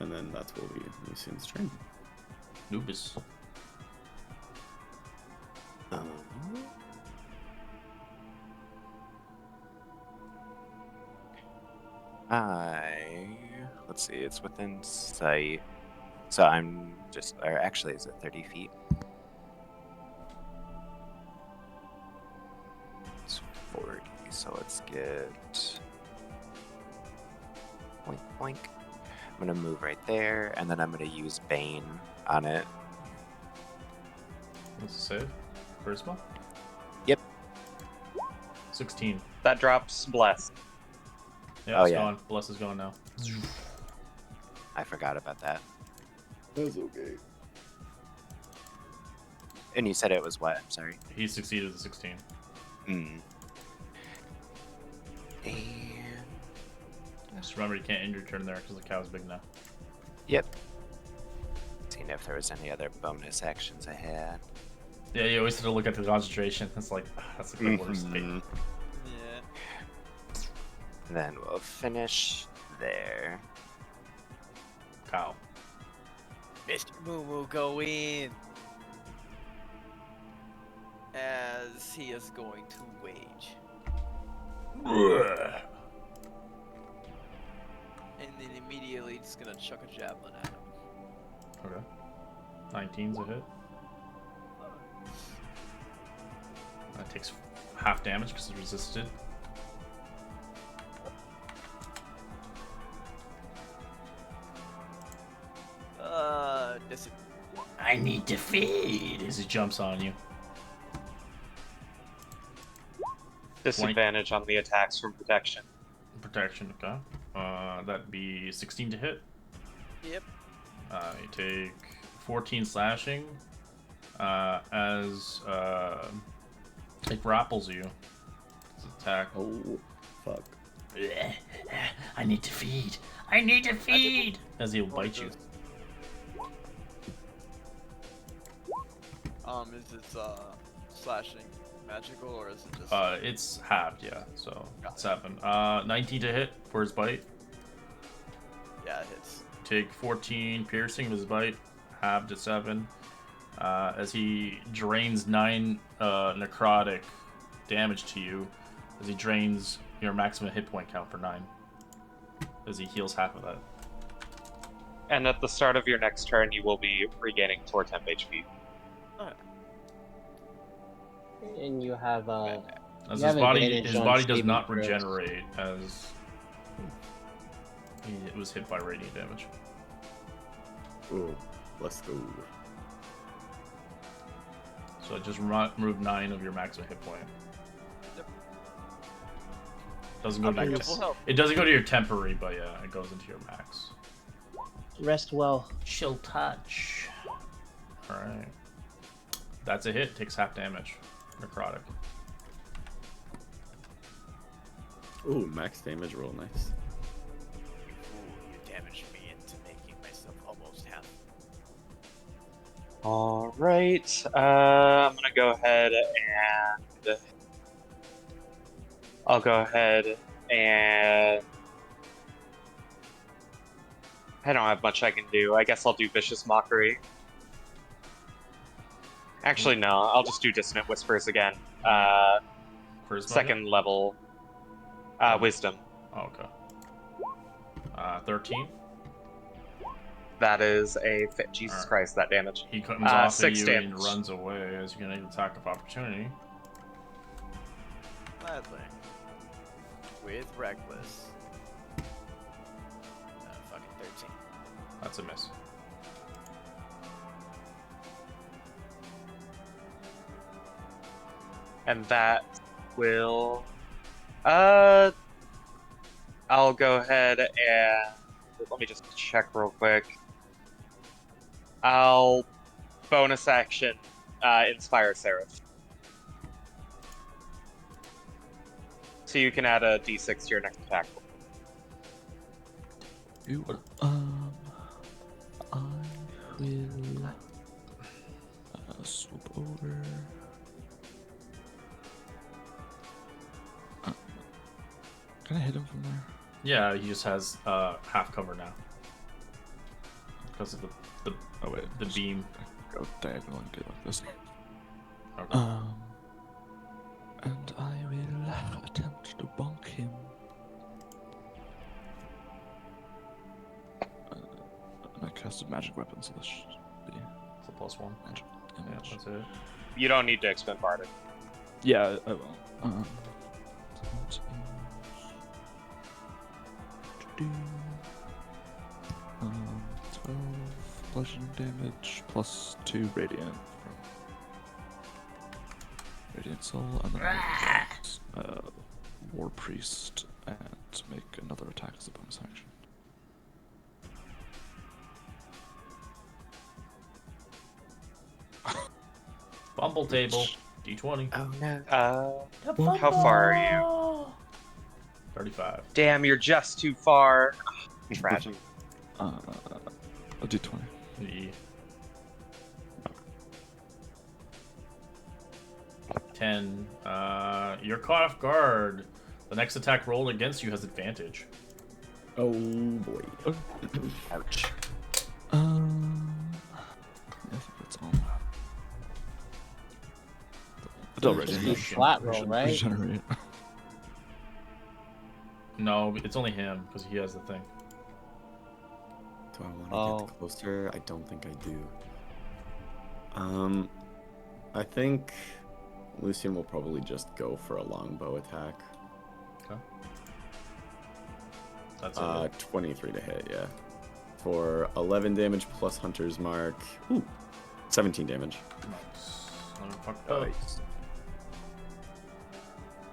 And then that will be Lucian's turn. Nubis. Let's see, it's within sight. So I'm just, or actually, is it 30 feet? It's 40, so let's get. Boink, boink. I'm gonna move right there, and then I'm gonna use Bane on it. What's the save? Charisma? Yep. 16. That drops Bless. Yeah, Oh, it's yeah. gone. Bless is gone now. I forgot about that. That's okay. And you said it was what? I'm sorry. He succeeded the 16. And Just remember, you can't end your turn there because the cow's big now. yep. Seeing if there was any other bonus actions I had. Yeah, you always have to look at the concentration. It's like, that's the worst. Mhm. Yeah. Then we'll finish there. Mr. Moo go in. As he is going to wage. And then immediately just gonna chuck a javelin at him. Okay. 19's a hit. That takes half damage because it's resisted. I need to feed as he jumps on you. Disadvantage on the attacks from protection. Protection, okay. That'd be 16 to hit. Yep. You take 14 slashing as it grapples you. It's attack. Oh, fuck. I need to feed. I need to feed. As he'll bite you. Is it slashing magical or is it just? It's halved, yeah. So Got it. 7. 19 to hit for his bite. Yeah, it hits. Take 14 piercing with his bite, halved at 7. As he drains 9 necrotic damage to you, as he drains your maximum hit point count for 9. As he heals half of that. And at the start of your next turn, you will be regaining Tor temp HP. And you have As you have advantage his on body does saving not throws. regenerate as he was hit by radiant damage. Ooh, let's go. So it just remove 9 of your maximum hit point. Yep. Doesn't go I'm to back your to full health. It doesn't go to your temporary, but yeah, it goes into your max. Rest well. Chill touch. Alright. That's a hit, takes half damage. Necrotic. Ooh, max damage roll, nice. Ooh, you damaged me into making myself almost half. Alright, I'm gonna go ahead and... I'll go ahead and... I don't have much I can do. I guess I'll do Vicious Mockery. Actually, no, I'll just do Dissonant Whispers again. Charisma? Second level. Wisdom. Oh, okay. 13. That is a fit. Jesus Alright. Christ, that damage. He comes off at 6 you damage. and runs away as you get an attack of opportunity. Gladly. With reckless. Fucking 13. That's a miss. And that will... I'll go ahead and... Let me just check real quick. I'll bonus action Inspire Seraph. So you can add a d6 to your next attack. You, I will swoop over. Can I hit him from there? Yeah, he just has half cover now. Because of the Oh wait, the just beam. go diagonal and get like this. Okay. And I will attempt to bonk him. And I casted magic weapon, so this should be It's a +1. magic Yeah, damage. that's it. You don't need to expend Bardic. Yeah, I will. That is 12 bludgeoning damage plus 2 radiant from Radiant Soul, and then I will War Priest and make another attack as a bonus action. Bumble table. D20. Oh no. How far are you? 35. Damn, you're just too far. Tragic. A d20. The 10. You're caught off guard. The next attack rolled against you has advantage. Oh boy. Ouch. But don't Just regenerate. be flat roll, Shouldn't right? regenerate. No, it's only him because he has the thing. Do I want to Oh. get closer? I don't think I do. I think Lucian will probably just go for a longbow attack. Okay. That's it. 23 to hit, yeah. For 11 damage plus Hunter's Mark. Ooh, 17 damage. Nice. I'm fucked up. Nice.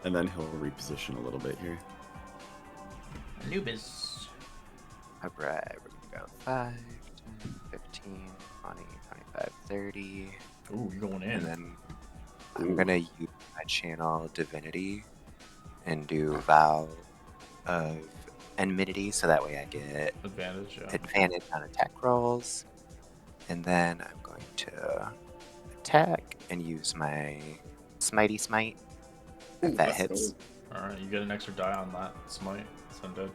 And then he'll reposition a little bit here. Anubis. Alright, we're gonna go 5, 10, 15, 20, 25, 30. Ooh, you're going in. And then I'm gonna use my channel Divinity and do Vow of Enmity, so that way I get Advantage, yeah. advantage on attack rolls. And then I'm going to attack and use my Smitey Smite. If that hits. Alright, you get an extra die on that smite. It's undead.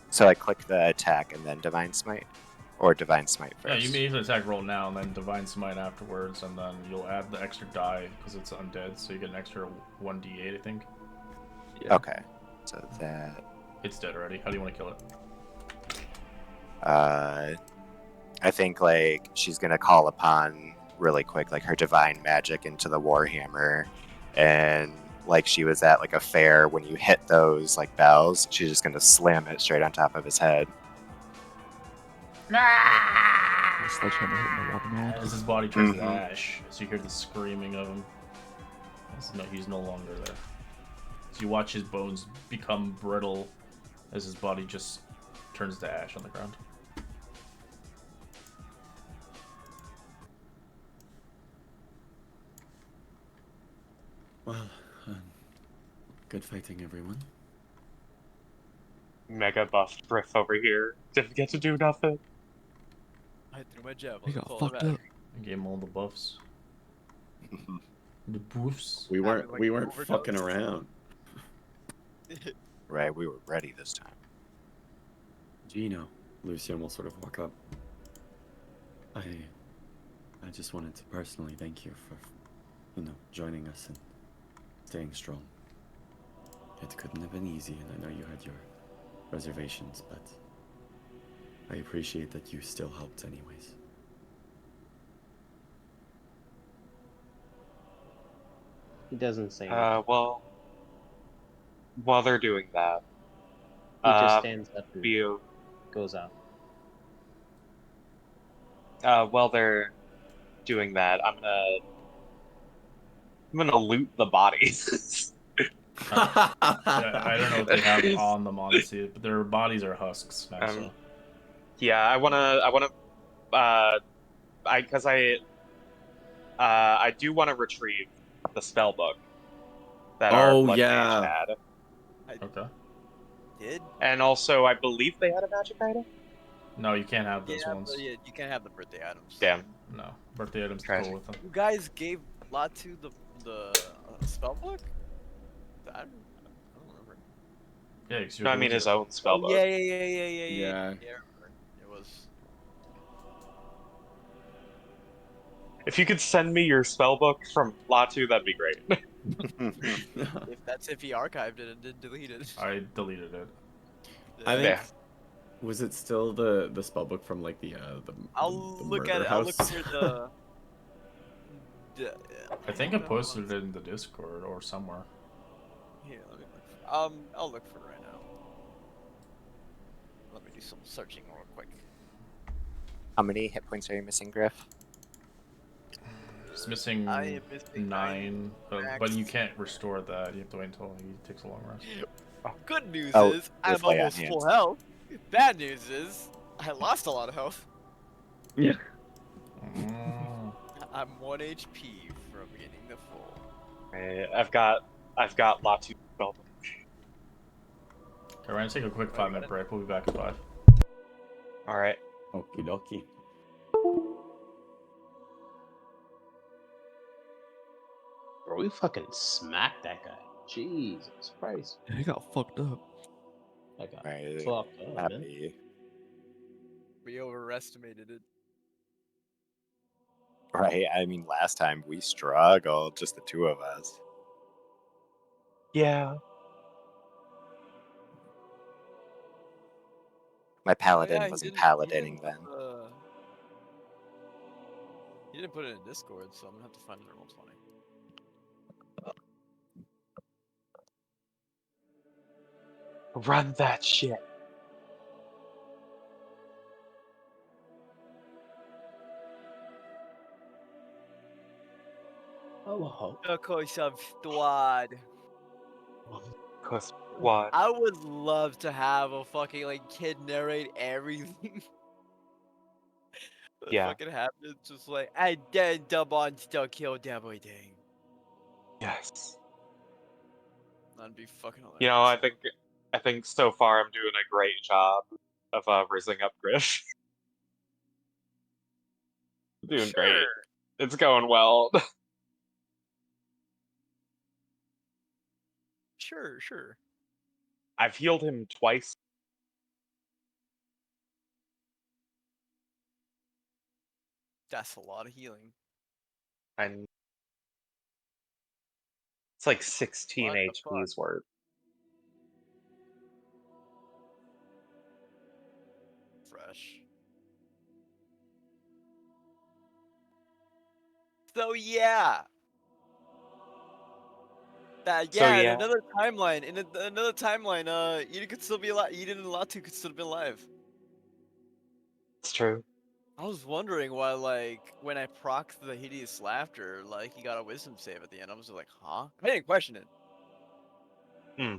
So I click the attack and then Divine Smite? Or Divine Smite first? Yeah, you may even attack roll now and then Divine Smite afterwards, and then you'll add the extra die because it's undead, so you get an extra 1d8, I think. Yeah. Okay. So that... It's dead already. How do you want to kill it? I think, like, she's gonna call upon really quick, like, her divine magic into the Warhammer, and like she was at, like, a fair when you hit those, like, bells, she's just gonna slam it straight on top of his head. Sledgehammer hitting the watermelon. As his body turns to Mhm. ash, so you hear the screaming of him. He's no longer there. So you watch his bones become brittle as his body just turns to ash on the ground. Well, good fighting, everyone. Mega buffed Briff over here. Didn't get to do nothing. I threw my javelin. He that's got all that fucked matters. up. I gave him all the buffs. The buffs. We weren't like we an weren't overdose. fucking around. Right, we were ready this time. Gino, Lucian will sort of walk up. I just wanted to personally thank you for, joining us and staying strong. It couldn't have been easy, and I know you had your reservations, but I appreciate that you still helped anyways. He doesn't say anything. Well, while they're doing that, He just stands up and you, goes out. while they're doing that, I'm gonna loot the bodies. Yeah, I don't know what they have on them, honestly, but their bodies are husks now. So Yeah, I do want to retrieve the spell book that our Oh, blood yeah. mage had, okay. Did? and also I believe they had a magic item. No, you can't have those Yeah, ones. but yeah, you can't have the birthday items. Damn. No, birthday items Tragic. go with them. You guys gave Latu the spell book? I don't remember. Yeah, 'cause you're No, I the mean his wizard. own spell book. Yeah. Yeah. Yeah, I remember. It was. If you could send me your spell book from Latu, that'd be great. If he archived it and didn't delete it. I deleted it. I think. Yeah. Was it still the spellbook from like the I'll the look murder at it. I'll look house? for the. I think I posted it in the Discord or somewhere. Here, let me look. I'll look for it right now. Let me do some searching real quick. How many hit points are you missing, Griff? It's missing I am missing 9, but max. you can't restore that. You have to wait until he takes a long rest. Good news Oh, is I'm with lay on almost hands. full health. Bad news is I lost a lot of health. Yeah. Mm. I'm 1 HP from getting the full. I've got Latu's spell book. Okay, we're gonna take a quick 5-minute break. We'll be back in 5. All right. Okie dokie. Bro, we fucking smacked that guy. Jesus Christ. Yeah, he got fucked up. That got Right. fucked up, man. Happy. We overestimated it. Right? I mean, last time we struggled, just the two of us. Yeah. Oh My yeah, paladin he wasn't didn't. He paladining didn't. then. He didn't put it in Discord, so I'm gonna have to find it on Roll20. Run that shit. Oh, Of course, I'm Strahd. Cause what? I would love to have a fucking like kid narrate everything that Yeah. fucking happens. Just like, and then the monster killed everything. Yes. That'd be fucking You know, hilarious. I think so far I'm doing a great job of rizzing up Griff. Doing great. Sure, It's going well. sure. I've healed him twice, That's a lot of healing. and it's like 16 What the fuck? HP's worth. Fresh. So yeah. So In yeah, another timeline, another timeline, Eden could still be alive. Eden and Latu could still be alive. it's true. I was wondering why, like, when I procced the hideous laughter, like, he got a wisdom save at the end. I was just like, huh? I didn't question it. Hmm.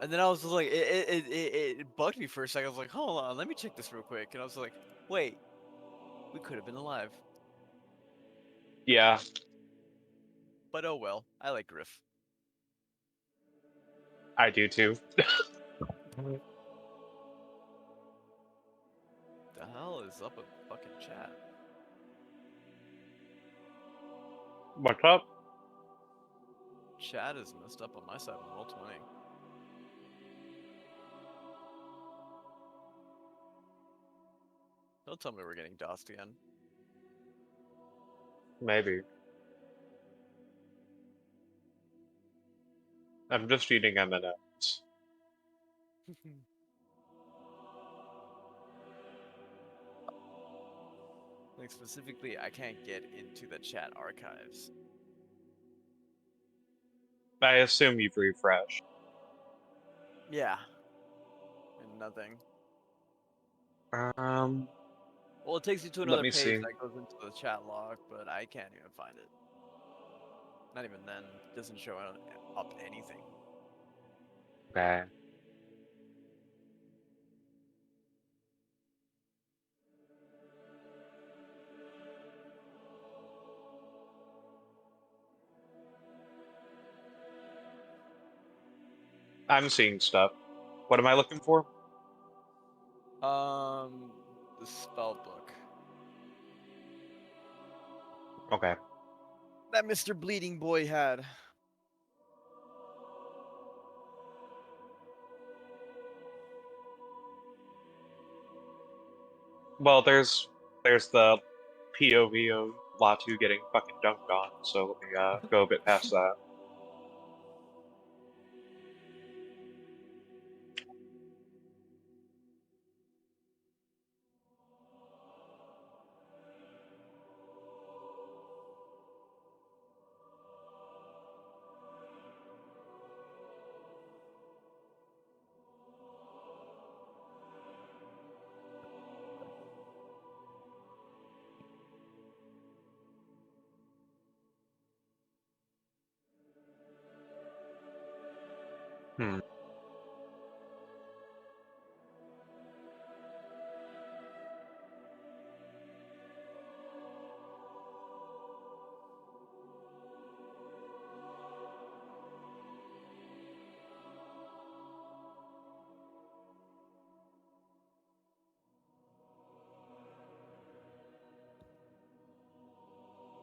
And then I was just like, it bugged me for a second. I was like, hold on, let me check this real quick. And I was like, wait, we could have been alive. Yeah, But oh well, I like Griff. I do too. The hell is up with fucking chat? What's up? Chat is messed up on my side on Roll20. Don't tell me we're getting DOSed again. Maybe. I'm just eating M&Ms. Like specifically, I can't get into the chat archives. I assume you've refreshed. Yeah. And nothing. Well, it takes you to Let another me page see. that goes into the chat log, but I can't even find it. Not even then. It doesn't show up anything. Okay. I'm seeing stuff. What am I looking for? The spell book. Okay. That Mr. Bleeding Boy had. Well, there's the POV of Latu getting fucking dunked on, so let me go a bit past that. Hmm.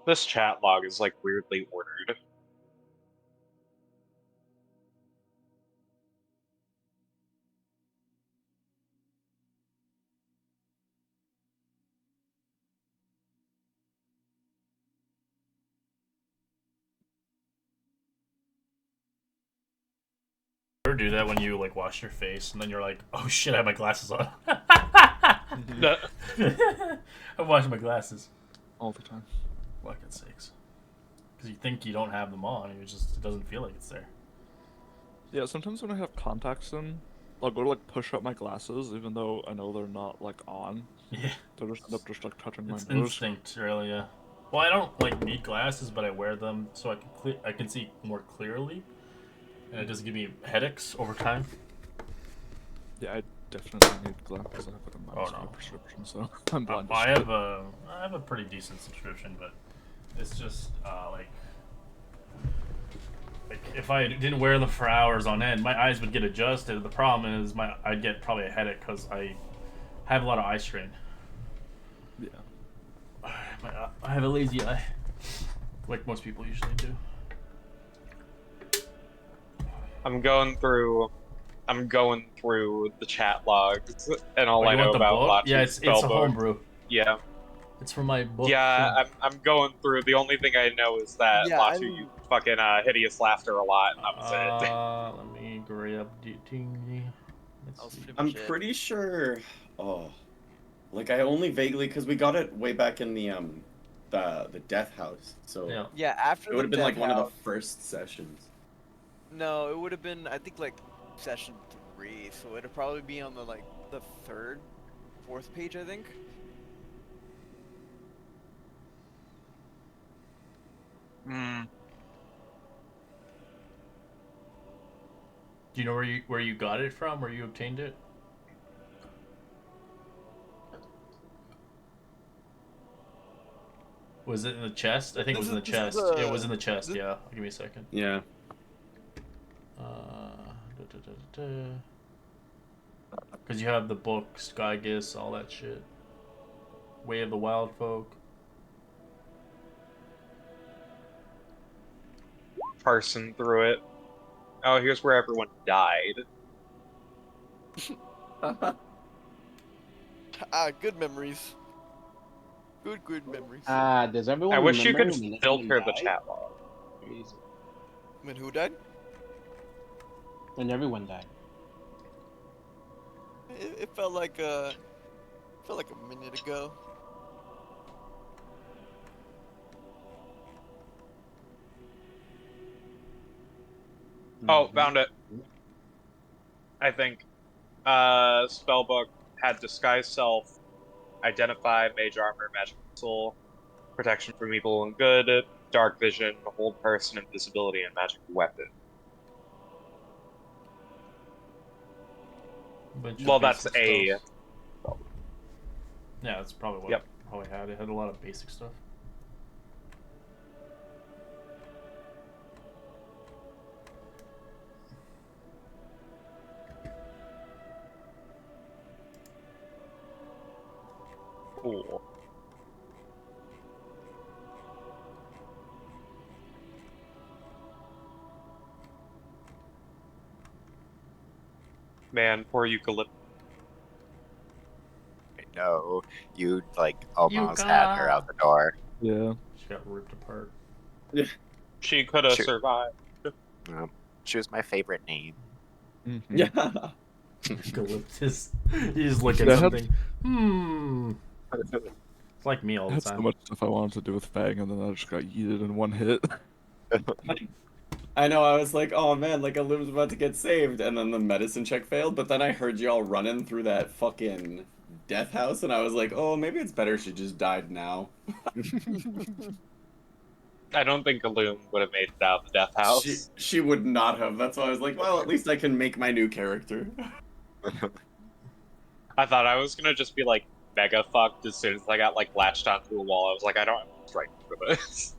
This chat log is like weirdly ordered. ever do that when you like wash your face and then you're like, oh shit, I have my glasses on. I'm washing my glasses All the time. fucking sakes, because you think you don't have them on and it doesn't feel like it's there. Yeah, sometimes when I have contacts in, I'll go to like push up my glasses, even though I know they're not like on. Yeah, They'll just end up just like touching my it's nose. instinct really. Yeah, well, I don't like need glasses, but I wear them so I can see more clearly, and it doesn't give me headaches over time. Yeah, I definitely need glasses. I have like a Oh, -5 no. prescription, so I'm blind. I have a pretty decent subscription, but it's just like if I didn't wear them for hours on end, my eyes would get adjusted. The problem is I'd get probably a headache because I have a lot of eye strain. Yeah. I have a lazy eye, like most people usually do. I'm going through the chat logs, and all Oh, I you know want the about book? Lachi's Yeah, it's a spellbook. homebrew. Yeah. It's from my book. Yeah, I'm going through. The only thing I know is that Yeah, Latu used fucking hideous laughter a lot, and that was it. Let me grab the thingy. That was pretty I'm much it. pretty sure. Oh, like I only vaguely because we got it way back in the death house. So Yeah. Yeah, after it would the have been like death one of the house- first sessions. No, it would have been, I think, like session 3, so it'd probably be on the like the 3rd, 4th page, I think. Mm. Do you know where you got it from? Where you obtained it? Was it in the chest? I think it was in the chest. It was in the chest. Yeah. Give me a second. Yeah. Because you have the book, Skygiss, all that shit. Way of the Wild Folk. Parsing through it. Oh, here's where everyone died. Good memories. Good memories. Does everyone I wish you remember could when filter everyone the died? chat log. Crazy. When who died? When everyone died. It felt like a minute ago. Oh, found it. I think. Spellbook had Disguise Self, Identify, Mage Armor, Magic Missile, Protection from Evil and Good, Dark Vision, Hold Person, Invisibility, and Magic Weapon. Well, that's a... Yeah, that's probably what Yep. probably had. It had a lot of basic stuff. Cool. Man, poor Eucalypt. No, you like almost had her out the door. Yeah. She got ripped apart. She could have Shoot. survived. No, she was my favorite name. Mm-hmm. Yeah. Eucalyptus. You just look at Yeah, I had- something. It's like me all I the had so time. much stuff I wanted to do with Fang, and then I just got yeeted in one hit. I know, I was like, oh man, like Alum's about to get saved, and then the medicine check failed, but then I heard y'all running through that fucking death house, and I was like, oh, maybe it's better she just died now. I don't think Illum would have made it out of the death house. She would not have. That's why I was like, well, at least I can make my new character. I thought I was gonna just be like mega fucked as soon as I got like latched onto a wall. I was like, I don't have strength for this.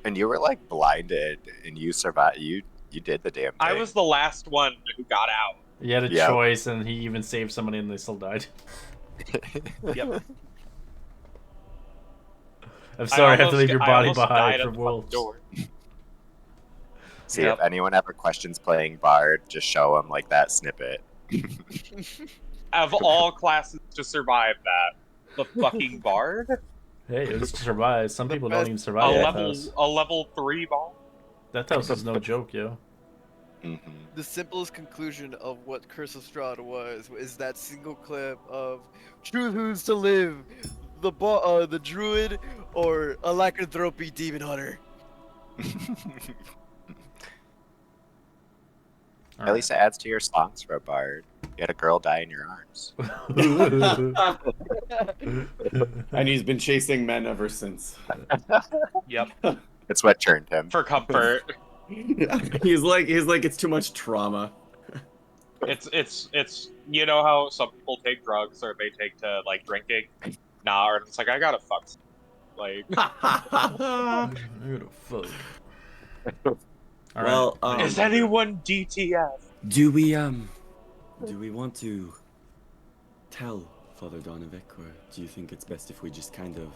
And you were like blinded, and you survived. You did the damn thing. I was the last one who got out. He had a Yeah. choice, and he even saved somebody, and they still died. Yep. I'm sorry, I have to leave your I body almost died behind at for the front wolves. door. See, Yep. if anyone ever questions playing Bard, just show them like that snippet. Of all classes to survive that, the fucking bard, Hey, it was to survive. Some people don't even a survive Death level House. a level 3 bard. Death House is no joke, yo. The simplest conclusion of what Curse of Strahd was is that single clip of choose who's to live, the druid or a lycanthropy demon hunter. At least it adds to your songs for a bard. You had a girl die in your arms. And he's been chasing men ever since. Yep. It's what turned him. For comfort. he's like it's too much trauma. It's you know how some people take drugs or they take to like drinking? Nah, or it's like I gotta fuck. Like I gotta fuck. All Well, right. is anyone DTF? do we want to tell Father Donovic, or do you think it's best if we just kind of,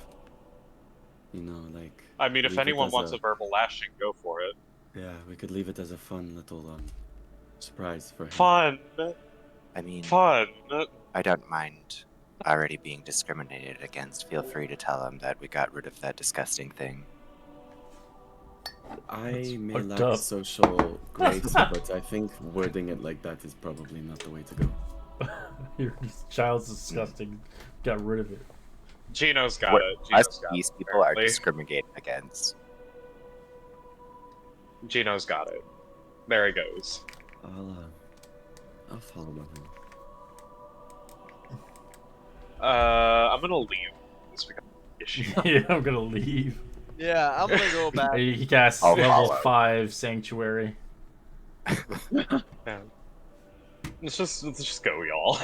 like? I mean, if leave it anyone as wants a verbal lashing, go for it. Yeah, we could leave it as a fun little surprise for him. Fun. I mean, Fun. I don't mind already being discriminated against. Feel free to tell him that we got rid of that disgusting thing. I may fucked lack up. social grace, but I think wording it like that is probably not the way to go. Your child's disgusting. Got rid of it. Gino's got What it. us Gino's got these it, people are apparently. discriminated against. Gino's got it. There he goes. I'll follow him. I'm gonna leave. This becomes an issue. Yeah, I'm gonna leave. Yeah, I'm gonna go back. He casts I'll level follow. 5 sanctuary. Yeah. Let's just go, y'all.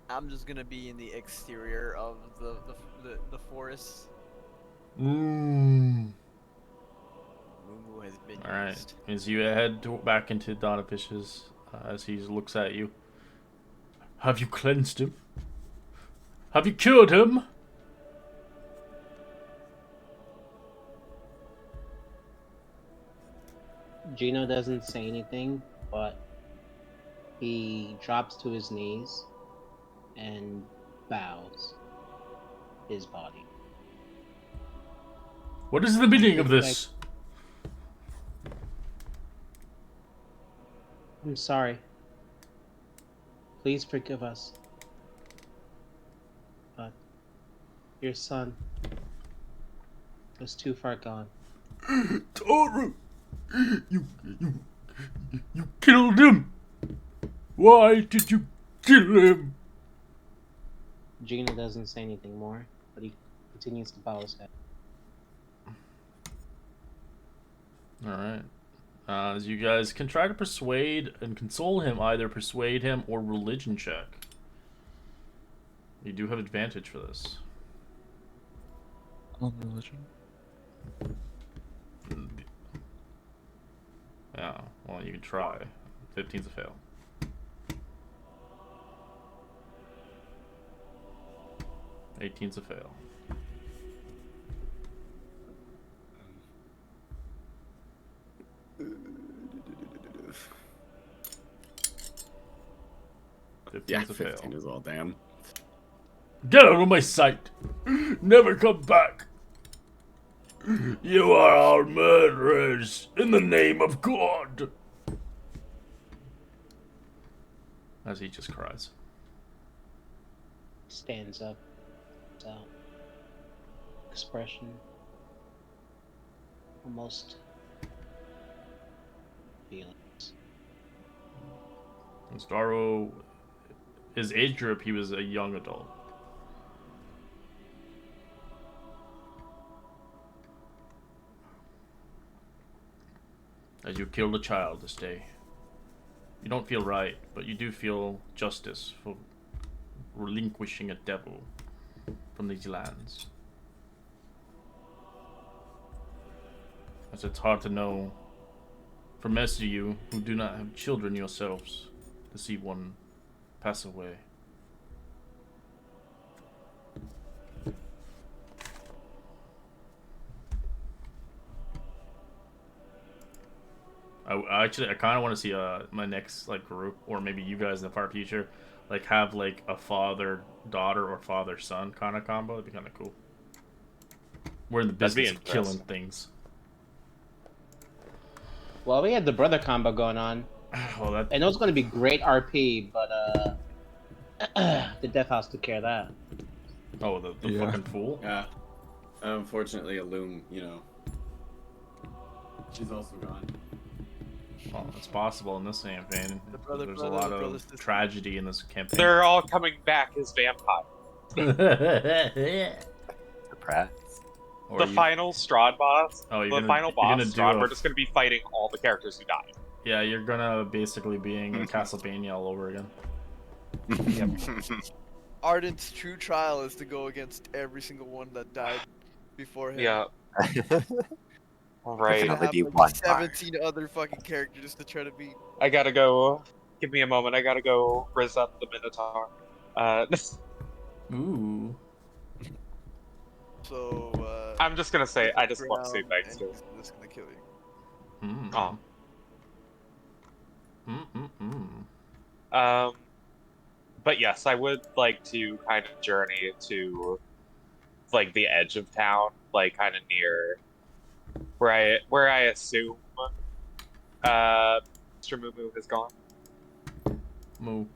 I'm just gonna be in the exterior of the forest. Mmm. Mumu has been All right. used. As you head back into Donovish's, as he looks at you. Have you cleansed him? Have you cured him? Gino doesn't say anything, but he drops to his knees and bows his body. What is the meaning of this? I'm sorry. Please forgive us. But your son was too far gone. Doru! You killed him! Why did you kill him? Gino doesn't say anything more, but he continues to bow his head. Alright. As you guys can try to persuade and console him, either persuade him or religion check. You do have advantage for this. On religion. Yeah, well, you can try. 15's a fail. Eighteen's a fail. Yeah, 15's a fail. 15 as well, damn. Get out of my sight! Never come back! You are all murderers in the name of God! As he just cries. Stands up. Expression. Almost feelings. And Starro, his age group, he was a young adult. As you killed a child this day. You don't feel right, but you do feel justice for relinquishing a devil from these lands. As it's hard to know, for most of you who do not have children yourselves, to see one pass away. I kind of want to see my next group, or maybe you guys in the far future, have a father-daughter or father-son kind of combo. That'd be kind of cool. We're in the business of killing things. Well, we had the brother combo going on. Well, that I know it's going to be great RP, but the Death House took care of that. oh the Yeah. fucking fool. Yeah. Unfortunately, Loom, she's also gone. Well, it's possible in this campaign. The brother, There's brother, a lot the brother, of sister. tragedy in this campaign. They're all coming back as vampires. Surprise. Or The you, final Strahd boss, oh, the final you're gonna boss, do Strahd, a we're just gonna be fighting all the characters who died. yeah, you're gonna basically being a Castlevania all over again. Ardent's true trial is to go against every single one that died before him. Yeah, all right. Can And only have be like one part. 17 other fucking characters to try to beat. I gotta go. Give me a moment. I gotta go rizz up the Minotaur. Ooh. So, I'm just gonna say, hit I the just want to say ground thanks and to. he's just gonna kill you. Mm. Oh. Mm. But yes, I would like to kind of journey to like the edge of town, like kind of near where I assume Mr. Moo Moo has gone. Moo.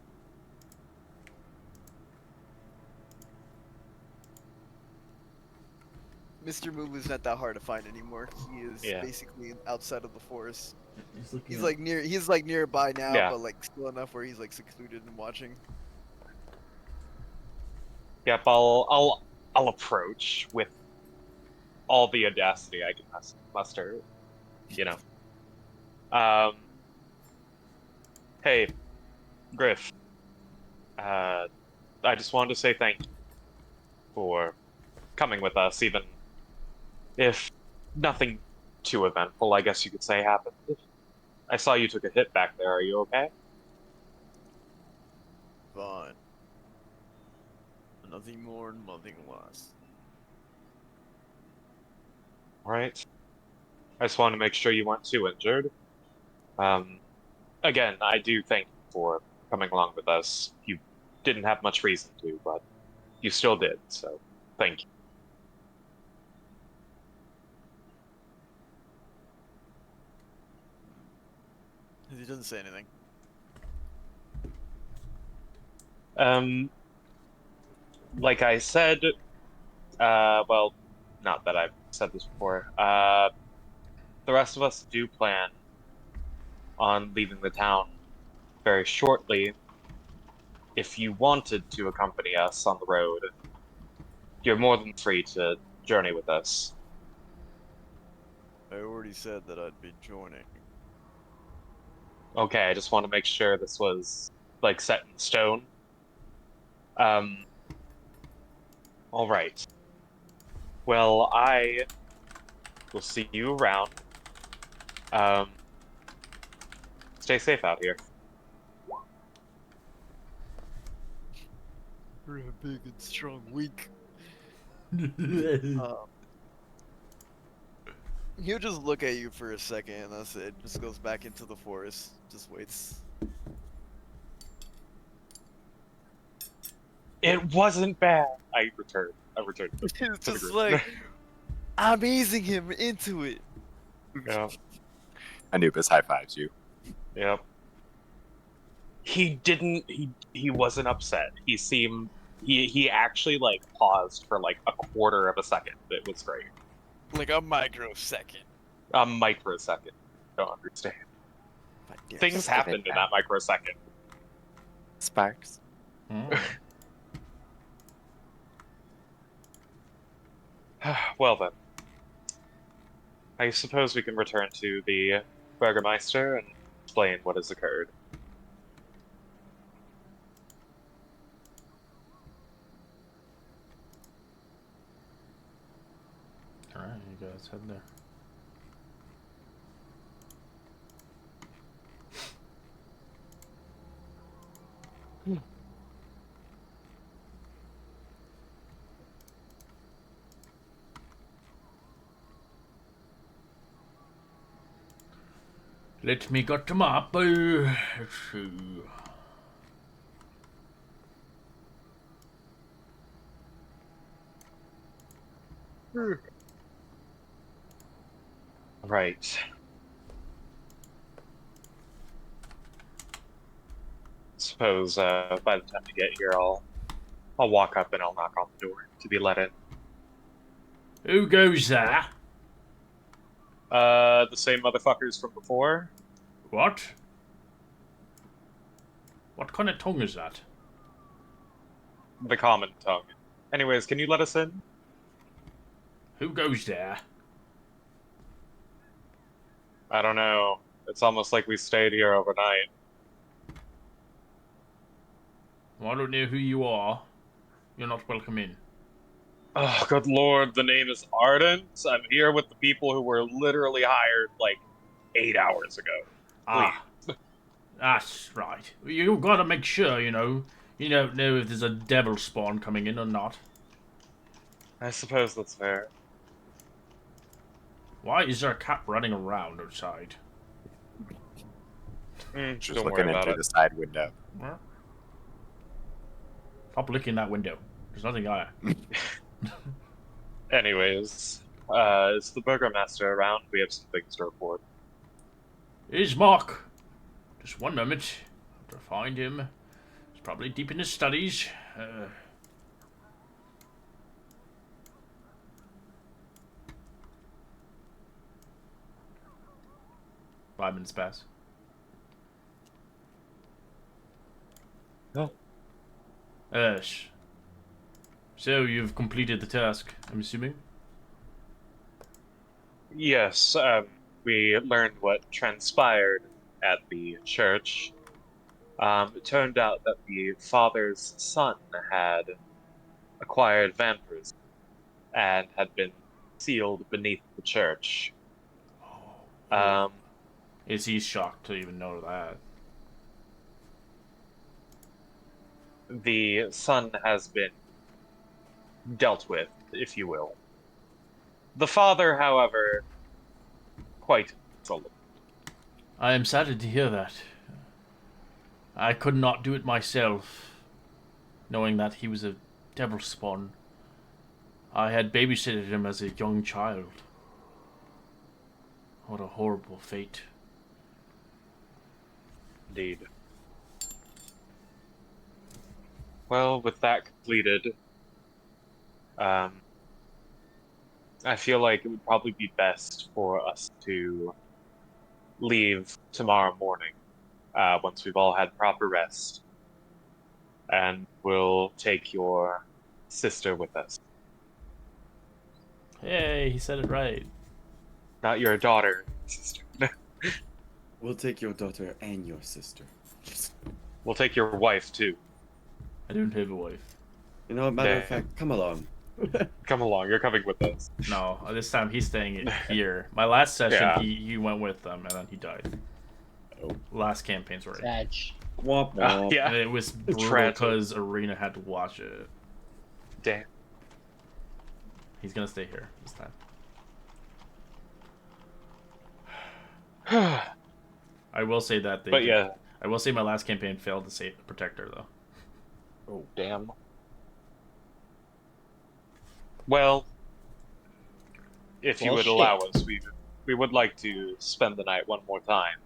Mr. Moo is not that hard to find anymore. He is Yeah. basically outside of the forest. He's He's like nearby now, Yeah. but like still enough where he's like secluded and watching. Yep, I'll approach with all the audacity I can muster, you know. Hey, Griff. I just wanted to say thank you for coming with us, even if nothing too eventful, I guess you could say, happened. I saw you took a hit back there. Are you okay? Fine. Nothing more, nothing less. All right. I just wanted to make sure you weren't too injured. Again, I do thank you for coming along with us. You didn't have much reason to, but you still did, so thank you. He doesn't say anything. Like I said, well, not that I've said this before, the rest of us do plan on leaving the town very shortly. If you wanted to accompany us on the road, you're more than free to journey with us. I already said that I'd be joining. Okay, I just want to make sure this was, like, set in stone. Um, all right. Well, I will see you around. Stay safe out here. You're a big and strong, weak. He'll just look at you for a second, and that's it. Just goes back into the forest. Just waits. It wasn't bad. I returned. It's to the just group. like I'm easing him into it. Yeah. Anubis high fives you. Yep. He didn't. He wasn't upset. He seemed. He actually like paused for like a quarter of a second. It was great. Like a microsecond. A microsecond. Don't understand. If I dare Things say. happened in that microsecond. Sparks. Well then, I suppose we can return to the Burgermeister and explain what has occurred. Alright, you guys head there. Let me get the map. Let's see. Right. suppose by the time you get here, I'll walk up and I'll knock on the door to be let in. Who goes there? The same motherfuckers from before. What? What kind of tongue is that? The common tongue. Anyways, can you let us in? Who goes there? I don't know. It's almost like we stayed here overnight. Well, I don't know who you are. You're not welcome in. Oh, good lord, the name is Ardent. I'm here with the people who were literally hired like 8 hours ago. Ah, that's right. You gotta make sure, you know. You don't know if there's a devil spawn coming in or not. I suppose that's fair. Why is there a cat running around outside? Just Don't looking worry in about through it. the side window. Stop licking that window. There's nothing there. Anyways, is the burgomaster around? We have some things to report. Here's Mark. Just one moment. To find him. He's probably deep in his studies. 5 minutes pass. No. Yes. So you've completed the task, I'm assuming? Yes, we learned what transpired at the church. It turned out that the father's son had acquired vampirism and had been sealed beneath the church. Um, Is he shocked to even know that? the son has been dealt with, if you will. The father, however, quite inconsolable. I am saddened to hear that. I could not do it myself, knowing that he was a devil spawn. I had babysitted him as a young child. What a horrible fate. Indeed. Well, with that completed, I feel like it would probably be best for us to leave tomorrow morning, once we've all had proper rest, and we'll take your sister with us. Hey, he said it right. Not your daughter, sister. We'll take your daughter and your sister. We'll take your wife, too. I don't have a wife. You know, matter of Damn. fact, come along. Come along, you're coming with us. No, this time he's staying here. My last session, Yeah. he went with them, and then he died. Oh. Last campaign's right. Sad. Womp womp. Yeah, And it was brutal Tragic. because Arena had to watch it. damn. He's gonna stay here this time. I will say that they But did- yeah, I will say my last campaign failed to save protect her though. oh damn. Well, if you Well, would shit. allow us, we would like to spend the night one more time,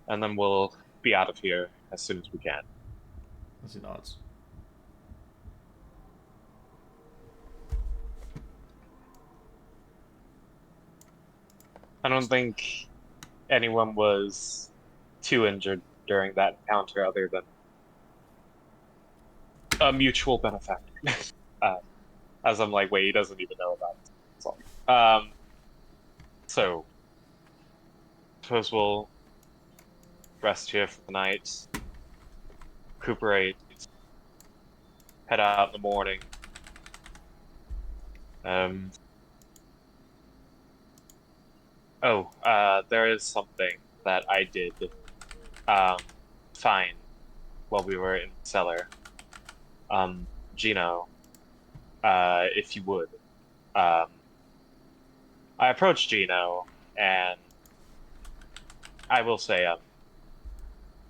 and then we'll be out of here as soon as we can. As he nods. I don't think anyone was too injured during that encounter, other than a mutual benefactor. As I'm like, wait, he doesn't even know about it. So, suppose we'll rest here for the night, recuperate, head out in the morning. There is something that I did find while we were in the cellar. Gino, if you would. I approached Gino, and I will say,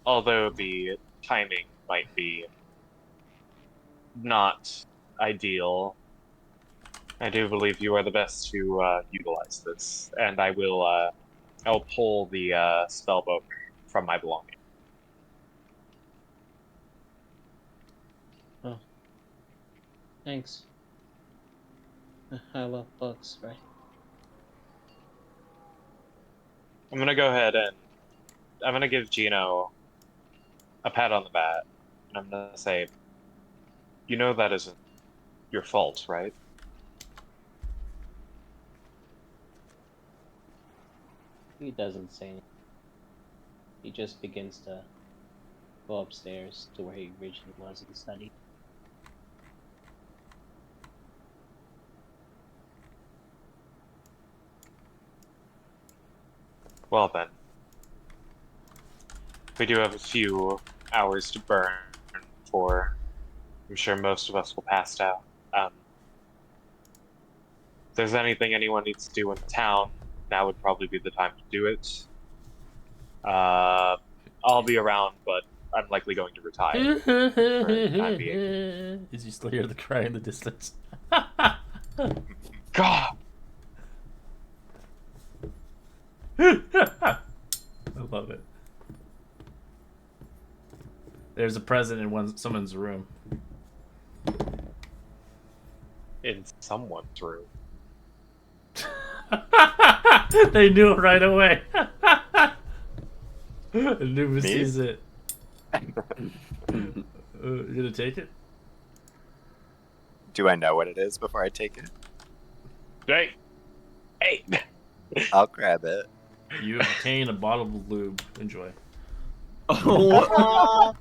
although the timing might be not ideal, I do believe you are the best to utilize this, and I'll pull the spell book from my belongings. Thanks. I love books, right? I'm gonna go ahead and I'm gonna give Gino a pat on the back, and I'm gonna say, you know that isn't your fault, right? He doesn't say anything. He just begins to go upstairs to where he originally was and study. Well then, we do have a few hours to burn before I'm sure most of us will pass out. If there's anything anyone needs to do in town, now would probably be the time to do it. I'll be around, but I'm likely going to retire for the time being. Is you still hear the cry in the distance? God! I love it. There's a present in someone's room. In someone's room. They knew it right away. Anubis sees it. You gonna take it? Do I know what it is before I take it? Hey! Hey! I'll grab it. You obtain a bottle of lube. Enjoy. Oh,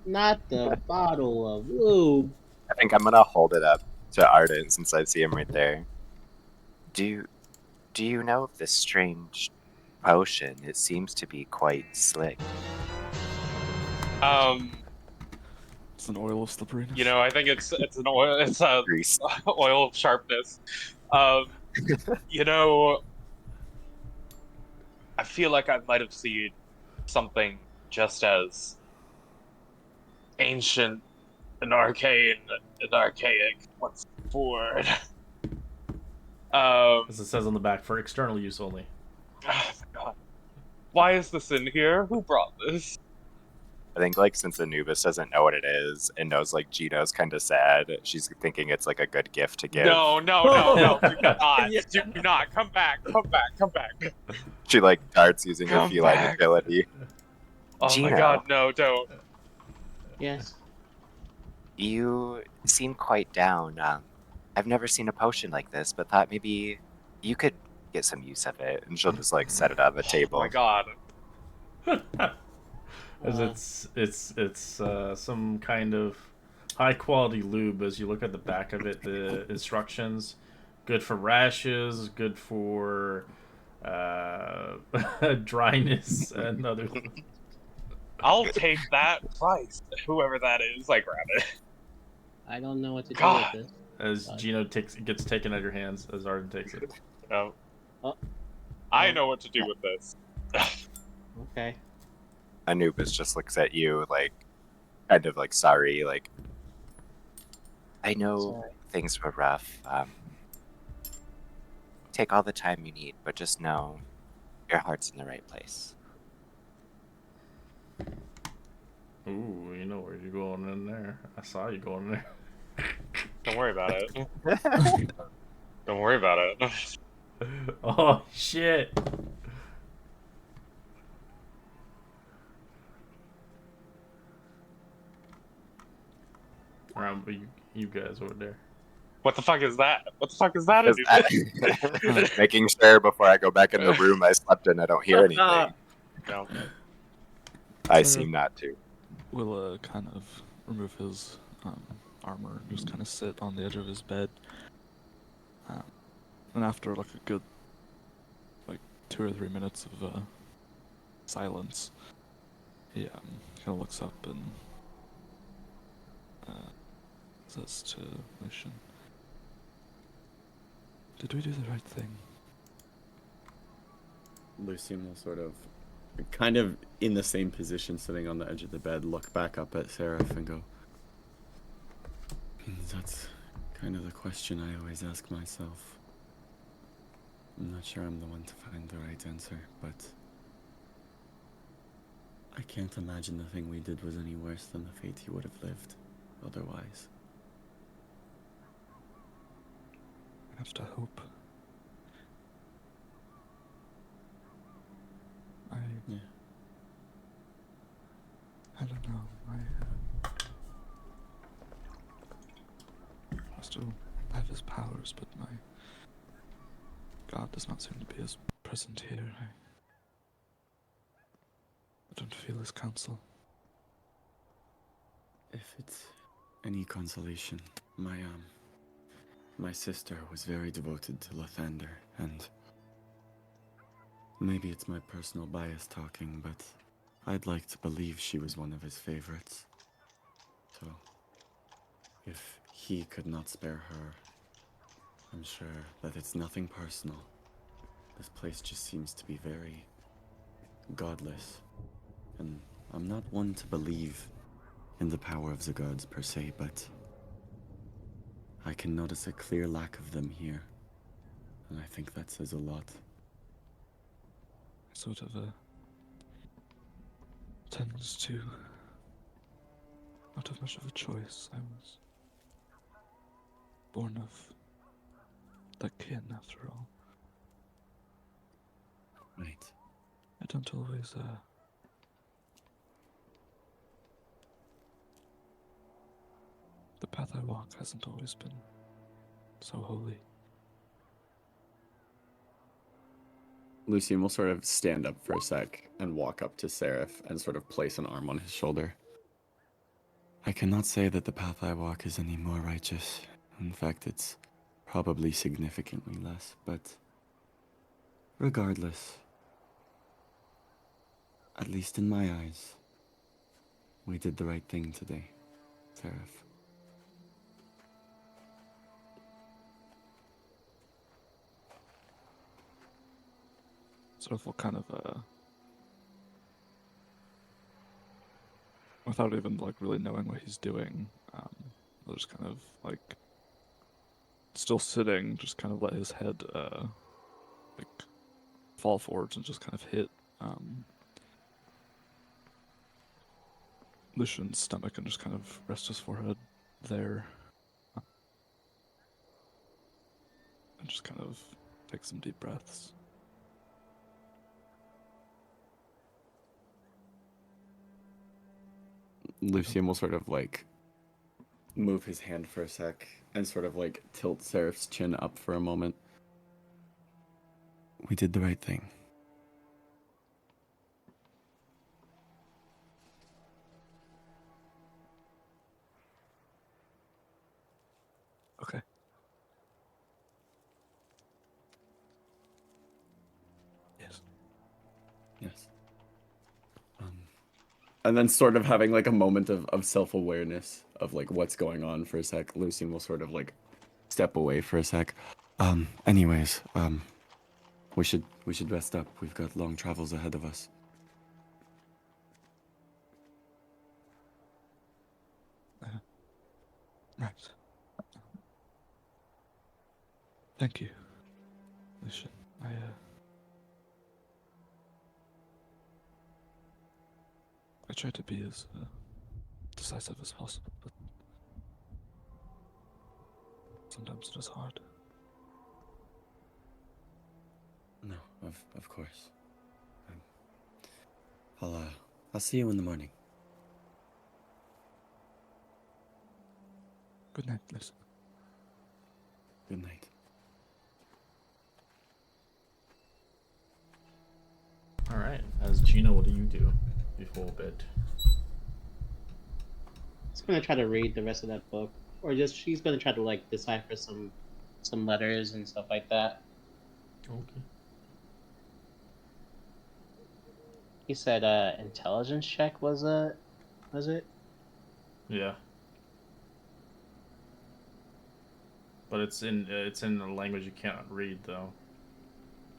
not the bottle of lube. I think I'm gonna hold it up to Arden since I see him right there. Do you know of this strange potion? It seems to be quite slick. It's an oil of slipperiness. You know, I think it's an oil. It's a Grease. oil of sharpness. You know, I feel like I might have seen something just as ancient and arcane and archaic once before. As it says on the back, for external use only. Oh my God. Why is this in here? Who brought this? I think like since Anubis doesn't know what it is and knows like Gino's kind of sad, she's thinking it's like a good gift to give. No, do not. Yeah. Do not. Come back. She like darts using her Come feline back. ability. Oh my Gino. God, no, don't. Yes. You seem quite down. I've never seen a potion like this, but thought maybe you could get some use of it. And she'll just like set it on the table. Oh my God. As it's some kind of high quality lube. As you look at the back of it, the instructions: good for rashes, good for dryness, and other. I'll take that price. Whoever that is, I grab it. I don't know what to do God. with this. As Gino gets taken out of your hands, as Arden takes it. No. Oh. I know what to do with this. Okay. Anubis just looks at you like kind of like sorry, like I know Sorry. things were rough. Take all the time you need, but just know your heart's in the right place. Ooh, you know where you're going in there. I saw you going in there. Don't worry about it. Don't worry about it. Oh shit! Around you guys over there. What the fuck is that? What the fuck is that? Is that- Making sure before I go back in the room I slept in, I don't hear anything. No. I seem not to. Will kind of remove his armor, just kind of sit on the edge of his bed. And after like a good 2 or 3 minutes of silence, he kind of looks up and says to Lucian, "Did we do the right thing?" Lucian will sort of, kind of in the same position, sitting on the edge of the bed, look back up at Seraph and go, "That's kind of the question I always ask myself. I'm not sure I'm the one to find the right answer, but I can't imagine the thing we did was any worse than the fate he would have lived otherwise." have to hope. Yeah. I don't know. I still have his powers, but my God does not seem to be as present here. I don't feel his counsel. If it's any consolation, my sister was very devoted to Lathander, and maybe it's my personal bias talking, but I'd like to believe she was one of his favorites. So, if he could not spare her, I'm sure that it's nothing personal. This place just seems to be very godless, and I'm not one to believe in the power of the gods per se, but I can notice a clear lack of them here, and I think that says a lot. Sort of tends to not have much of a choice. I was born of that kin, after all. Right. I don't always, the path I walk hasn't always been so holy. Lucian will sort of stand up for a sec and walk up to Seraph and sort of place an arm on his shoulder. I cannot say that the path I walk is any more righteous. In fact, it's probably significantly less, but regardless, at least in my eyes, we did the right thing today, Seraph. Sort of what kind of, without even, like, really knowing what he's doing, I'll just kind of, like, still sitting, just kind of let his head, like, fall forwards and just kind of hit, Lucian's stomach and just kind of rest his forehead there. And just kind of take some deep breaths. Lucian will sort of like move his hand for a sec and sort of like tilt Seraph's chin up for a moment. We did the right thing. Okay. Yes. Yes. And then sort of having like a moment of self-awareness of like what's going on for a sec, Lucian will sort of like step away for a sec. Anyways, we should rest up. We've got long travels ahead of us. Right. Thank you, Lucian. I try to be as decisive as possible, but sometimes it is hard. No, of course. I'll see you in the morning. Good night, Lucian. Good night. Alright, as Gina, what do you do before bed? She's gonna try to read the rest of that book, or just she's gonna try to like decipher some letters and stuff like that. Okay. You said intelligence check was it? Yeah. But it's in a language you cannot read though.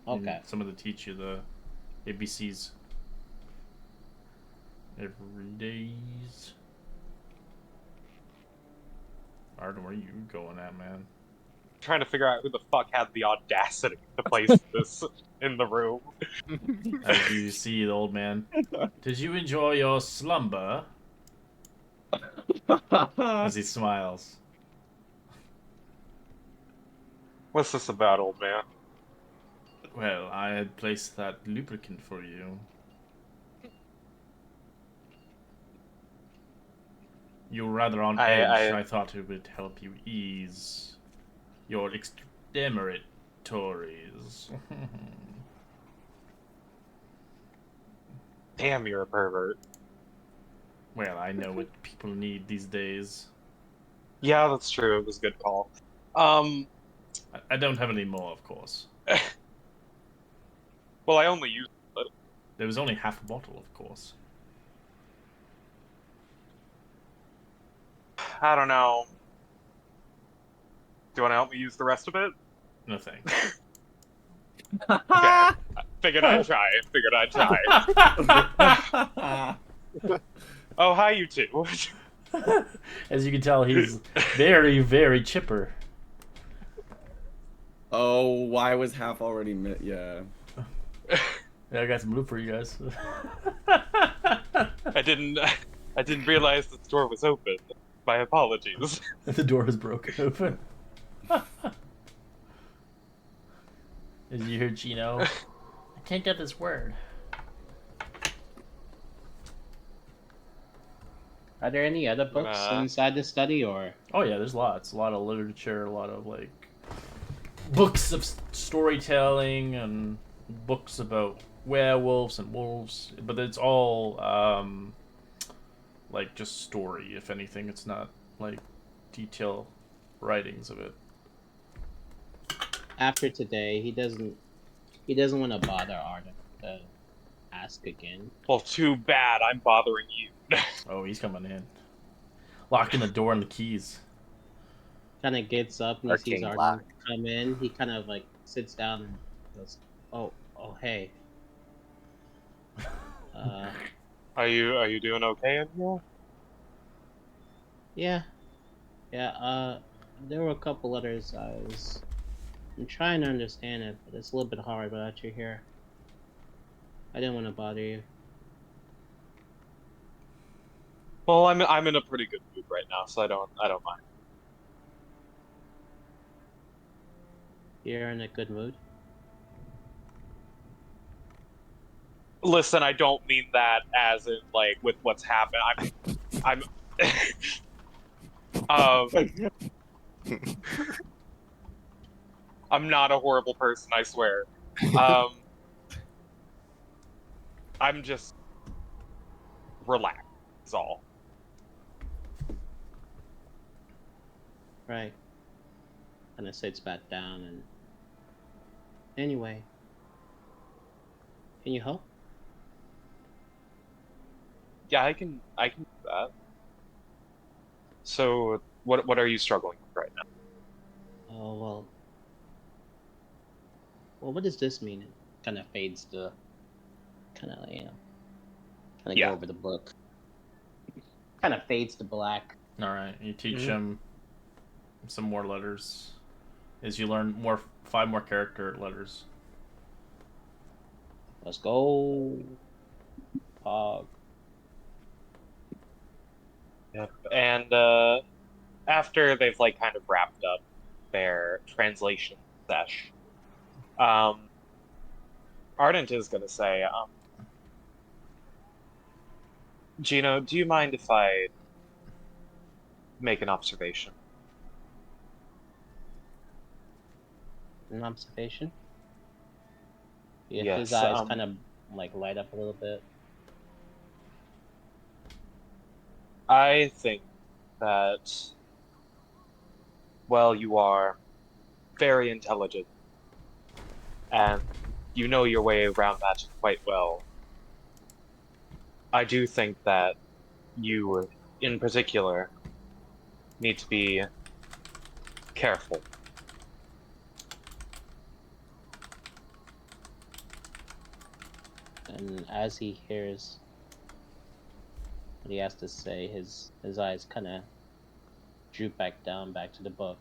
You Okay. need someone to teach you the ABCs. Every days. Arden, where are you going at, man? Trying to figure out who the fuck had the audacity to place this in the room. As you see the old man. Did you enjoy your slumber? As he smiles. What's this about, old man? Well, I had placed that lubricant for you. You're rather on edge. I I thought it would help you ease your extrematories. damn, you're a pervert. Well, I know what people need these days. Yeah, that's true. It was a good call. Um, I don't have any more, of course. well, I only used it. There was only half a bottle, of course. I don't know. Do you want to help me use the rest of it? No thanks. Okay. Figured I'd try. Figured I'd try. Oh, hi, you two. As you can tell, he's very, very chipper. Oh, why was half already yeah. Yeah, I got some loot for you guys. I didn't realize the store was open. My apologies. The door is broken open. As you hear Gino, I can't get this word. Are there any other books inside the study, or? Oh yeah, there's lots. A lot of literature, a lot of like books of storytelling and books about werewolves and wolves, but it's all like just story. If anything, it's not like detail writings of it. After today, he doesn't want to bother Arden to ask again. Well, too bad. I'm bothering you. Oh, he's coming in, locking the door and the keys. Kind of gets up and he sees Arcane Arden lock. come in. He kind of like sits down and goes, "Oh, hey." Are you doing okay in here? Yeah. There were a couple letters I'm trying to understand it, but it's a little bit hard without you here. I didn't want to bother you. Well, I'm in a pretty good mood right now, so I don't mind. You're in a good mood? Listen, I don't mean that as in like with what's happened. I'm I'm not a horrible person, I swear. I'm just relaxed, is all. Right. Kind of sits back down and... Anyway. Can you help? Yeah, I can do that. So, what are you struggling with right now? Oh, well... Well, what does this mean? It kind of fades to... Kind of Yeah. go over the book. Kind of fades to black. Alright, you teach him some more letters. As you learn 5 more character letters. Let's go. Pog. Yep. And after they've like kind of wrapped up their translation sesh, Ardent is gonna say, Gino, do you mind if I make an observation? An observation? If Yes, his eyes kind of like light up a little bit. I think that, well, you are very intelligent, and you know your way around magic quite well. I do think that you, in particular, need to be careful. And as he hears what he has to say, his eyes kind of droop back down, back to the book.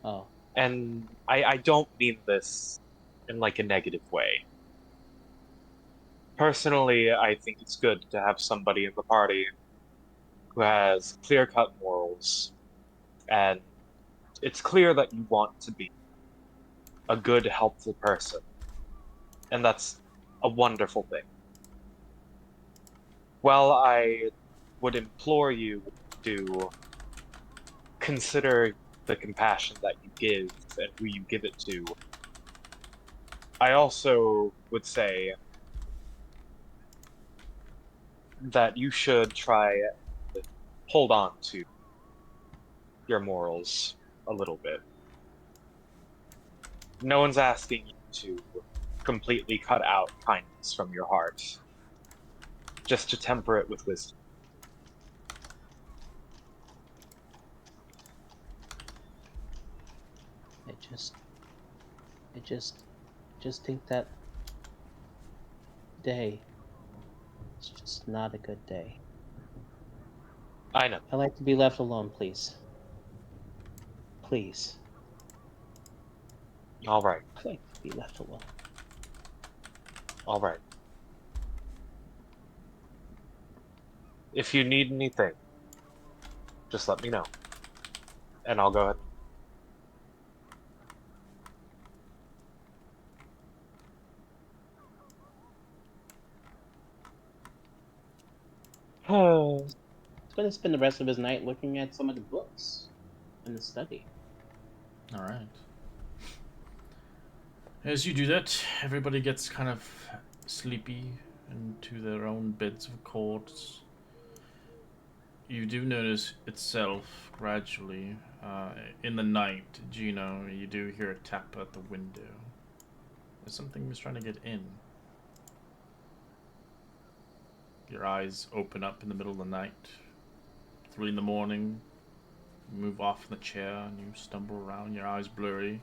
Oh. And I don't mean this in like a negative way. Personally, I think it's good to have somebody in the party who has clear-cut morals and it's clear that you want to be a good, helpful person. And that's a wonderful thing. Well, I would implore you to consider the compassion that you give and who you give it to. I also would say that you should try and hold on to your morals a little bit. No one's asking you to completely cut out kindness from your heart, just to temper it with wisdom. I just think that day is just not a good day. I know. I like to be left alone, please. Please. All right. I like to be left alone. All right. If you need anything, just let me know. And I'll go ahead. He's going to spend the rest of his night looking at some of the books in the study. All right. As you do that, everybody gets kind of sleepy into their own beds of cords. You do notice itself gradually in the night, Gino. You do hear a tap at the window. There's something that's trying to get in. Your eyes open up in the middle of the night. 3 in the morning. You move off in the chair and you stumble around. Your eyes blurry.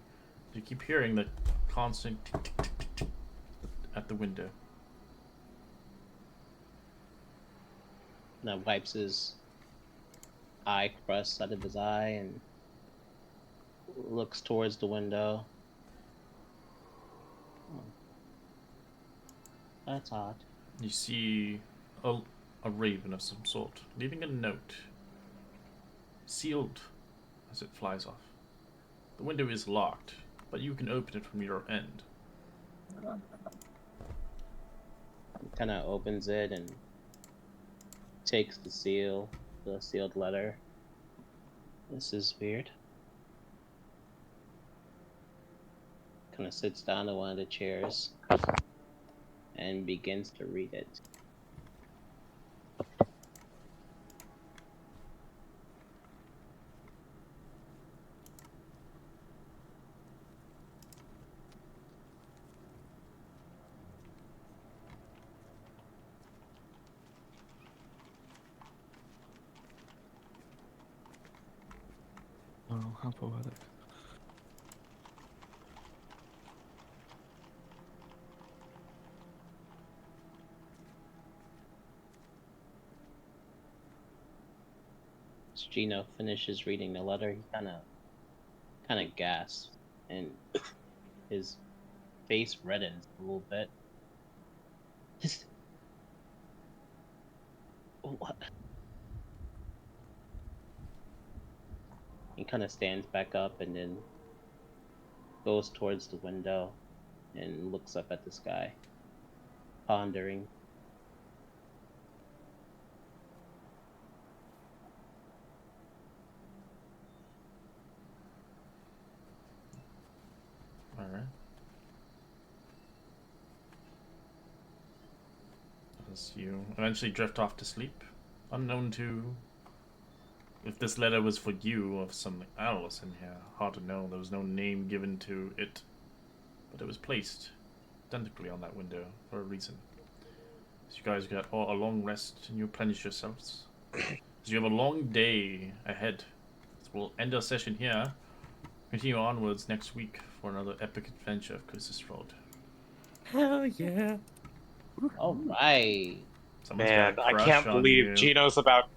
You keep hearing the constant tick, tick, tick, tick, tick at the window. Now wipes his eye crust out of his eye and looks towards the window. Oh. That's odd. You see a raven of some sort, leaving a note, sealed as it flies off. The window is locked, but you can open it from your end. He kind of opens it and takes the sealed letter. This is weird. Kind of sits down in one of the chairs and begins to read it. Oh, how poetic. As Gino finishes reading the letter, he kind of gasps, and his face reddens a little bit. What? He kind of stands back up and then goes towards the window and looks up at the sky, pondering. Alright. As you eventually drift off to sleep, unknown to if this letter was for you or something else in here. Hard to know. There was no name given to it, but it was placed identically on that window for a reason. So you guys got a long rest and you replenish yourselves. So you have a long day ahead. So we'll end our session here. Continue onwards next week for another epic adventure of Strahd. Hell yeah. All right. Someone's Man, got a I crush can't on believe you. Gino's about.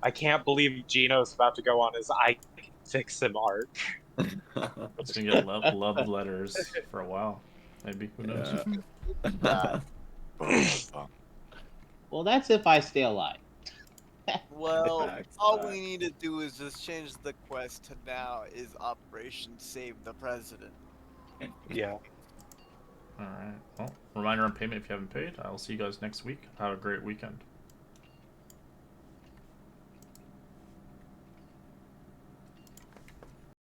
I can't believe Gino's about to go on his I can fix him arc. It's gonna get love letters for a while. Maybe, who knows? Yeah. Boom, boom, boom. Well, that's if I stay alive. Well, Facts, all we facts. need to do is just change the quest to now is Operation Save the President. Yeah. Alright. Well, reminder on payment if you haven't paid. I will see you guys next week. Have a great weekend.